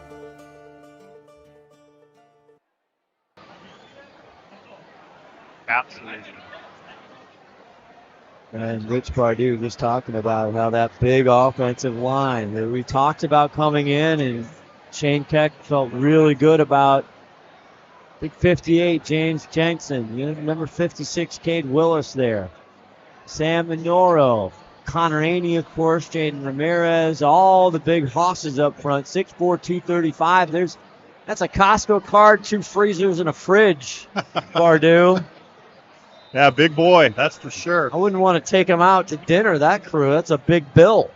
Absolutely. And Rich Pardue just talking about how that big offensive line that we talked about coming in, and Shane Keck felt really good about. Big 58, James Jensen. You remember 56, Cade Willis there. Sam Minoro, Connor Aney, of course, Jaden Ramirez, all the big hosses up front. 6'4", 235. That's a Costco card, 2 freezers, and a fridge, Pardue. Yeah, big boy, that's for sure. I wouldn't want to take him out to dinner, that crew. That's a big bill.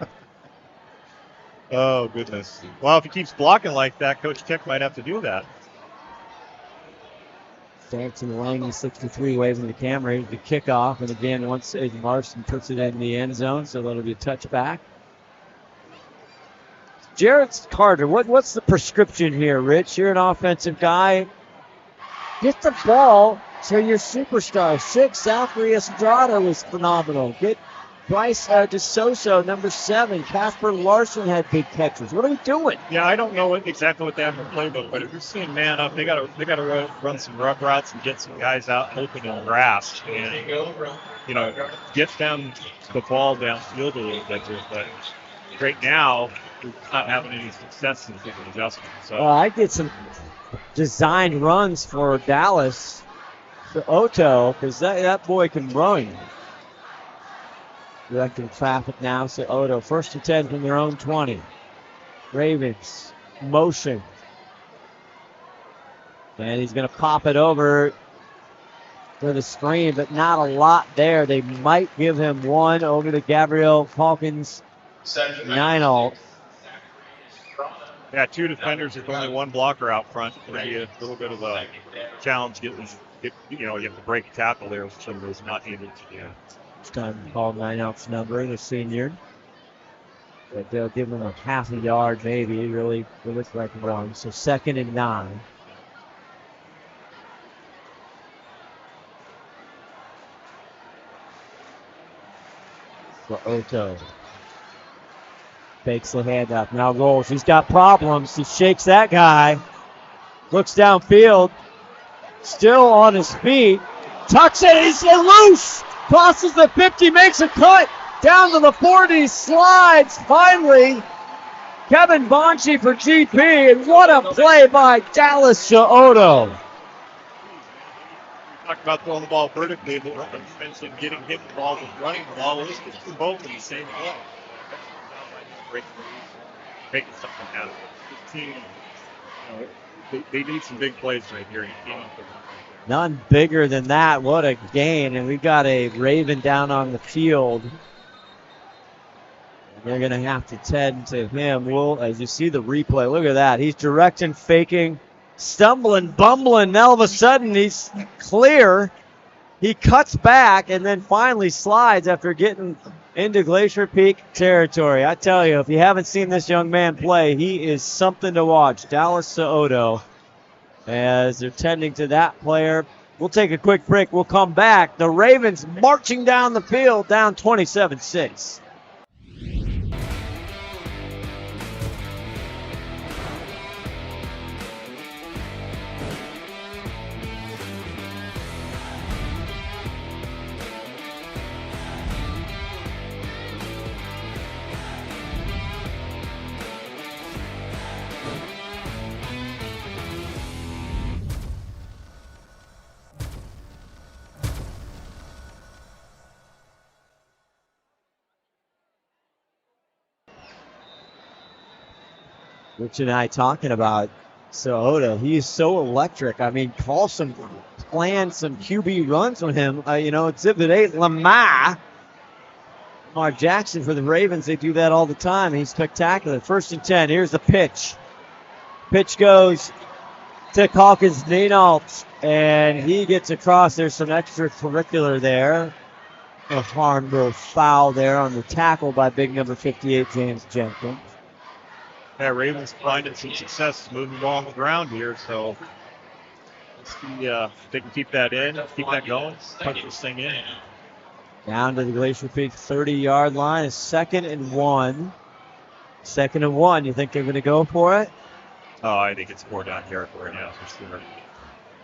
Oh, goodness. Well, if he keeps blocking like that, Coach Keck might have to do that. Stanton Lange, 63, waving the camera. Here's the kickoff. And again, once Aiden Larson puts it in the end zone, so that'll be a touchback. Jared Carter, what's the prescription here, Rich? You're an offensive guy. Get the ball to your superstar. 6, Zachary Estrada was phenomenal. Get Bryce DeSoso, number 7. Casper Larson had big catches. What are we doing? Yeah, I don't know exactly what they have in the playbook, but if you're seeing man up, they got to run some rub routes and get some guys out open in the grass, and get them the ball downfield a little bit. But right now, we're not having any success in different adjustments. So I did some designed runs for Dallas. To Otto, because that boy can run. Directing traffic now, so Otto. 1st and 10 from their own 20. Ravens, motion. And he's going to pop it over to the screen, but not a lot there. They might give him one over to Gabriel Hawkins. 9-0. Yeah, 2 defenders with only 1 blocker out front. It'll be a little bit of a challenge getting. You have to break a tackle there, which some of those not able to do. It's time to call 9-ounce number, the senior. But they'll give him a half a yard, maybe. It really looks like 1. So 2nd and 9. For Otto. Fakes the handoff. Now rolls. He's got problems. He shakes that guy. Looks downfield. Still on his feet. Tucks it. He's loose. Crosses the 50. Makes a cut. Down to the 40. Slides. Finally. Kevin Bonchi for GP. And what a play by Dallas Otto. Talk about throwing the ball vertically, but defense and getting hit the ball with running the ball. It's both in the same play. Making something happen. This team, they need some big plays right here. None bigger than that. What a gain. And we've got a Raven down on the field. They're going to have to tend to him. Well, as you see the replay, look at that. He's directing, faking, stumbling, bumbling. Now all of a sudden he's clear. He cuts back and then finally slides after getting into Glacier Peak territory. I tell you, if you haven't seen this young man play, he is something to watch. Dallas Otto, as they're tending to that player. We'll take a quick break. We'll come back. The Ravens marching down the field, down 27-6. Rich and I talking about Soto. He's so electric. I mean, plan some QB runs with him. Exhibit 8, Lamar Jackson for the Ravens. They do that all the time. He's spectacular. 1st and 10. Here's the pitch. Pitch goes to Calkins Nainault, and he gets across. There's some extracurricular there. A harmful foul there on the tackle by big number 58, James Jenkins. Yeah, Ravens finding some success moving the ball on the ground here, so let's see if they can keep that going, punch this thing in. Down to the Glacier Peak 30-yard line, a 2nd and 1. 2nd and 1, you think they're going to go for it? Oh, I think it's 4 down territory now for sure.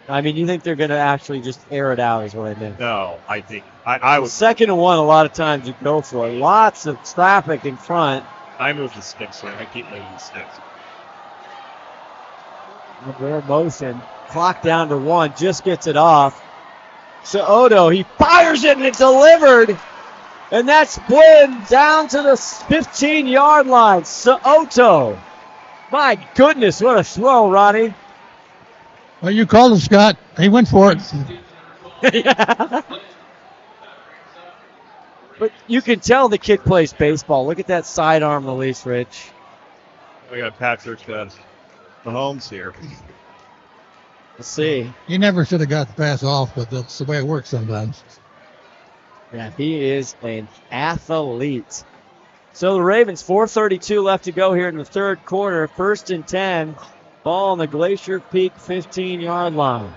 I mean, you think they're going to actually just air it out is what I mean. No, I think I would. 2nd and 1, a lot of times you go for it. Lots of traffic in front. I move the sticks here. I keep moving the sticks. Their motion. Clock down to 1. Just gets it off. Soto, he fires it and it's delivered. And that's Boyle down to the 15-yard line. Soto. My goodness, what a throw, Ronnie. Well, you called him, Scott. He went for it. Yeah. But you can tell the kid plays baseball. Look at that sidearm release, Rich. We got Patrick Mahomes here. Let's see. He never should have got the pass off, but that's the way it works sometimes. Yeah, he is an athlete. So the Ravens, 4:32 left to go here in the 3rd quarter. 1st and 10. Ball on the Glacier Peak 15-yard line.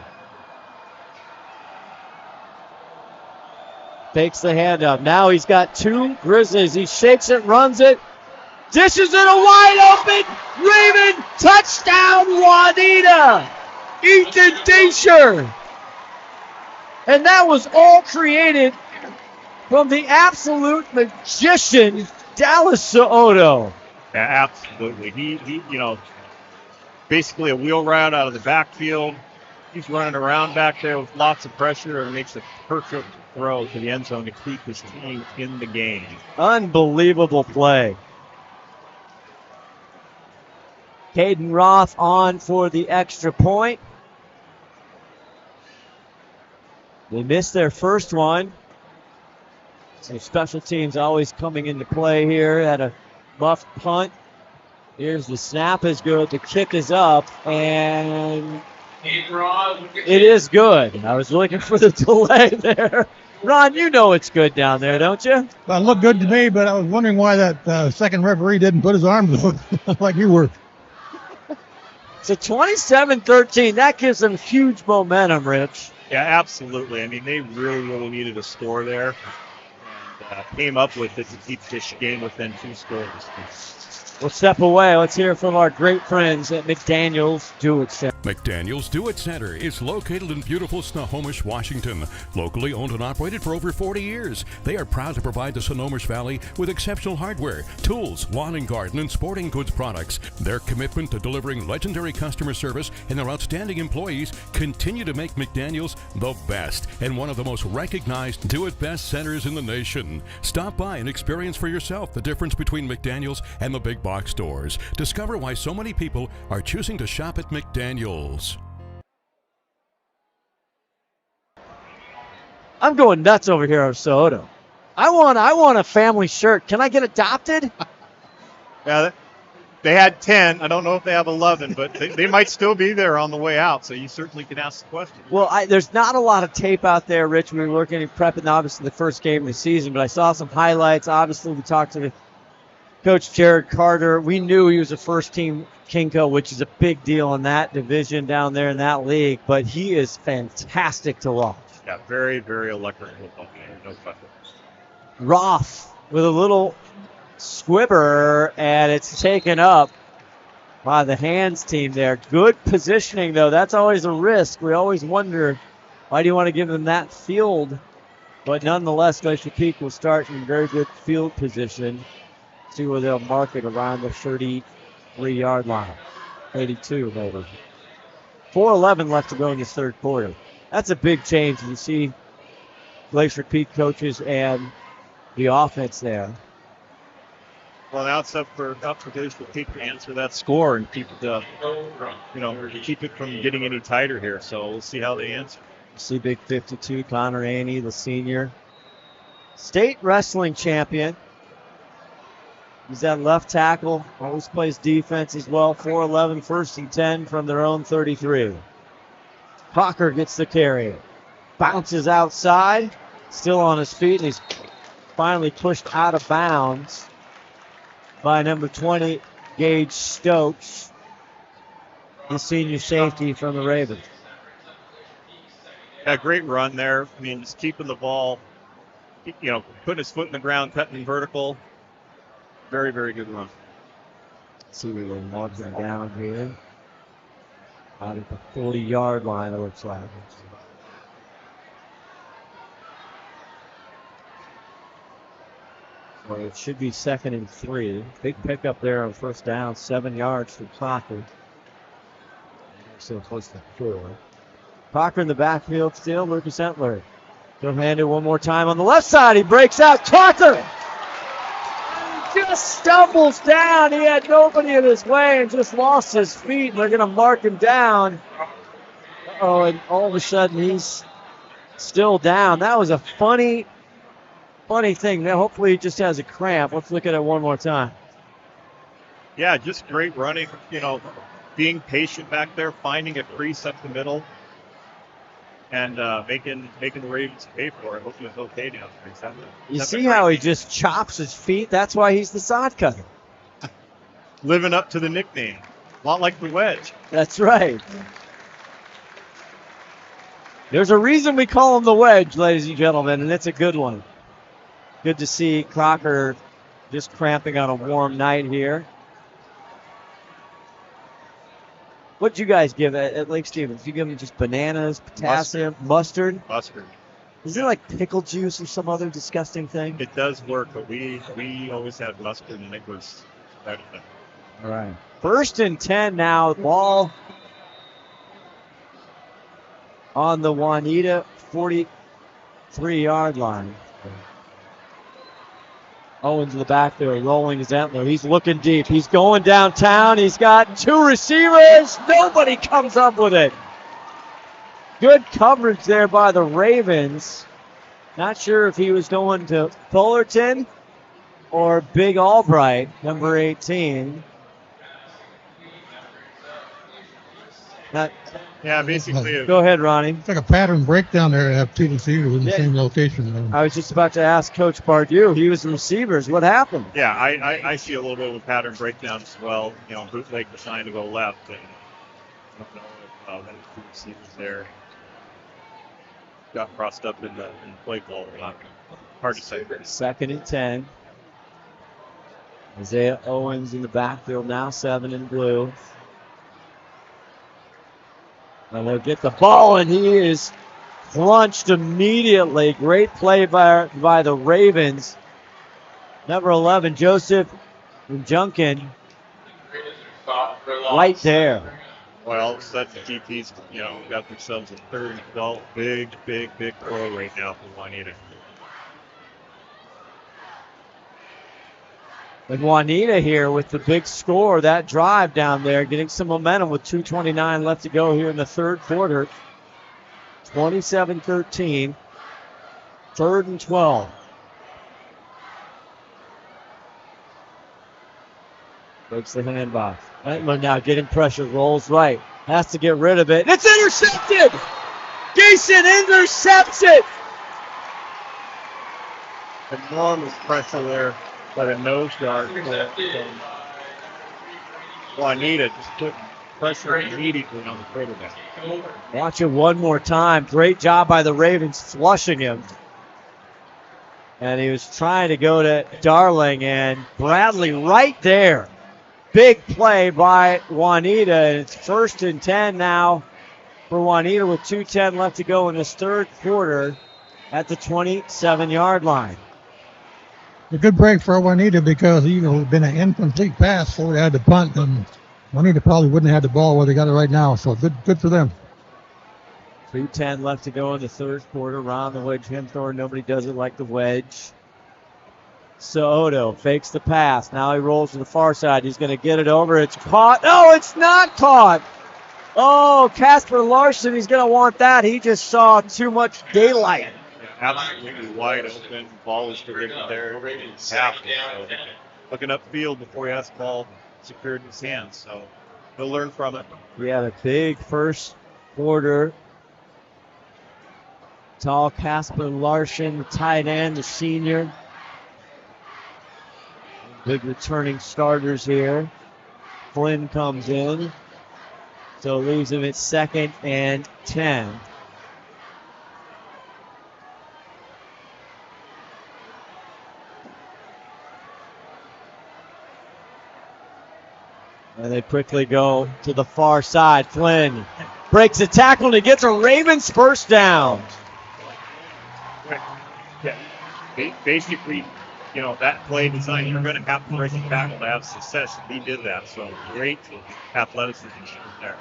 Takes the hand up. Now he's got 2 Grizzlies. He shakes it, runs it, dishes it a wide open Raven touchdown, Juanita. Ethan Deisher. And that was all created from the absolute magician, Dallas Soto. Yeah, absolutely. He basically a wheel route out of the backfield. He's running around back there with lots of pressure and makes a perfect throw to the end zone to keep his team in the game. Unbelievable play. Caden Roth on for the extra point. They missed their first one. So special teams always coming into play here. Had a muffed punt. Here's the snap is good. The kick is up, and it is good. I was looking for the delay there. Ron, you know it's good down there, don't you? Well, it looked good to me, but I was wondering why that second referee didn't put his arms up like you were. So 27-13. That gives them huge momentum, Rich. Yeah, absolutely. I mean, they really, really needed a score there. And came up with it to keep this game within 2 scores. We'll step away. Let's hear from our great friends at McDaniel's Do It Center. McDaniel's Do It Center is located in beautiful Snohomish, Washington. Locally owned and operated for over 40 years, they are proud to provide the Snohomish Valley with exceptional hardware, tools, lawn and garden, and sporting goods products. Their commitment to delivering legendary customer service and their outstanding employees continue to make McDaniel's the best and one of the most recognized do-it-best centers in the nation. Stop by and experience for yourself the difference between McDaniel's and the big box stores. Discover why so many people are choosing to shop at McDaniel's. I'm going nuts over here on Soto. I want a family shirt. Can I get adopted? Yeah, they had 10. I don't know if they have 11, but they might still be there on the way out, so you certainly can ask the question. Well, there's not a lot of tape out there, Rich. We were working and prepping, obviously, the first game of the season, but I saw some highlights. Obviously, we talked to Coach Jared Carter. We knew he was a first-team Kinko, which is a big deal in that division down there in that league, but he is fantastic to watch. Yeah, very, very electric football game. No question. Roth with a little squibber, and it's taken up by the hands team there. Good positioning, though. That's always a risk. We always wonder, why do you want to give them that field? But nonetheless, Glacier Peak will start in very good field position. See where they'll mark it around the 33-yard line. 82, maybe. 4:11 left to go in this 3rd quarter. That's a big change. You see Glacier Peak coaches and the offense there. Well, now it's up for Glacier Peak to answer that score and keep it, keep it from getting any tighter here. So we'll see how they answer. See Big 52, Connor Aney, the senior. State wrestling champion. He's that left tackle. Always plays defense as well. 4'11", 1st and 10 from their own 33. Crocker gets the carry. Bounces outside. Still on his feet, and he's finally pushed out of bounds by number 20, Gage Stokes, the senior safety from the Ravens. Yeah, great run there. I mean, just keeping the ball, putting his foot in the ground, cutting vertical. Very, very good run. See where they're marching down here. Out at the 40-yard line, it looks like. Well, it should be 2nd and 3. Big pickup there on 1st down, 7 yards for Crocker. Still close to 4. Crocker in the backfield still, Lucas Entler. He'll hand it one more time on the left side. He breaks out. Crocker just stumbles down. He had nobody in his way and just lost his feet, and they're going to mark him down. Oh, and all of a sudden he's still down. That was a funny thing. Now, hopefully he just has a cramp. Let's look at it one more time. Yeah, just great running. Being patient back there, finding a crease up the middle, and making the Ravens pay for it. Hopefully it's okay down there. You see how he just chops his feet? That's why he's the sod cutter. Living up to the nickname. A lot like the Wedge. That's right. There's a reason we call him the Wedge, ladies and gentlemen, and it's a good one. Good to see Crocker just cramping on a warm night here. What'd you guys give at Lake Stevens? You give them just bananas, potassium, mustard? Mustard. Is it like pickle juice or some other disgusting thing? It does work, but we always have mustard, and it was better. All right. 1st and 10 now. Ball on the Juanita 43-yard line. Owens in the back there, rolling his Entler. He's looking deep. He's going downtown. He's got 2 receivers. Nobody comes up with it. Good coverage there by the Ravens. Not sure if he was going to Fullerton or Big Albright, number 18. Yeah, basically. Go ahead, Ronnie. It's like a pattern breakdown there to have 2 receivers in the same location. I was just about to ask Coach Pardue. He was the receivers. What happened? Yeah, I see a little bit of a pattern breakdown as well. Bootleg trying to go left, and I don't know if the 2 receivers there got crossed up in the play ball or not. Hard to say. 2nd and 10. Isaiah Owens in the backfield now, 7 in blue. And they'll get the ball, and he is crunched immediately. Great play by the Ravens. Number 11, Joseph Junkin, right there. Well, the GP's, got themselves a 3rd and 12. Big throw right now for Juanita. And Juanita here with the big score, that drive down there, getting some momentum with 2:29 left to go here in the 3rd quarter. 27-13, 3rd and 12. Breaks the handoff. Entler now getting pressure, rolls right. Has to get rid of it. It's intercepted! Gayson intercepts it! Enormous pressure there by the nose guard. Juanita just put pressure immediately on the quarterback. Watch it one more time. Great job by the Ravens flushing him. And he was trying to go to Darling, and Bradley right there. Big play by Juanita, and it's 1st and 10 now for Juanita with 2:10 left to go in this 3rd quarter at the 27-yard line. A good break for Juanita because it had been an incomplete pass before they had to punt, and Juanita probably wouldn't have had the ball where they got it right now. So good for them. 3:10 left to go in the 3rd quarter. Ron the Wedge Henthorn. Nobody does it like the Wedge. Soto fakes the pass. Now he rolls to the far side. He's going to get it over. It's caught. No, it's not caught. Oh, Casper Larson, he's going to want that. He just saw too much daylight. Yeah, absolutely wide open. Ball is predicted there. Half. So looking upfield before he has the ball secured in his hands. So he'll learn from it. We had a big first quarter. Tall Casper Larson, the tight end, the senior. Big returning starters here. Flynn comes in. So leaves him at 2nd and 10. And they quickly go to the far side. Flynn breaks a tackle and he gets a Ravens first down. Yeah. Basically, that play design, you're going to have to break a tackle to have success. He did that. So great athleticism there.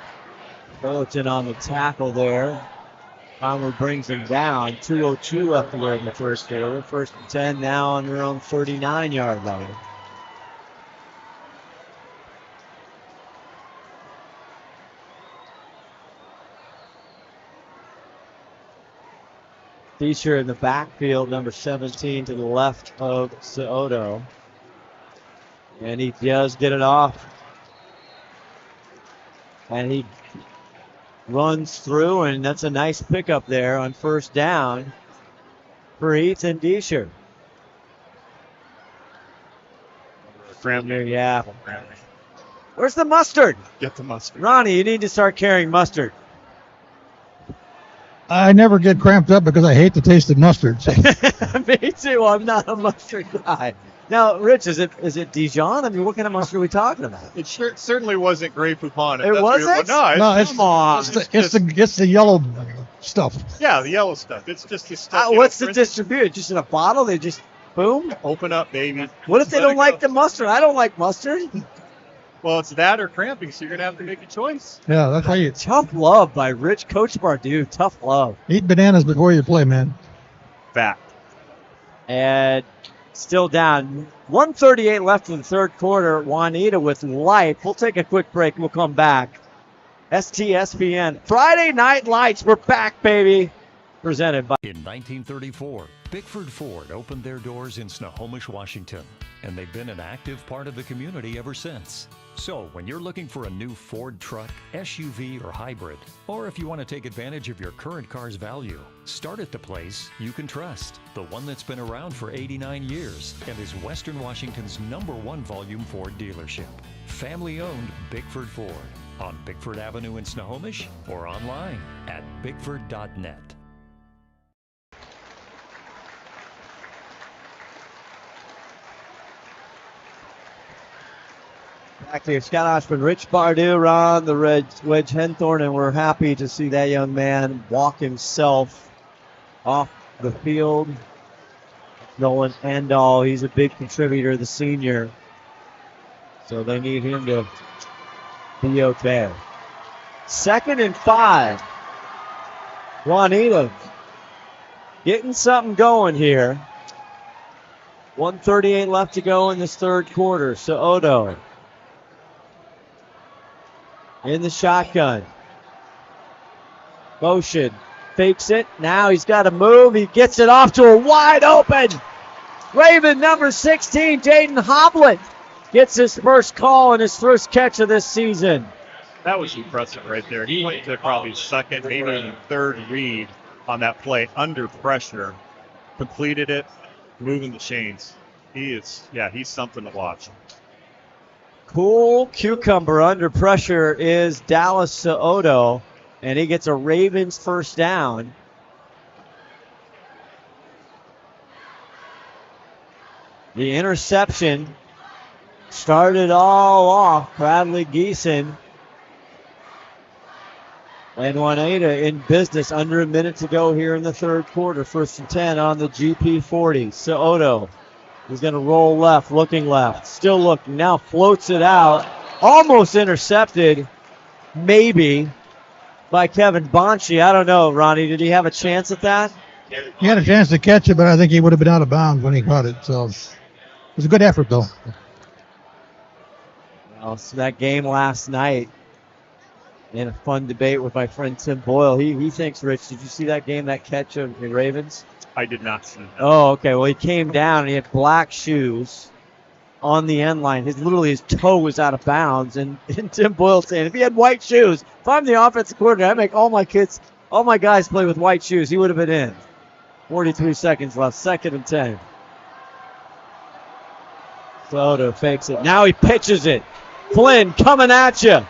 Fullerton on the tackle there. Palmer brings him down. 2:02 left to go in the first quarter. 1st and 10 now on their own 39-yard line. Fisher in the backfield, number 17 to the left of Soto. And he does get it off. And he runs through, and that's a nice pickup there on first down for Ethan Disher. Yeah. Where's the mustard? Get the mustard. Ronnie, you need to start carrying mustard. I never get cramped up because I hate the taste of mustard. So. Me too. I'm not a mustard guy. Now, Rich, is it Dijon? I mean, what kind of mustard are we talking about? It certainly wasn't Grey Poupon. It wasn't? No, it's the yellow stuff. Yeah, the yellow stuff. It's just the stuff. What's the distribution? Just in a bottle? They just, boom? Open up, baby. What if they don't like the mustard? I don't like mustard. Well, it's that or cramping, so you're going to have to make a choice. Yeah, that's why you... Tough love by Rich Coach Bardu. Tough love. Eat bananas before you play, man. Fact. And still down. 1:38 left in the third quarter. Juanita with life. We'll take a quick break. We'll come back. STSPN. Friday Night Lights. We're back, baby. Presented by... In 1934, Bickford Ford opened their doors in Snohomish, Washington, and they've been an active part of the community ever since. So when you're looking for a new Ford truck, SUV, or hybrid, or if you want to take advantage of your current car's value, start at the place you can trust, the one that's been around for 89 years and is Western Washington's #1 volume Ford dealership. Family-owned Bickford Ford on Bickford Avenue in Snohomish or online at bickford.net. Actually, Scott Ohsman, Rich Bardu, Ron, the Wedge Henthorn, and we're happy to see that young man walk himself off the field. Nolan Endall, he's a big contributor, the senior. So they need him to be okay. 2nd and 5. Juanita getting something going here. 1:38 left to go in this third quarter. Soto in the shotgun. Motion. Fakes it. Now he's got to move. He gets it off to a wide open. Raven number 16, Jaden Hoblet, gets his first call and his first catch of this season. That was impressive right there. He went to probably second, maybe even third read on that play under pressure. Completed it, moving the chains. He's something to watch. Cool cucumber under pressure is Dallas Soto, and he gets a Ravens first down. The interception started all off. Bradley Geeson and Juanita in business. Under a minute to go here in the third quarter. 1st and 10 on the GP 40. Soto is going to roll left, looking left. Still looking. Now floats it out. Almost intercepted, maybe, by Kevin Bonchi. I don't know, Ronnie. Did he have a chance at that? He had a chance to catch it, but I think he would have been out of bounds when he caught it. So was a good effort, though. Well, so that game last night, in a fun debate with my friend Tim Boyle, he thinks, Rich, did you see that game, that catch of the Ravens? I did not see that. Oh, okay. Well, he came down and he had black shoes on the end line. His toe was out of bounds. And Tim Boyle saying, if he had white shoes, if I'm the offensive coordinator, I make all my guys play with white shoes. He would have been in. 43 seconds left. 2nd and 10. Soto fakes it. Now he pitches it. Flynn coming at you.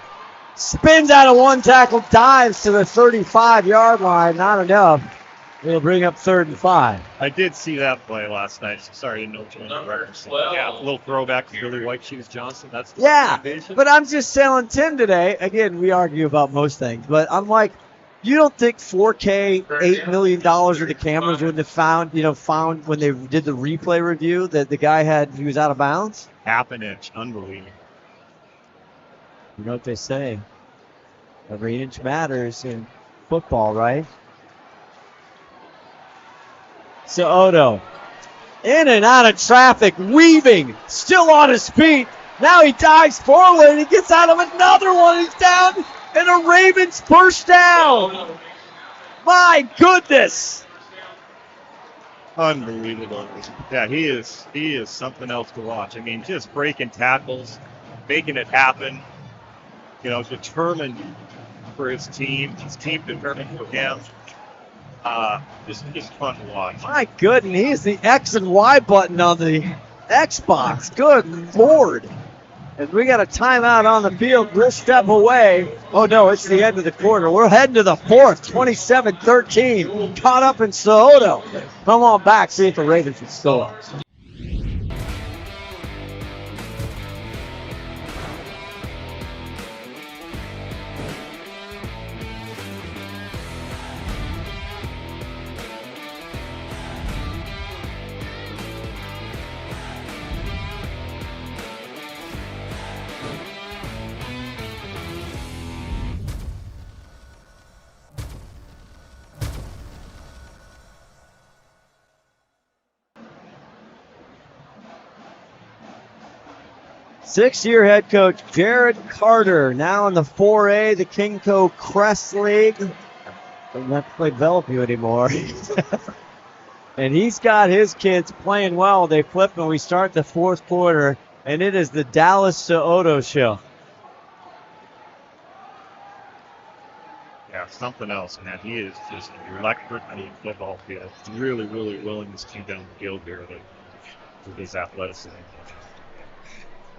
Spins out of one tackle, dives to the 35-yard line. Not enough. It'll bring up 3rd and 5. I did see that play last night. So sorry, I didn't know which one you were referencing. Yeah, a little throwback to Billy White Shoes Johnson. That's the invasion. But I'm just telling Tim today. Again, we argue about most things, but I'm like, you don't think 4K, $8 million of the cameras wouldn't have found when they did the replay review that the guy he was out of bounds? Half an inch, unbelievable. You know what they say? Every inch matters in football, right? So Odo, in and out of traffic, weaving, still on his feet. Now he dives forward and he gets out of another one. He's down and a Ravens first down. My goodness. Unbelievable. Yeah, he is something else to watch. I mean, just breaking tackles, making it happen. Determined for his team determined for him. Just fun to watch. My goodness, he's the X and Y button on the Xbox. Good Lord. And we got a timeout on the field. We'll step away. Oh, no, it's the end of the quarter. We're heading to the 4th, 27-13. Caught up in Soto. Come on back, see if the Ravens can score. Six-year head coach Jared Carter, now in the 4A, the Kingco Crest League. Doesn't have to play Bellevue anymore. And he's got his kids playing well. They flip and we start the 4th quarter, and it is the Dallas to Odo show. Yeah, something else, man. He is just electric on the football field. Really, really willing to team down the field here with his athleticism.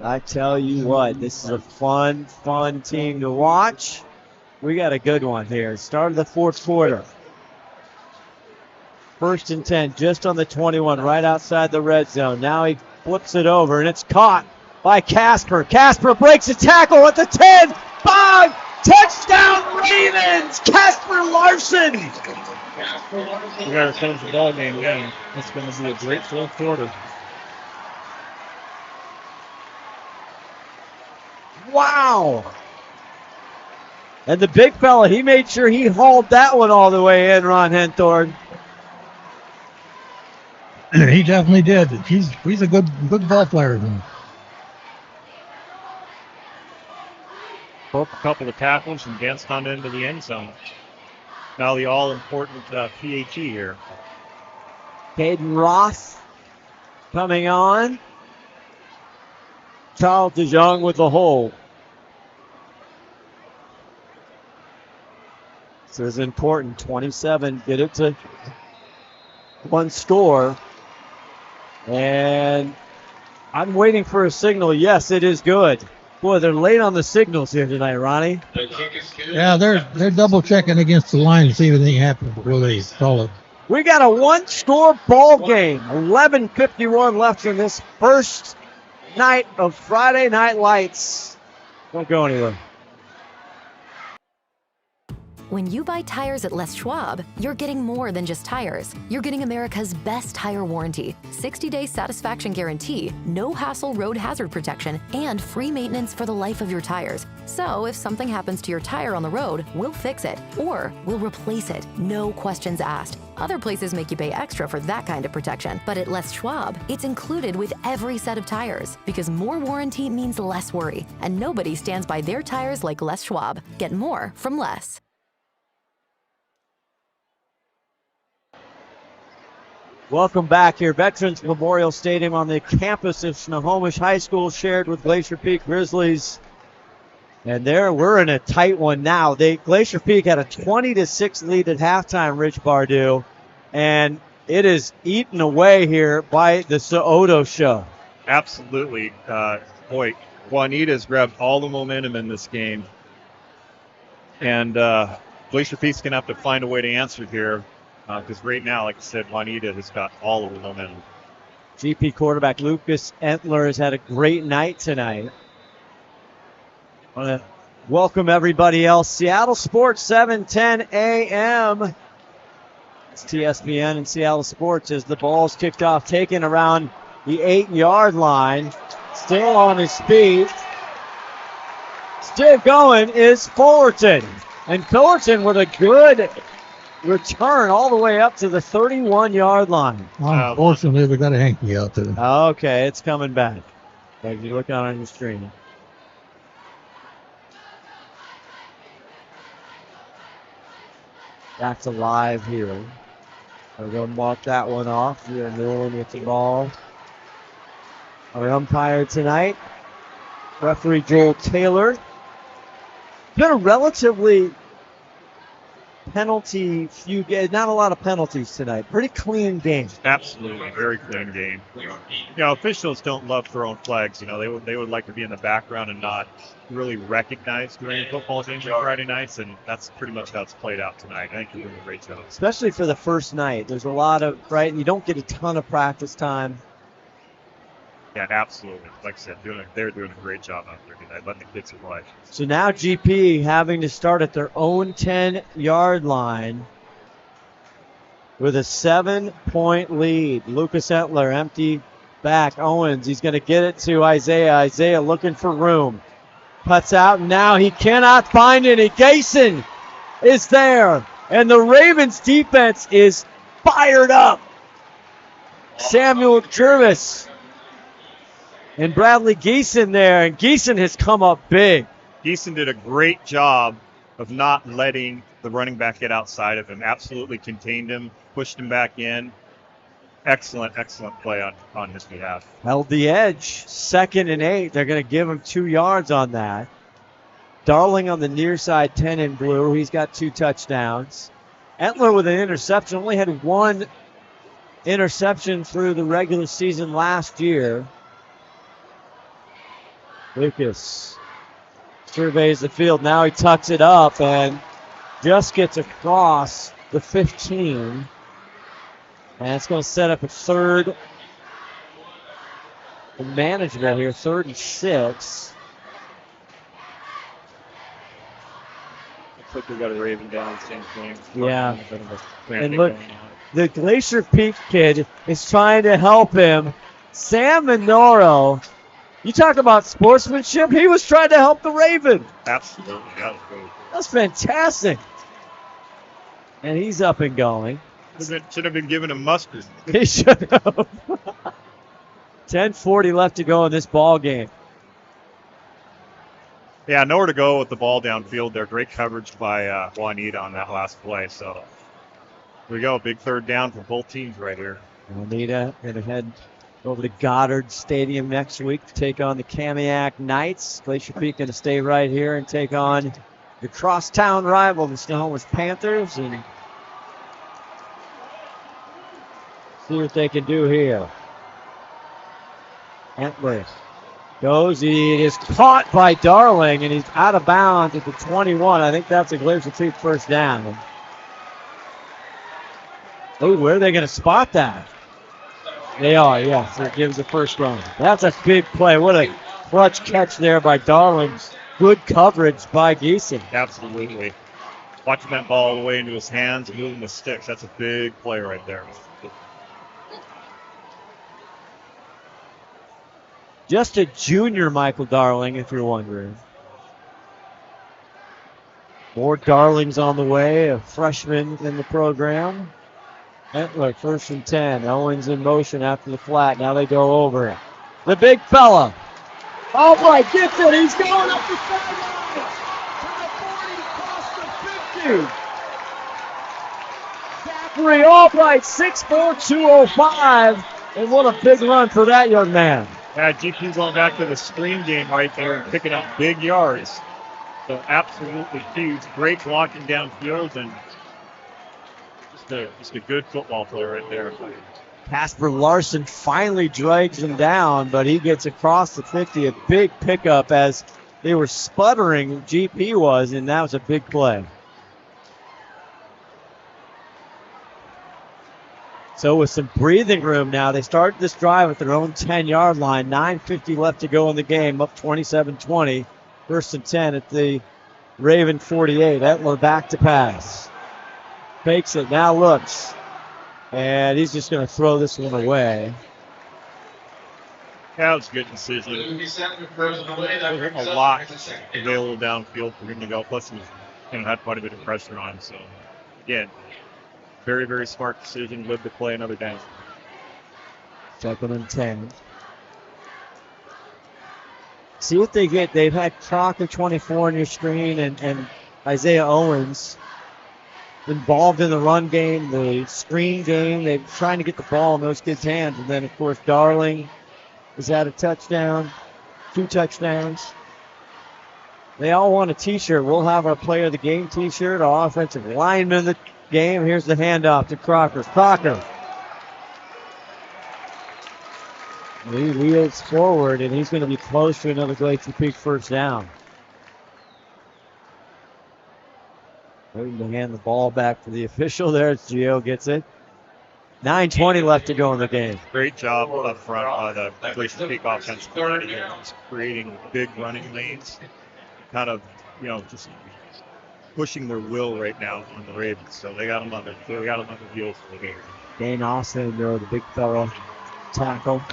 I tell you what, this is a fun team to watch. We got a good one here. Start of the 4th quarter. 1st and 10, just on the 21, right outside the red zone. Now he flips it over, and it's caught by Casper. Casper breaks a tackle at the 10. 5, touchdown Ravens! Casper Larson! We got to finish the ball game again. It's going to be a great 4th quarter. Wow. And the big fella, he made sure he hauled that one all the way in, Ron Henthorn. He definitely did. He's a good ball player. Broke a couple of tackles and danced on into the end zone. Now the all-important PAT here. Caden Roth coming on. Charles DeJong with the hole. This is important. 27. Get it to one score. And I'm waiting for a signal. Yes, it is good. Boy, they're late on the signals here tonight, Ronnie. Yeah, they're double checking against the line to see if anything happens before they call it. We got a one-score ball game. 11:51 left in this first night of Friday Night Lights. Don't go anywhere. When you buy tires at Les Schwab, you're getting more than just tires. You're getting America's best tire warranty, 60-day satisfaction guarantee, no hassle road hazard protection, and free maintenance for the life of your tires. So if something happens to your tire on the road, we'll fix it, or we'll replace it, no questions asked. Other places make you pay extra for that kind of protection, but at Les Schwab, it's included with every set of tires, because more warranty means less worry, and nobody stands by their tires like Les Schwab. Get more from Les. Welcome back here. Veterans Memorial Stadium on the campus of Snohomish High School, shared with Glacier Peak Grizzlies. And there, we're in a tight one now. Glacier Peak had a 20-6 lead at halftime, Rich Bardu, and it is eaten away here by the Soto show. Absolutely. Boy, Juanita's grabbed all the momentum in this game. And Glacier Peak's going to have to find a way to answer here. Because right now, like I said, Juanita has got all of the momentum. GP quarterback Lucas Entler has had a great night tonight. I want to welcome everybody else. Seattle Sports, 7:10 a.m. It's STSPN and Seattle Sports as the ball's kicked off, taken around the 8-yard line. Still on his feet. Still going is Fullerton. And Fullerton with a good return all the way up to the 31-yard line. Unfortunately, we got a hanky out there. Okay, it's coming back. As you look out on your screen. That's alive here. We're going to mark that one off. We're rolling with the ball. Our umpire tonight, referee Joel Taylor. Been a relatively penalty few games, not a lot of penalties tonight. Pretty clean game. Absolutely, very clean game. Officials don't love throwing flags. They would like to be in the background and not really recognized during football games on Friday nights, and that's pretty much how it's played out tonight. I think they're doing a great job. Especially for the first night. There's a lot of, you don't get a ton of practice time. Yeah, absolutely. Like I said, they're doing a great job out there tonight, letting the kids play. So now GP having to start at their own 10-yard line with a 7-point lead. Lucas Entler, empty back. Owens, he's going to get it to Isaiah. Isaiah looking for room. Cuts out, and now he cannot find any. Gayson is there, and the Ravens defense is fired up. Samuel Jervis and Bradley Geeson there, and Geeson has come up big. Geeson did a great job of not letting the running back get outside of him. Absolutely contained him, pushed him back in. Excellent play on his behalf. Held the edge. 2nd and 8. They're going to give him 2 yards on that. Darling on the near side, 10 in blue. He's got 2 touchdowns. Entler with an interception. Only had 1 interception through the regular season last year. Lucas surveys the field. Now he tucks it up and just gets across the 15. And it's going to set up a third and manageable here. 3rd and 6. Looks like we got a Raven down same thing. Yeah. And look, the Glacier Peak kid is trying to help him. Sam Minoro, you talk about sportsmanship. He was trying to help the Raven. Absolutely. That was great. That's fantastic. And he's up and going. Should have been given him mustard. He should have. 10:40 left to go in this ball game. Yeah, nowhere to go with the ball downfield there. Great coverage by Juanita on that last play. So here we go. Big 3rd down for both teams right here. Juanita going to head over to Goddard Stadium next week to take on the Kamiak Knights. Glacier Peak going to stay right here and take on the crosstown rival, the Snohomish Panthers, and see what they can do here. Entler goes. He is caught by Darling, and he's out of bounds at the 21. I think that's a Glacier Peak first down. Oh, where are they going to spot that? They are, yes. So it gives the first run. That's a big play. What a clutch catch there by Darling. Good coverage by Geeson. Absolutely. watching that ball all the way into his hands and moving the sticks. That's a big play right there. Just a junior Michael Darling, if you're wondering. More Darlings on the way, a freshman in the program. Look, 1st and 10. Owens in motion after the flat. Now they go over it. The big fella. Albright gets it. He's going up the sideline. To the 40, across the 50. Zachary Albright, 6'4", 205. And what a big run for that young man. Yeah, GP going back to the screen game right there and picking up big yards. So absolutely huge. Great blocking downfield and just a good football player right there. Casper Larson finally drags him down, but he gets across the 50. A big pickup as they were sputtering, GP was, and that was a big play. So with some breathing room now, they started this drive at their own 10-yard line. 9:50 left to go in the game, up 27-20. 1st and 10 at the Raven 48. Etler back to pass. Fakes it, now looks. And he's just going to throw this one away. That was a good decision. There's a lot available downfield for him to go. Plus, he had quite a bit of pressure on him. So, again, very, very smart decision. Lived to play another down. 2nd and 10. See what they get. They've had Crocker 24 on your screen and Isaiah Owens involved in the run game, the screen game. They're trying to get the ball in those kids' hands. And then, of course, Darling has had a touchdown, 2 touchdowns. They all want a T-shirt. We'll have our Player of the Game T-shirt, our offensive lineman of the game. Here's the handoff to Crocker. Crocker. He wheels forward, and he's going to be close to another Glacier Peak first down. Waiting to hand the ball back to the official there as Gio gets it. 9:20 left to go in the game. Great job up front by the Glacier Peak offensive line here. Just creating big running lanes. Kind of, just pushing their will right now on the Ravens. So they got them on the heels for the game. Dane Austin, the big fellow, tackle.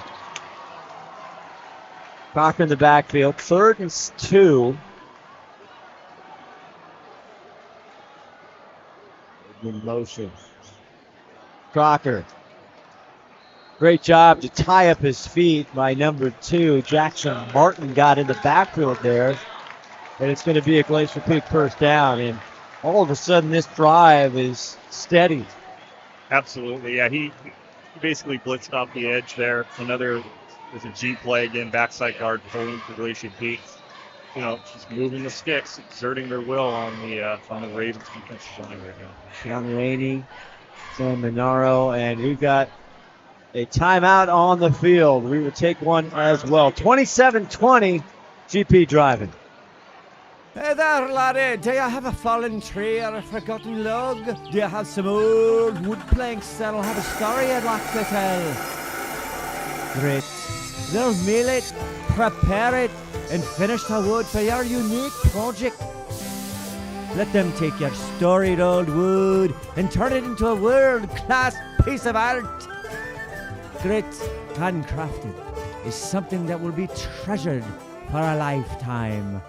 Crocker in the backfield. 3rd and 2. In motion. Crocker. Great job to tie up his feet by number 2. Jackson Martin got in the backfield there. And it's going to be a Glacier Peak first down. And all of a sudden this drive is steady. Absolutely. Yeah, he basically blitzed off the edge there. There's a G play again, backside guard pulling for Glacier Peak. Just moving the sticks, exerting their will on the Ravens defensive line right now. Sean Rainey, Sam Minaro, and we've got a timeout on the field. We will take one as well. 27-20, GP driving. Hey there, laddie. Do you have a fallen tree or a forgotten log? Do you have some old wood planks that'll have a story I'd like to tell? Great. They'll mill it, prepare it, and finish the wood for your unique project. Let them take your storied old wood and turn it into a world-class piece of art. Grit, handcrafted, is something that will be treasured for a lifetime.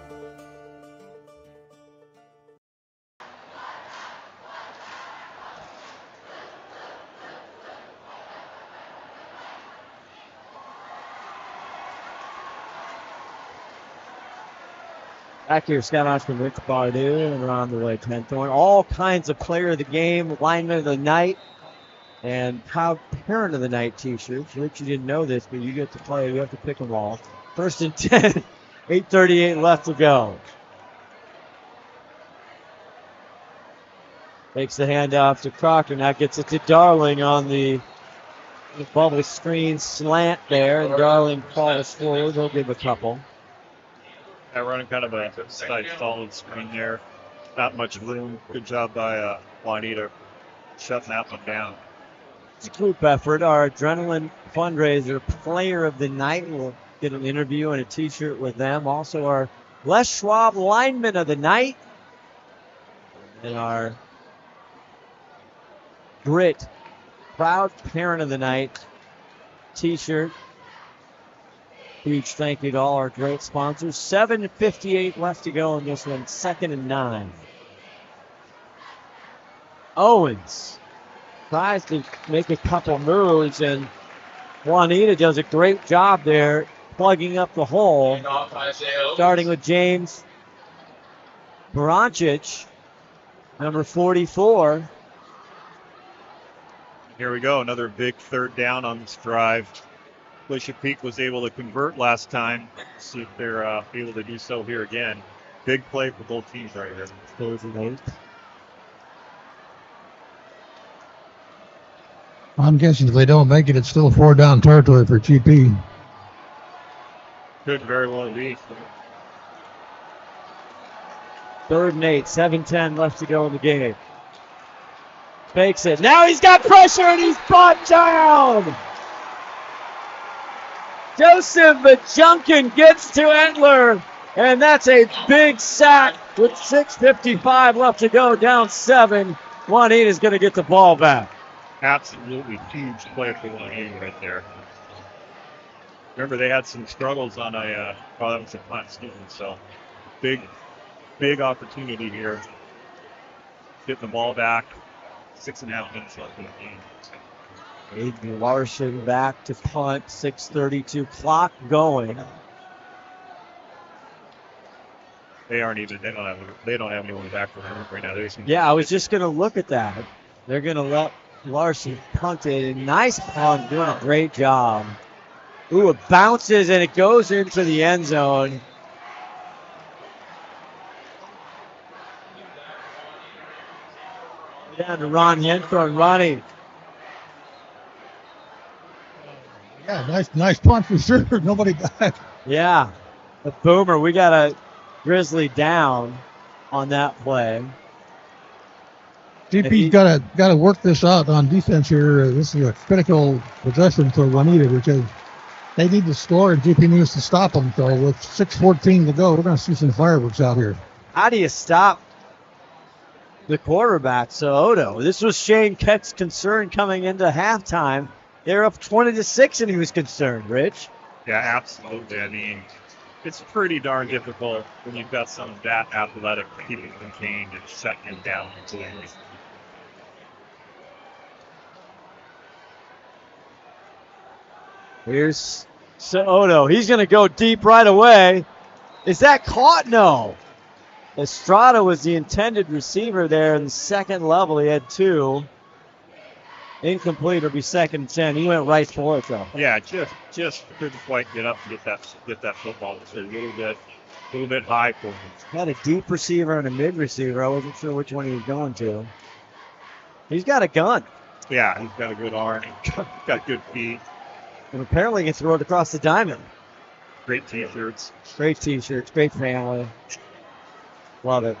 Back here, Scout Oscar Rich Bardu, and around the way, Henthorn. All kinds of player of the game, lineman of the night, and proud parent of the night t-shirts. Rich, you didn't know this, but you get to play. You have to pick them all. 1st and 10, 8:38 left to go. Takes the handoff to Crocker. Now gets it to Darling on the bubble screen slant there. And Darling falls forward. He'll give a couple. Running kind of a solid screen there. Not much room. Good job by Juanita shutting that one down. It's a group effort. Our Adrenaline fundraiser player of the night. We'll get an interview and a t-shirt with them. Also our Les Schwab lineman of the night. And our Grit Proud Parent of the Night t-shirt. Huge thank you to all our great sponsors. 7:58 left to go in this one, 2nd and 9. Owens tries to make a couple moves, and Juanita does a great job there plugging up the hole. Starting with James Barancic, number 44. Here we go, another big third down on this drive. Glacier Peak was able to convert last time. See if they're able to do so here again. Big play for both teams right here. I'm guessing if they don't make it, it's still 4-down territory for GP. Could very well be. 3rd and 8, 7:10 left to go in the game. Fakes it. Now he's got pressure and he's brought down. Joseph Bajunkin gets to Entler, and that's a big sack with 6:55 left to go, down 7. Juanita's going to get the ball back. Absolutely huge play for Juanita right there. Remember, they had some struggles on that was a punt student, so big opportunity here. Getting the ball back. 6.5 minutes left in the game. Aiden Larson back to punt. 6:32 clock going. They don't have anyone back for him right now. Yeah, I was just going to look at that. They're going to let Larson punt it. Nice punt, doing a great job. Ooh, it bounces and it goes into the end zone. Down to Ron Henthorn. Ronnie. Yeah, nice punt for sure. Nobody back. Yeah, the boomer. We got a Grizzly down on that play. GP's got to work this out on defense here. This is a critical possession for Juanita because they need to score and GP needs to stop them. So with 6:14 to go, we're going to see some fireworks out here. How do you stop the quarterback, Soto? This was Shane Kett's concern coming into halftime. They're up 20-6 and he was concerned, Rich. Yeah, absolutely. I mean, it's pretty darn difficult when you've got some that athletic people contained and second down. Here's Soto. He's going to go deep right away. Is that caught? No. Estrada was the intended receiver there in the second level. He had 2. Incomplete. It'll be 2nd and 10. He went right for it, though. Yeah, just couldn't quite get up and get that football. It's a little bit high for him. Had a deep receiver and a mid receiver. I wasn't sure which one he was going to. He's got a gun. Yeah, he's got a good arm. Got good feet. And apparently he can throw it across the diamond. Great t-shirts. Great t-shirts. Great family. Love it.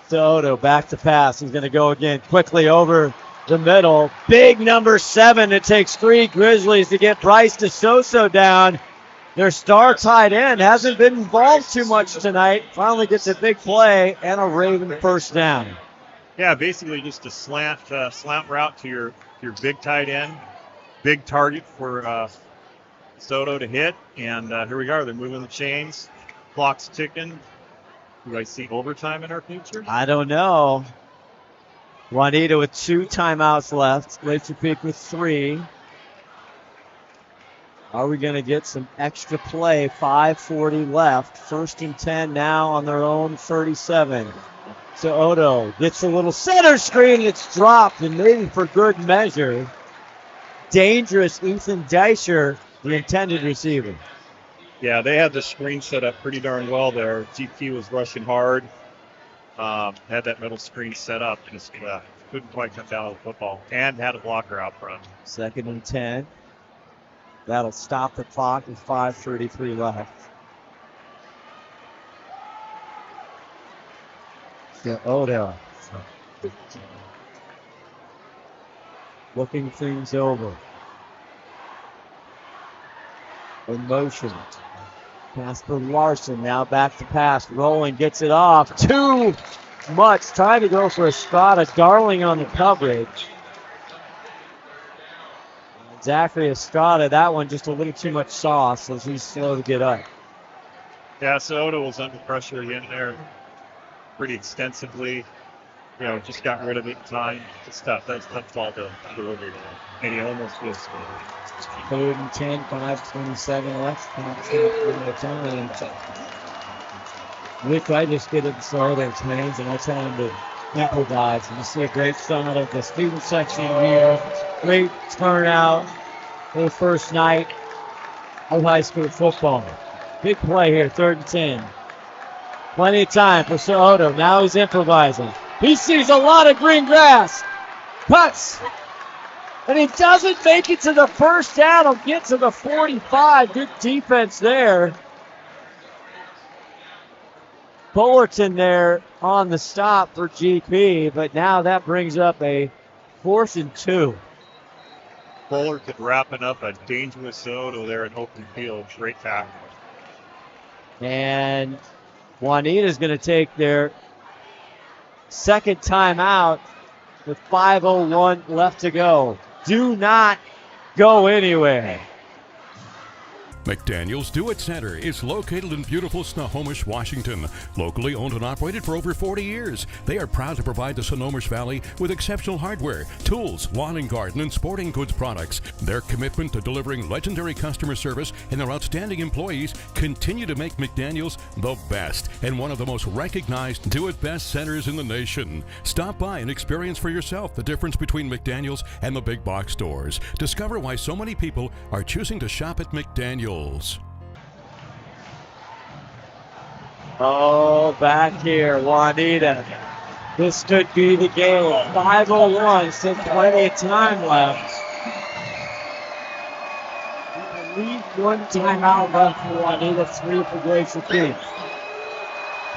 Soto back to pass. He's going to go again quickly over the middle. Big number 7. It takes 3 Grizzlies to get Bryce DeSoso down. Their star tight end hasn't been involved too much tonight. Finally gets a big play and a Raven first down. Yeah, basically just a slant route to your big tight end. Big target for Soto to hit. And here we are. They're moving the chains. Clock's ticking. Do I see overtime in our future? I don't know. Juanita with 2 timeouts left. Glacier Peak with 3. Are we going to get some extra play? 5:40 left. 1st and 10 now on their own 37. So Odo gets a little center screen. It's dropped, and maybe for good measure. Dangerous Ethan Deischer, the intended receiver. Yeah, they had the screen set up pretty darn well there. GP was rushing hard. Had that middle screen set up. Just couldn't quite come down with the football. And had a blocker out front. 2nd and 10. That'll stop the clock with 5:33 left. Yeah, Odo. Looking things over. In motion. Pass for Larson. Now back to pass. Rolling. Gets it off. 2 much. Trying to go for Estrada. Darling on the coverage. Zachary Estrada, that one just a little too much sauce as he's slow to get up. Yeah, Soto was under pressure again there pretty extensively. Just got rid of it in time. It's tough. That's tough ball to deliver. And he almost missed it. 3rd and 10, 5:27 left. Rick, I just get it in Soto's hands, and I tell him to improvise. And you see a great start of the student section here. Great turnout for the first night of high school football. Big play here, 3rd and 10. Plenty of time for Soto. Now he's improvising. He sees a lot of green grass. Cuts. And he doesn't make it to the first down. He'll get to the 45. Good defense there. Fullerton there on the stop for GP, but now that brings up a 4th and 2. Fullerton wrapping up a dangerous Soto there in open field. Great tackle. And Juanita's going to take their second timeout with 5:01 left to go. Do not go anywhere. McDaniel's Do It Center is located in beautiful Snohomish, Washington. Locally owned and operated for over 40 years, they are proud to provide the Snohomish Valley with exceptional hardware, tools, lawn and garden, and sporting goods products. Their commitment to delivering legendary customer service and their outstanding employees continue to make McDaniel's the best and one of the most recognized Do It Best centers in the nation. Stop by and experience for yourself the difference between McDaniel's and the big box stores. Discover why so many people are choosing to shop at McDaniel's. Oh, back here, Juanita. This could be the game. 5:01, still plenty of time left. I believe one timeout left for Juanita, 3 for Glacier Peak.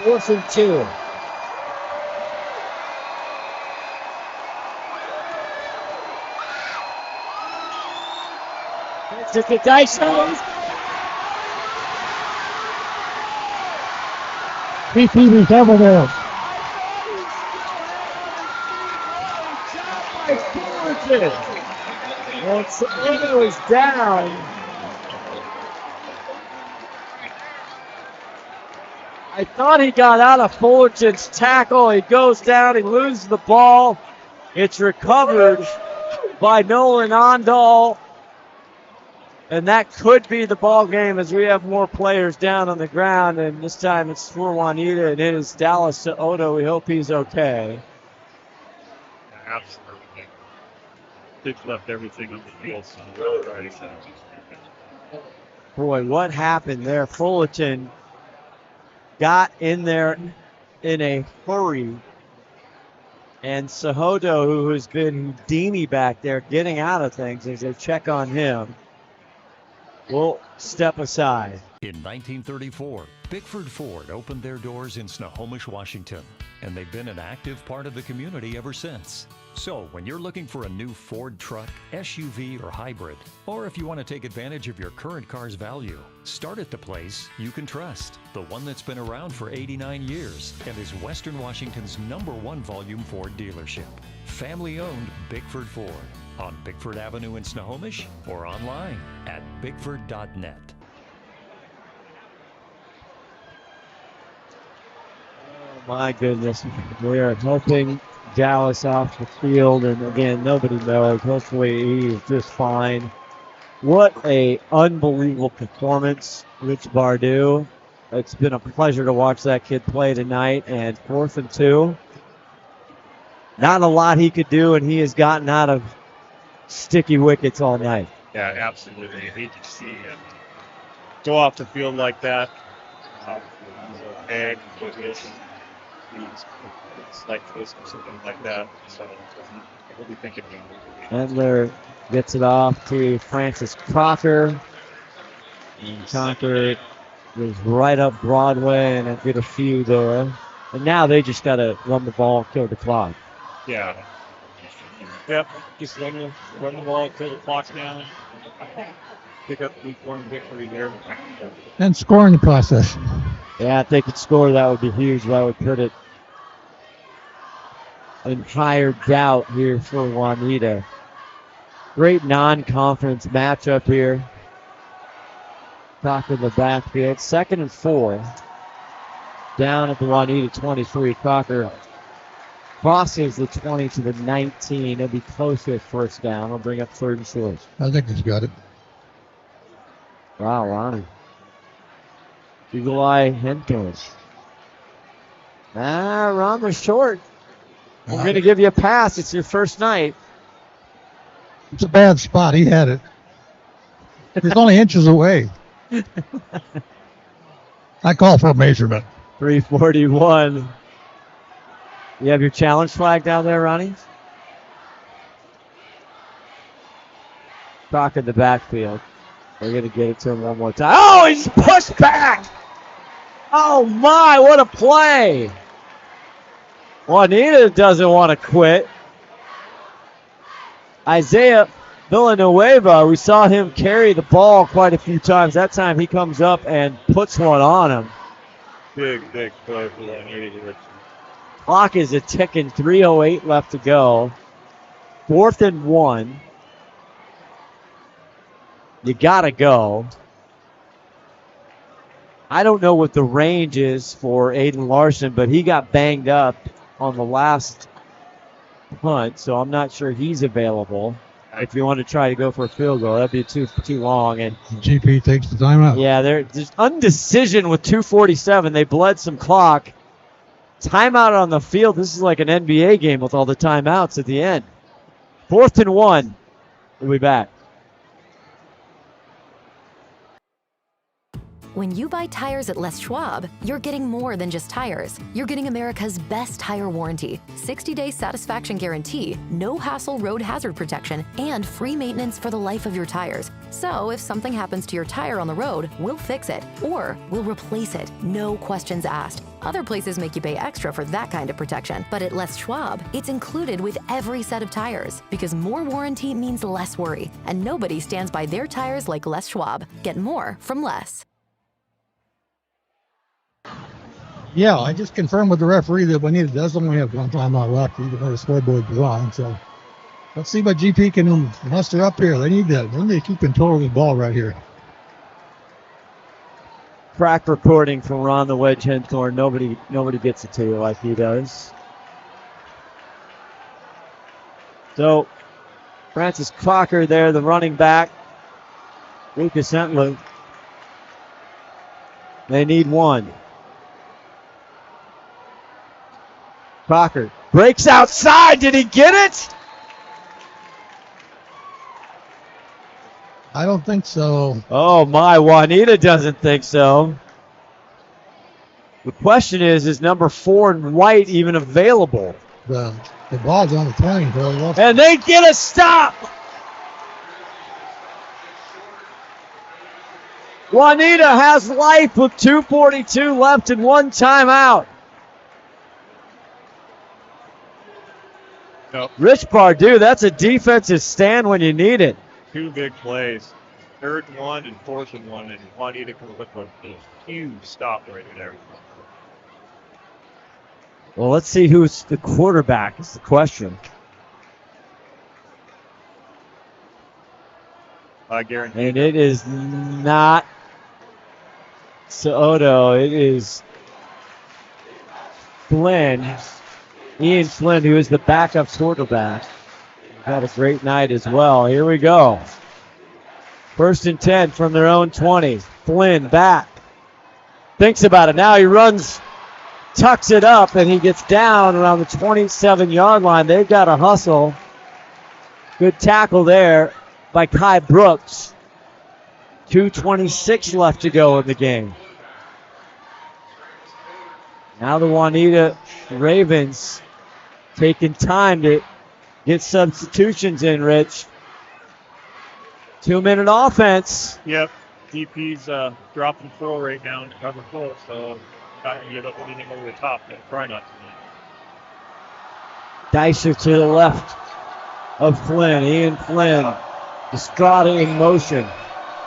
4th and 2. Took the dice. PP recover there. And Soto is down. I thought he got out of Fullerton's tackle. He goes down, he loses the ball. It's recovered by Nolan Ondal. And that could be the ball game as we have more players down on the ground. And this time it's for Juanita, and it is Dallas Soto. We hope he's okay. Absolutely. They've left everything on the field. So right. Boy, what happened there? Fullerton got in there in a hurry. And Soto, who has been Houdini back there, getting out of things as they check on him, will step aside. In 1934, Bickford Ford opened their doors in Snohomish, Washington, and they've been an active part of the community ever since. So when you're looking for a new Ford truck, SUV, or hybrid, or if you want to take advantage of your current car's value, start at the place you can trust, the one that's been around for 89 years and is Western Washington's #1 volume Ford dealership. Family-owned Bickford Ford on Bickford Avenue in Snohomish or online at bickford.net. Oh my goodness. We are helping Dallas off the field, and again, nobody knows. Hopefully he is just fine. What a unbelievable performance, Rich Bardu. It's been a pleasure to watch that kid play tonight, and 4th and 2. Not a lot he could do, and he has gotten out of sticky wickets all night. Yeah, absolutely. I hate to see him go off the field like that. It's like this or something like that. So we'll be thinking. Endler gets it off to Francis Crocker. And Crocker is right up Broadway and get a few there. And now they just got to run the ball, kill the clock. Yeah. Yep. Just run the ball, kill the clock down. Pick up the one victory there. And scoring the process. Yeah, if they could score, that would be huge. That would put it and higher doubt here for Juanita. Great non-conference matchup here. Top of the backfield. 2nd and 4. Down at the Juanita 23. Crocker crosses the 20 to the 19. It'll be close to a first down. I'll bring up 3rd and short. I think he's got it. Wow, Ronnie. Eagle Eye Henthorn. Ron was short. We're going to give you a pass. It's your first night. It's a bad spot. He had it. It's only inches away. I call for a measurement. 341. You have your challenge flag down there, Ronnie? Clock in the backfield. We're going to get it to him one more time. Oh, he's pushed back. Oh, my, what a play. Juanita doesn't want to quit. Isaiah Villanueva, we saw him carry the ball quite a few times. That time he comes up and puts one on him. Big play for Juanita. Clock is a ticking. 3:08 left to go. 4th and 1. You got to go. I don't know what the range is for Aiden Larson, but he got banged up on the last punt, so I'm not sure he's available. If you want to try to go for a field goal, that'd be too long. And GP takes the timeout. Yeah, there's undecision with 2:47. They bled some clock. Timeout on the field. This is like an NBA game with all the timeouts at the end. 4th and 1. We'll be back. When you buy tires at Les Schwab, you're getting more than just tires. You're getting America's best tire warranty, 60-day satisfaction guarantee, no hassle road hazard protection, and free maintenance for the life of your tires. So if something happens to your tire on the road, we'll fix it, or we'll replace it, no questions asked. Other places make you pay extra for that kind of protection, but at Les Schwab, it's included with every set of tires, because more warranty means less worry, and nobody stands by their tires like Les Schwab. Get more from Les. Yeah, I just confirmed with the referee that Juanita does only have one timeout left, even though the scoreboard's wrong. So let's see what GP can muster up here. They need that. They need to keep control of the ball right here. Crack reporting from Ron the Wedge Henthorn. Nobody gets it to you like he does. So Francis Crocker there, the running back. Lucas Entler. They need one. Crocker breaks outside. Did he get it? I don't think so. Oh, my. Juanita doesn't think so. The question is number 4 in white even available? The ball's on the 20. And they get a stop. Juanita has life with 2:42 left and one timeout. Nope. Rich Pardue, that's a defensive stand when you need it. 2 big plays. 3rd and 1 and 4th and 1, and Juanita comes with a huge stop right there. Well, let's see who's the quarterback is the question. I guarantee. And it is not Soto. It is Flynn. Ian Flynn, who is the backup quarterback. Had a great night as well. Here we go. 1st and 10 from their own 20. Flynn back. Thinks about it. Now he runs, tucks it up, and he gets down around the 27-yard line. They've got to hustle. Good tackle there by Kai Brooks. 2:26 left to go in the game. Now the Juanita Ravens taking time to get substitutions in, Rich. 2-minute offense. Yep. DP's dropping 4 right now to cover 4, so not going to give up anything over the top. Try not to. Dicer to the left of Flynn. Ian Flynn. Estrada in motion.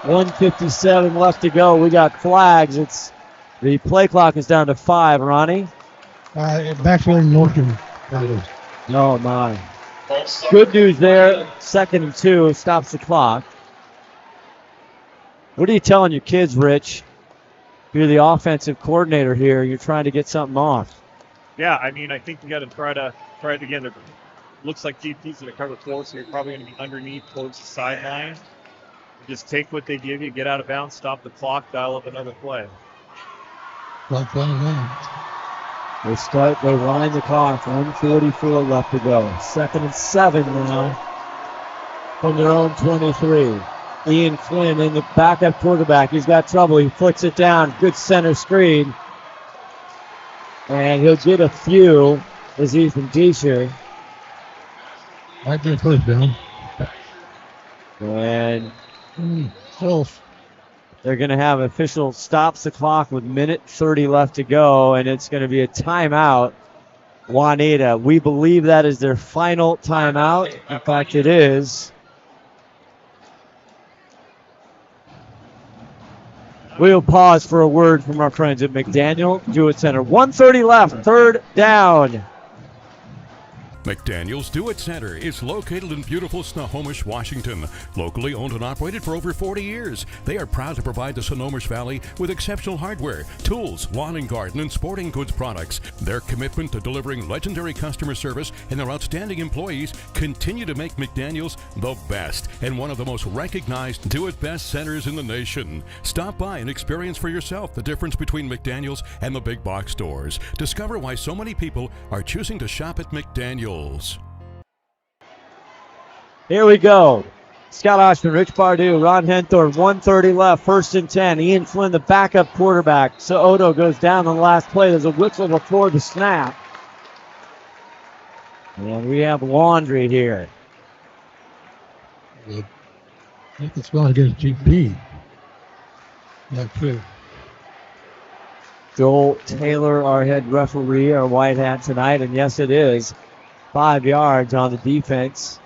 1:57 left to go. We got flags. The play clock is down to 5, Ronnie. Backfield motion. Do Oh, my. Good news there. 2nd and 2 stops the clock. What are you telling your kids, Rich? You're the offensive coordinator here. You're trying to get something off. Yeah, I mean, I think you got to try it again. It looks like GP's going to cover 4, so you're probably going to be underneath towards the sideline. Just take what they give you, get out of bounds, stop the clock, dial up another play. Clock running down. They wind the clock. 1:44 left to go. 2nd and 7 now from their own 23. Ian Flynn in the backup quarterback. He's got trouble. He flicks it down. Good center screen. And he'll get a few as Ethan Deisher. Might be a first down. And close. They're going to have official stops the clock with 1:30 left to go, and it's going to be a timeout. Juanita, we believe that is their final timeout. In fact, it is. We'll pause for a word from our friends at McDaniel Jewett Center. 1:30 left, 3rd down. McDaniel's Do-It Center is located in beautiful Snohomish, Washington. Locally owned and operated for over 40 years, they are proud to provide the Snohomish Valley with exceptional hardware, tools, lawn and garden, and sporting goods products. Their commitment to delivering legendary customer service and their outstanding employees continue to make McDaniel's the best and one of the most recognized do-it-best centers in the nation. Stop by and experience for yourself the difference between McDaniel's and the big box stores. Discover why so many people are choosing to shop at McDaniel's. Here we go. Scott Ohsman, Rich Pardue, Ron Henthorn, 1:30 left, 1st and 10. Ian Flynn, the backup quarterback. So Odo goes down on the last play. There's a whistle before the snap. And we have laundry here. I think it's going against GP. Not true. Joel Taylor, our head referee, our white hat tonight, and yes, it is. 5 yards on the defense.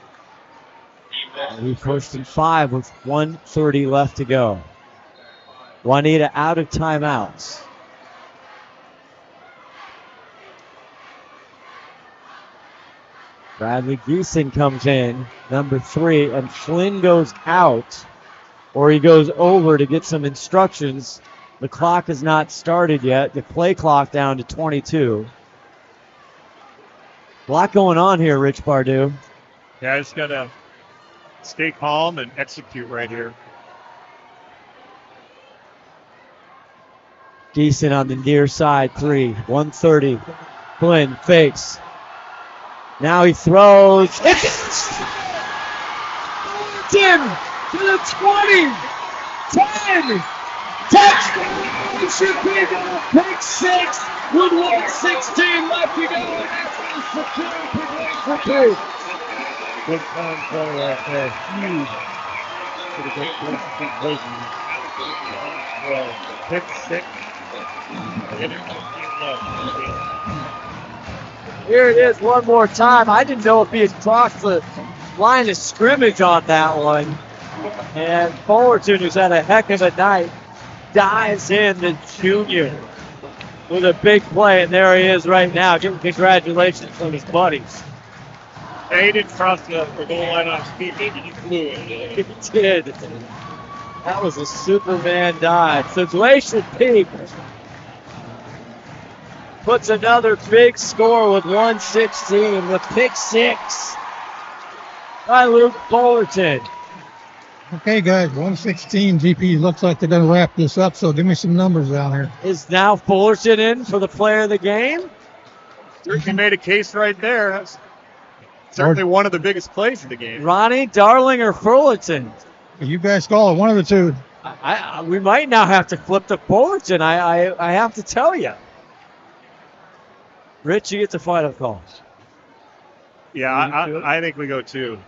We 1st and 5 with 1:30 left to go. Juanita out of timeouts. Bradley Geeson comes in, number 3, and Flynn goes out, or he goes over to get some instructions. The clock is not started yet. The play clock down to 22. A lot going on here, Rich Pardue. Yeah, I just got to stay calm and execute right here. Decent on the near side, 3, 1:30. Flynn fakes. Now he throws. It's 10 to the 20. 10. Touchdown. It should be a pick 6 with 1:16 left to go. For 2. Good time play right there. Huge. Pick 6. Here it is one more time. I didn't know if he had crossed the line of scrimmage on that one. And Fullerton, who's had a heck of a night, dives in, the junior, with a big play. And there he is right now, giving congratulations from his buddies. Yeah, he didn't cross the goal line on his feet. He flew it. He did. That was a Superman dive. So Glacier Peak puts another big score with 1:16. The pick 6 by Luke Fullerton. Okay, guys, 1:16. GP looks like they're going to wrap this up, so give me some numbers down here. Is now Fullerton in for the player of the game? Certainly made a case right there. That's certainly one of the biggest plays of the game. Ronnie, Darling, or Fullerton? You guys call it, one of the two. We might now have to flip to Fullerton. I have to tell you. Rich, you get the final call. Yeah, I think we go 2.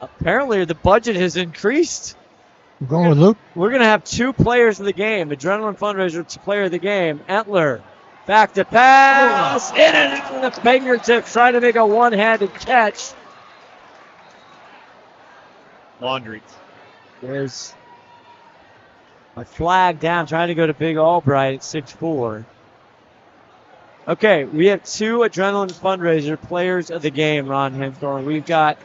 Apparently, the budget has increased. We're going with Luke. We're going to have 2 players of the game. Adrenaline Fundraiser player of the game. Entler, back to pass. In and out of the fingertips, trying to make a one-handed catch. Laundry. There's a flag down, trying to go to Big Albright at 6'4". Okay, we have 2 Adrenaline Fundraiser players of the game, Ron Henthorn. We've got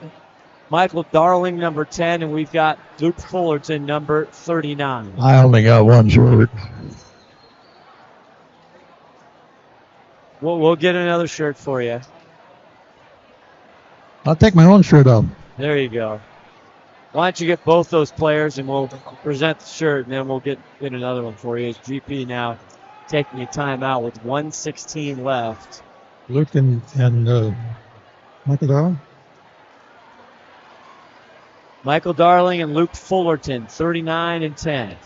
Michael Darling, number 10, and we've got Luke Fullerton, number 39. I only got one shirt. We'll get another shirt for you. I'll take my own shirt off. There you go. Why don't you get both those players, and we'll present the shirt, and then we'll get another one for you. As GP now taking a timeout with 1:16 left. Luke and Michael Darling? Michael Darling and Luke Fullerton, 39 and 10.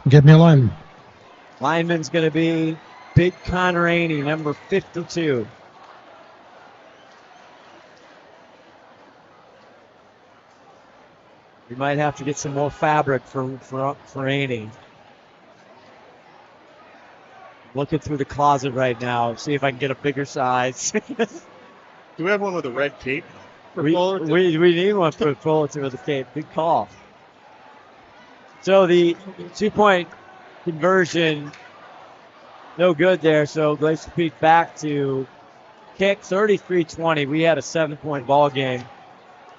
Get me a lineman. Lineman's going to be Big Connor Aney, number 52. We might have to get some more fabric for Aney. Looking through the closet right now, see if I can get a bigger size. Do we have one with a red cape? We need one for Fullerton with a cape. Good call. So the 2-point conversion, no good there. So Glacier Peak back to kick 33-20. We had a 7-point ball game.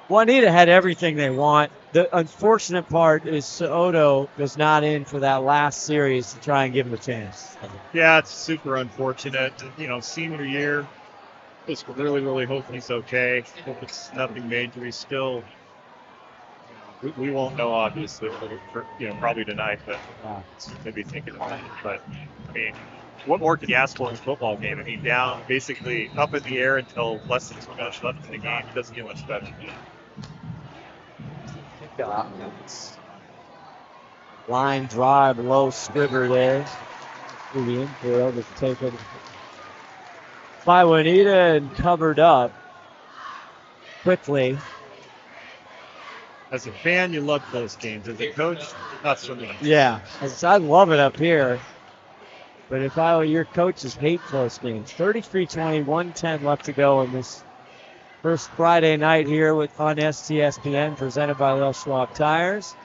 Juanita had everything they want. The unfortunate part is Soto was not in for that last series to try and give him a chance. Yeah, it's super unfortunate. Senior year. Just really, really hope he's okay. Hope it's nothing major. He's still. We won't know obviously, probably tonight, but maybe thinking about it. But I mean, what more can you ask for in a football game? I mean, down basically up in the air until less than 2 minutes left in the game. It doesn't get much better. Line drive, low sliver there. To the infield, was taken by Juanita and covered up quickly. As a fan, you love close games. As a coach, not so much. Yeah, I love it up here. But if I were your coaches, hate close games. 33-20, 1:10 left to go in this first Friday night here on STSPN, presented by Les Schwab Tires.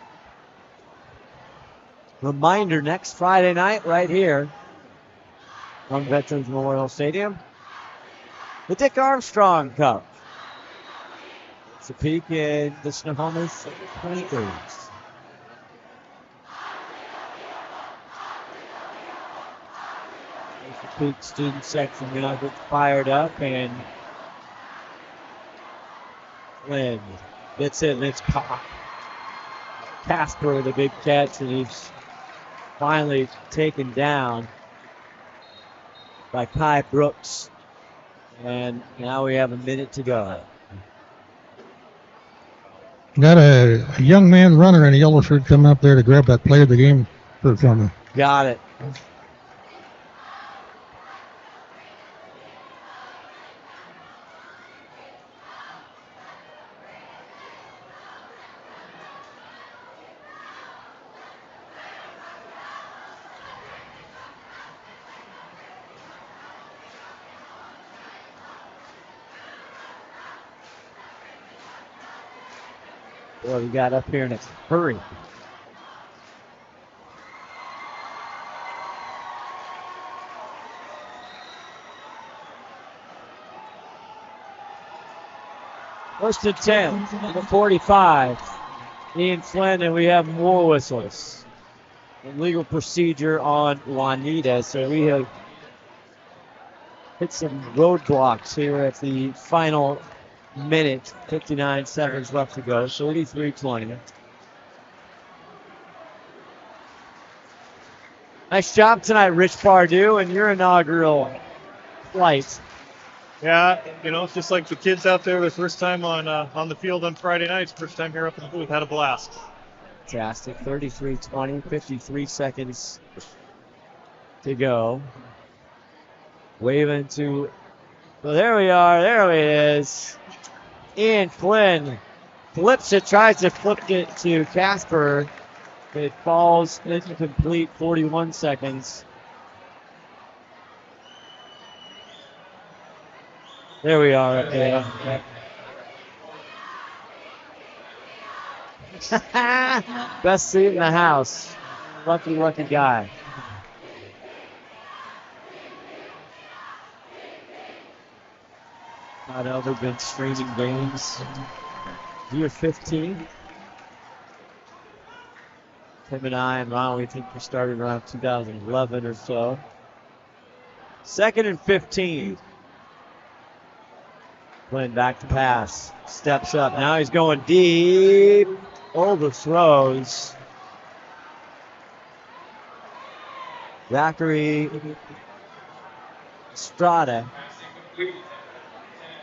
Reminder, next Friday night right here on Veterans Memorial Stadium, the Dick Armstrong Cup. It's a peek in the Snohomish 23s. The Peak student section now gets fired up, and Lynn gets it, and it's caught. Casper with a big catch, and he's finally taken down by Kai Brooks. And now we have a minute to go. Got a young man runner in a yellow shirt coming up there to grab that play of the game for me. Got it. Well, we got up here in a hurry. First and 10, number 45. Ian Flynn, and we have more whistles. Illegal procedure on Juanita, so we have hit some roadblocks here at the final minute, 59 seconds left to go, 33-20. Nice job tonight, Rich Pardue, and your inaugural flight. Yeah, it's just like the kids out there, their first time on the field on Friday nights, first time here up in the booth, had a blast. Fantastic, 33-20, 53 seconds to go. Waving to, well, there we are, there it is. Ian Flynn flips it, tries to flip it to Casper. It falls incomplete, 41 seconds. There we are. Okay. Best seat in the house. Lucky, lucky guy. Not ever been streaming games. Year 15. Tim and I and Ron, we think we started around 2011 or so. 2nd and 15. Playing back to pass. Steps up. Now he's going deep. Overthrows. Zachary Estrada.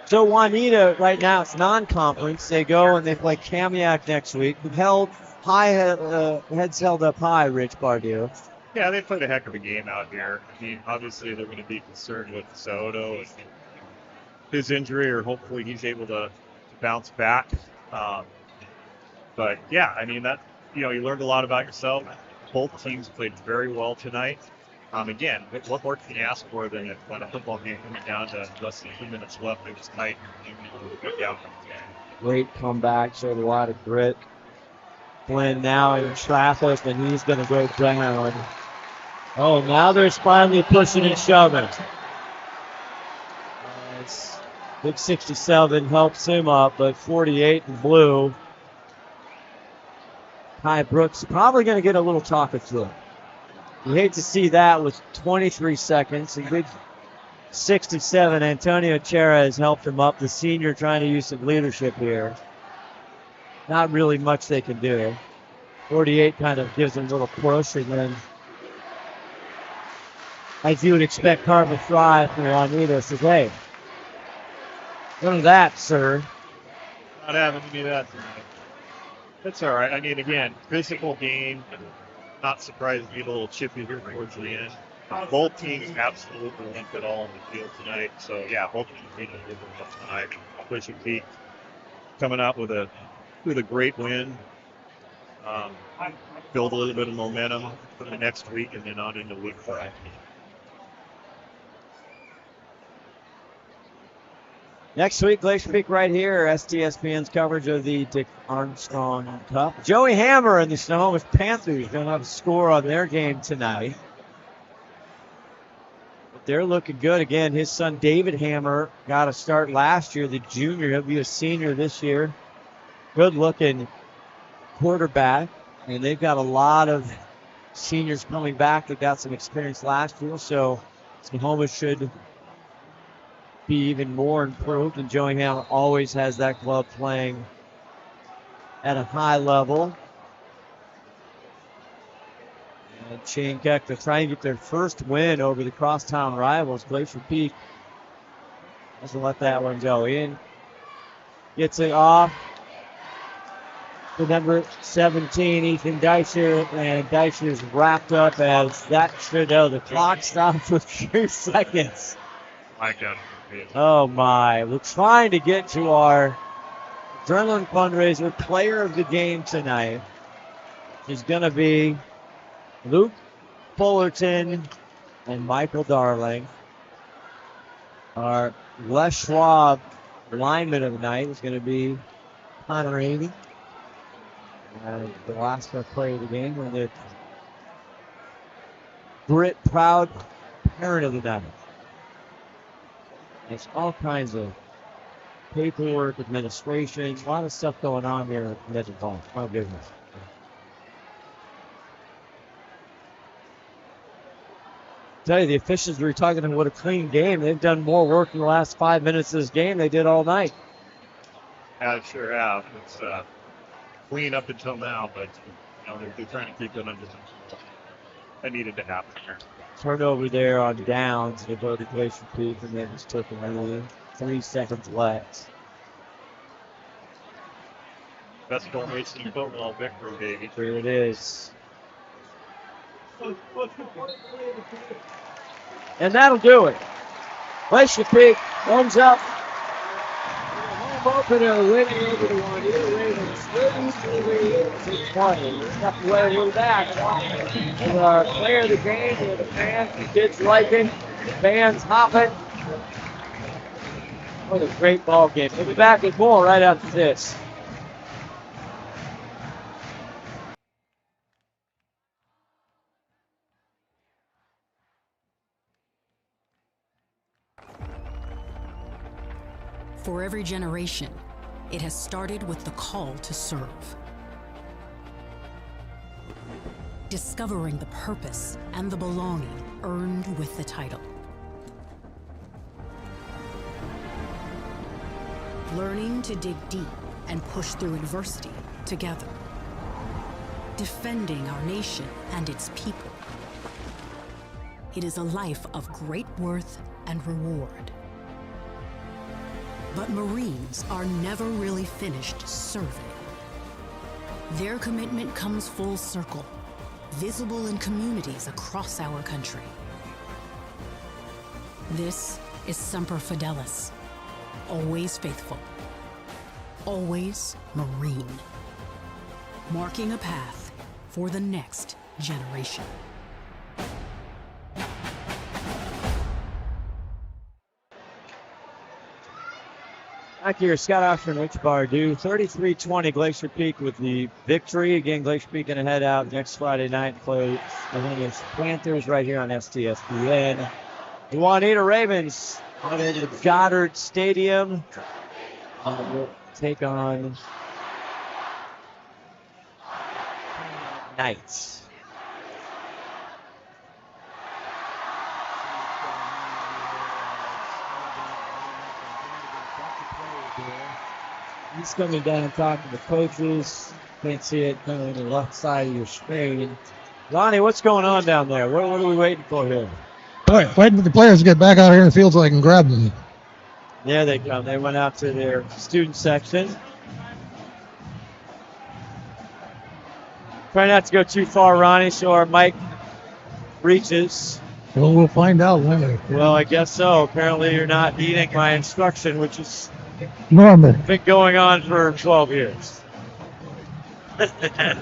So Juanita right now, it's non-conference. They go and they play Kamiak next week. Heads held up high, Rich Bardew. Yeah, they played a heck of a game out here. I mean, obviously they're going to be concerned with Soto and his injury, or hopefully he's able to bounce back. But yeah, I mean, you learned a lot about yourself. Both teams played very well tonight. Again, what more can you ask for than when a football game comes down to less than 2 minutes left, it was tight. Yeah. Great comeback, showed a lot of grit. Flynn now in traffic, and he's going to go down. Oh, now there's finally pushing and shoving. Big 67 helps him up, but 48 in blue. Ty Brooks probably going to get a little talking to him. You hate to see that with 23 seconds. A big 67. Antonio Chera has helped him up. The senior trying to use some leadership here. Not really much they can do. 48 kind of gives him a little push, and then, as you would expect, Carver Fry from Juanita says, hey, none of that, sir. Not having any of that tonight. That's all right. I mean, again, physical game. Not surprised to be a little chippy here towards the end. Both teams absolutely linked it all in the field tonight. So, yeah, hopefully we can do it tonight. Glacier Peak coming out with a great win. Build a little bit of momentum for the next week and then on into week 5. Next week, Glacier Peak right here, STSPN's coverage of the Dick Armstrong Cup. Joey Hammer and the Snohomish Panthers going to have a score on their game tonight. But they're looking good. Again, his son David Hammer got a start last year, the junior. He'll be a senior this year. Good-looking quarterback. And they've got a lot of seniors coming back that got some experience last year. So Snohomish should be even more improved, and Joey Hammer always has that club playing at a high level. And Chankek to try and get their first win over the crosstown rivals, Glacier Peak. Doesn't let that one go in. Gets it off to number 17, Ethan Deisher, and Deisher's wrapped up as that should the clock stopped with 3 seconds. My God. Oh my, we're trying to get to our Adrenaline fundraiser player of the game tonight. Is going to be Luke Fullerton and Michael Darling. Our Les Schwab lineman of the night is going to be Connor Amy. And the last player of the game, and the Brit Proud parent of the night. There's all kinds of paperwork, administration, a lot of stuff going on here at Henthorn. Oh, goodness. Tell you, the officials we were talking about, what a clean game. They've done more work in the last 5 minutes of this game than they did all night. Yeah, I sure have. It's clean up until now, but they're trying to keep it under control. That needed to happen here. Turnover there on downs. They go to Glacier Peak, and then just took another 3 seconds left. Best formation in football, victory, baby. Here it is. And that'll do it. Glacier Peak comes up. Home opener winning over the Juanita Ravens 33-20. Step away a little back. And our player of the game, the fans, the kids liking, the fans hopping. What a great ball game. We'll be back with more right after this. For every generation, it has started with the call to serve. Discovering the purpose and the belonging earned with the title. Learning to dig deep and push through adversity together. Defending our nation and its people. It is a life of great worth and reward. But Marines are never really finished serving. Their commitment comes full circle, visible in communities across our country. This is Semper Fidelis, always faithful, always Marine, marking a path for the next generation. Back here, Scott Oshman, Rich Bardu, 33-20 Glacier Peak with the victory. Again, Glacier Peak going to head out next Friday night and play the Panthers right here on STSPN. The Juanita Ravens out into Goddard Stadium will take on Knights. He's coming down and talking to coaches. Can't see it kind of on the left side of your screen. Lonnie, what's going on down there? What are we waiting for here? All right, waiting for the players to get back out here in the field so I can grab them. There they come. They went out to their student section. Try not to go too far, Ronnie, so our mic reaches. Well, we'll find out later. Well, I guess so. Apparently you're not heeding my instruction, which is normal. Been going on for 12 years. I'll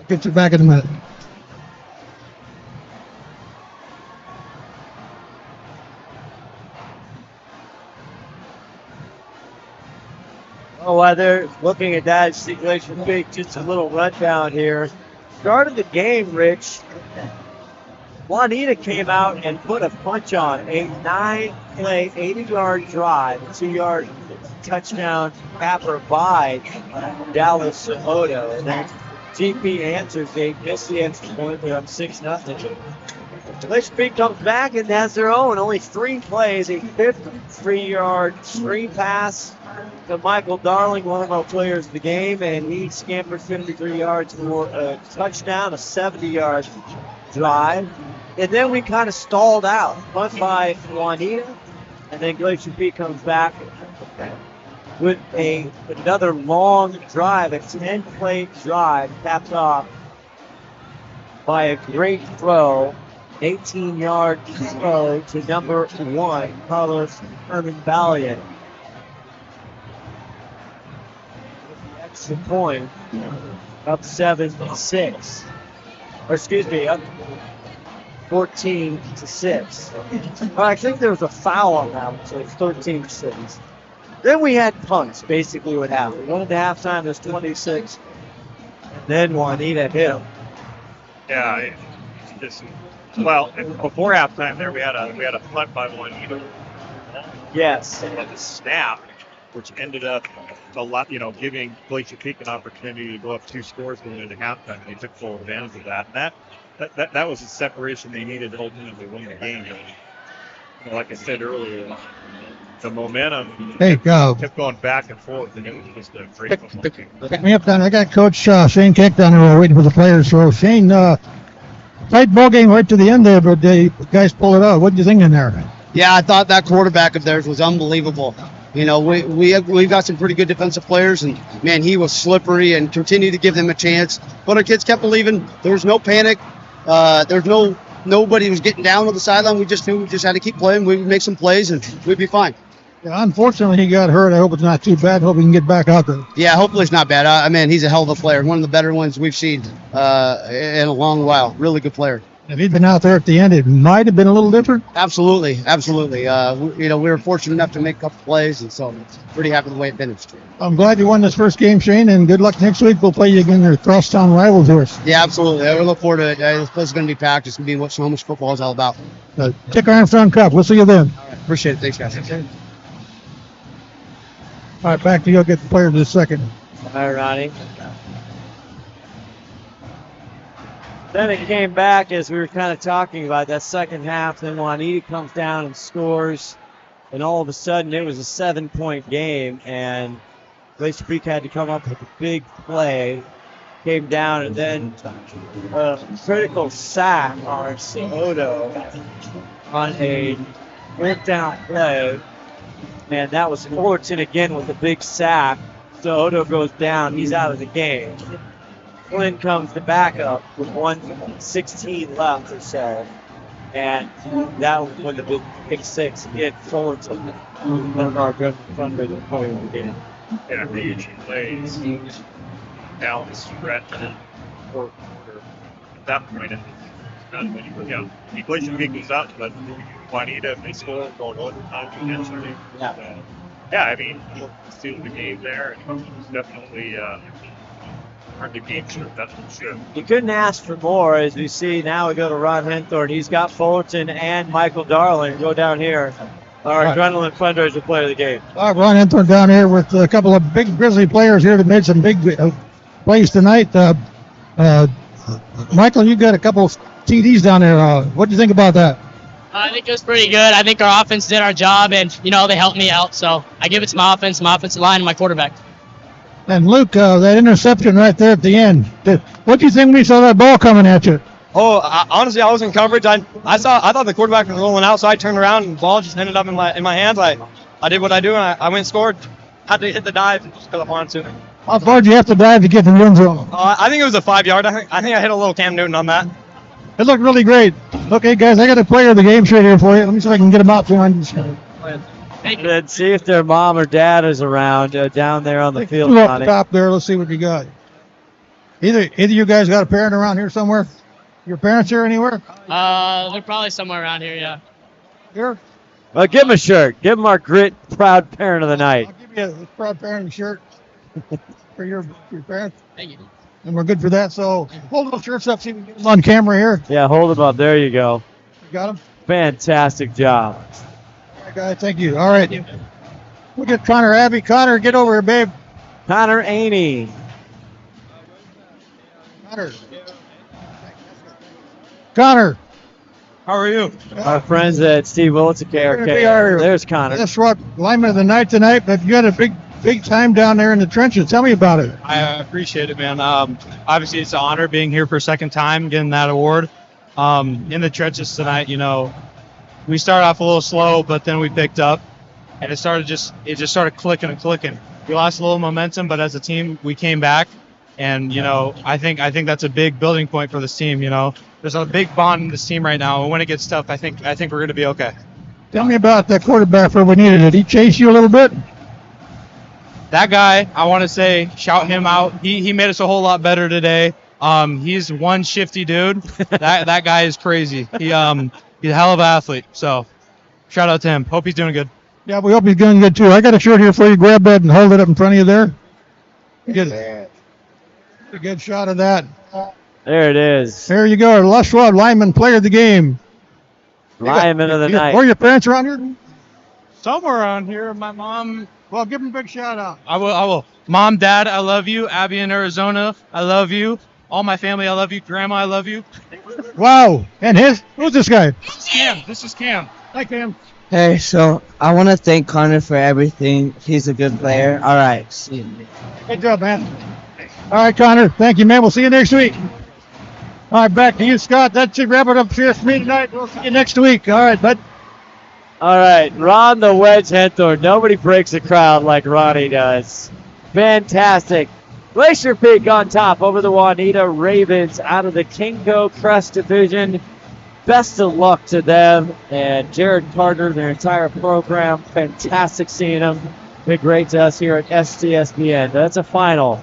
get you back in a minute. Oh, while they're looking at that, see Glacier Peak, just a little rundown here. Started the game, Rich. Juanita came out and put a punch on a 9-play, 80-yard drive, 2-yard touchdown capper by Dallas Cemoto. And then GP answers. They missed the extra point. They're up 6-0. Glacier Peak comes back and has their own. Only 3 plays, a 53-yard screen pass to Michael Darling, one of our players of the game, and he scampered 53 yards for a touchdown, a 70-yard drive. And then we kind of stalled out. Punt by Juanita, and then Glacier Peak comes back with another long drive, a 10-play drive, capped off by a great throw, 18-yard throw to number 1, Carlos Herman Valiant. Extra point, up 7-6. Or excuse me, up 14-6. I think there was a foul on that one, so it's 13-6. Then we had punts, basically what happened. One at the halftime, there's 26. And then Juanita hit him. Yeah, it's just, well, before halftime there, we had a punt by Juanita. Yes. And the snap, which ended up giving Glacier Peak an opportunity to go up 2 scores going into halftime, and they took full advantage of that. And that was the separation they needed to ultimately win the game. Like I said earlier, the momentum kept going back and forth, and it was just a great football game. Pick me up down. I got Coach Shane Keck down there waiting for the players. So Shane, tight ball game right to the end there, but the guys pull it out. What did you think in there? Yeah, I thought that quarterback of theirs was unbelievable. You know, we've got some pretty good defensive players, and man, he was slippery and continued to give them a chance. But our kids kept believing. There was no panic. Nobody was getting down on the sideline. We just knew we just had to keep playing. We would make some plays, and we'd be fine. Yeah, unfortunately, he got hurt. I hope it's not too bad. Hope he can get back out there. Yeah, hopefully it's not bad. I mean, he's a hell of a player. One of the better ones we've seen in a long while. Really good player. If he'd been out there at the end, it might have been a little different. Absolutely. We were fortunate enough to make a couple plays, and so pretty happy with the way it finished. I'm glad you won this first game, Shane, and good luck next week. We'll play you again. They're crosstown rivals of us. Yeah, absolutely. We look forward to it. This place is going to be packed. It's going to be what Snohomish football is all about. Dick Armstrong Cup. We'll see you then. All right. Appreciate it. Thanks, guys. All right, back to you. Get the player of the second. All right, Ronnie. Then it came back as we were kind of talking about that second half. Then Juanita comes down and scores. And all of a sudden, it was a 7-point game. And Glacier Peak had to come up with a big play. Came down, and then a critical sack on Odo on a went down play. And that was Fullerton again with a big sack. So Odo goes down. He's out of the game. Flynn comes to back up with 1:16 left or so. And that was when the big pick six hit Fullerton. One of our good fundraiser players of the game. Yeah, huge plays down the stretch in the fourth quarter. At that point, the Glacier Peak was up, but Juanita, if they score, going overtime potentially. Yeah, I mean, steal the game there, and it was definitely hard to game sure, that's for sure. You couldn't ask for more. As we see now, we go to Ron Henthorn. He's got Fullerton and Michael Darling. Go down here. Our adrenaline fundraiser player of the game. All right, Ron Henthorn down here with a couple of big Grizzly players here that made some big plays tonight. Michael, you got a couple of TDs down there. What do you think about that? I think it was pretty good. I think our offense did our job, and, they helped me out. So I give it to my offense, my offensive line, and my quarterback. And Luke, that interception right there at the end. What do you think when you saw that ball coming at you? Honestly, I was in coverage. I thought the quarterback was rolling out, so I turned around and the ball just ended up in my hands. I did what I do, and I went and scored. Had to hit the dive just because I wanted to. How far did you have to dive to get the end zone? I think it was a 5-yard. I think I hit a little Cam Newton on that. It looked really great. Okay, guys, I got a player of the game shirt here for you. Let me see if I can get him out for you. Let's see if their mom or dad is around down there on the field. Look up top there. Let's see what you got. Either you guys got a parent around here somewhere? Your parents here anywhere? They're probably somewhere around here, yeah. Here? Well, give him a shirt. Give him our grit proud parent of the night. I'll give you a proud parent shirt for your parents. Thank you. And we're good for that. So hold those shirts up so you can get them on camera here. Yeah, hold them up. There you go. You got them? Fantastic job. All right, guys, thank you. All right. We'll get Connor Abbey. Connor, get over here, babe. Connor Aney. Connor. How are you? Our friends at Steve Willits at KRK. There's Connor. That's what lineman of the night tonight, but you had a big time down there in the trenches. Tell me about it. I appreciate it, man. Obviously, it's an honor being here for a second time, getting that award. In the trenches tonight, we started off a little slow, but then we picked up, and it just started clicking and clicking. We lost a little momentum, but as a team, we came back, and I think that's a big building point for this team. There's a big bond in this team right now, and when it gets tough, I think we're going to be okay. Tell me about that quarterback where we needed. Did he chase you a little bit? That guy, I want to say, shout him out. He made us a whole lot better today. He's one shifty dude. That guy is crazy. He's a hell of an athlete. So, shout out to him. Hope he's doing good. Yeah, we hope he's doing good too. I got a shirt here for you. Grab that and hold it up in front of you there. Get a good shot of that. There it is. There you go. Les Schwab, lineman, player of the game. Lineman of the night. Or your parents around here? Somewhere around here. My mom. Well, give him a big shout out. I will. Mom, Dad, I love you. Abby in Arizona, I love you. All my family, I love you. Grandma, I love you. Wow. And who's this guy? Cam. This is Cam. Hi, Cam. Hey, so I want to thank Connor for everything. He's a good player. All right. Good job, man. All right, Connor. Thank you, man. We'll see you next week. All right, back to you, Scott. That should wrap it up here for me tonight. We'll see you next week. All right, bud. All right, Ron the Wedge Henthorn. Nobody breaks a crowd like Ronnie does. Fantastic. Glacier Peak on top over the Juanita Ravens out of the Kingo Crest Division. Best of luck to them and Jared Carter, their entire program. Fantastic seeing them. Been great to us here at STSPN. That's a final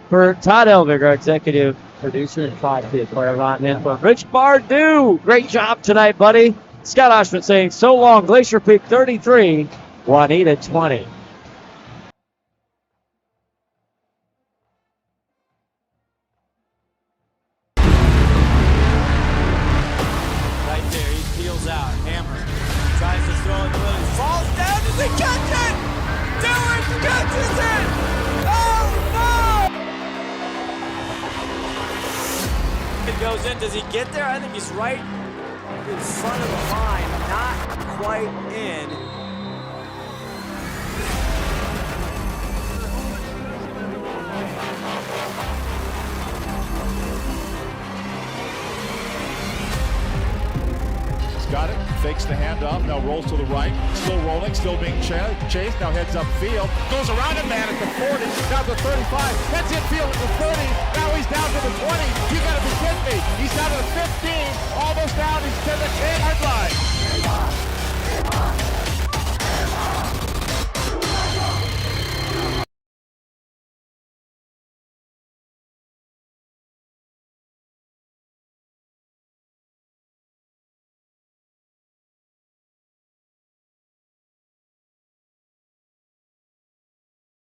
for Todd Elvig, our executive producer and 5-5 player, Ron Henthorn. Rich Bardu, great job tonight, buddy. Scott Ohsman saying so long. Glacier Peak 33, Juanita 20. Right there, he peels out. Hammer tries to throw it. Falls down. Does he catch it? Dylan catches It goes in. Does he get there? I think he's right in front of the line. Not quite in. Got it, fakes the handoff, now rolls to the right, still rolling, still being chased, now heads upfield, goes around a man at the 40, down to 35, heads infield at the 30, now he's down to the 20, you gotta be kidding me, he's down to the 15, almost down, he's to the 10-yard line.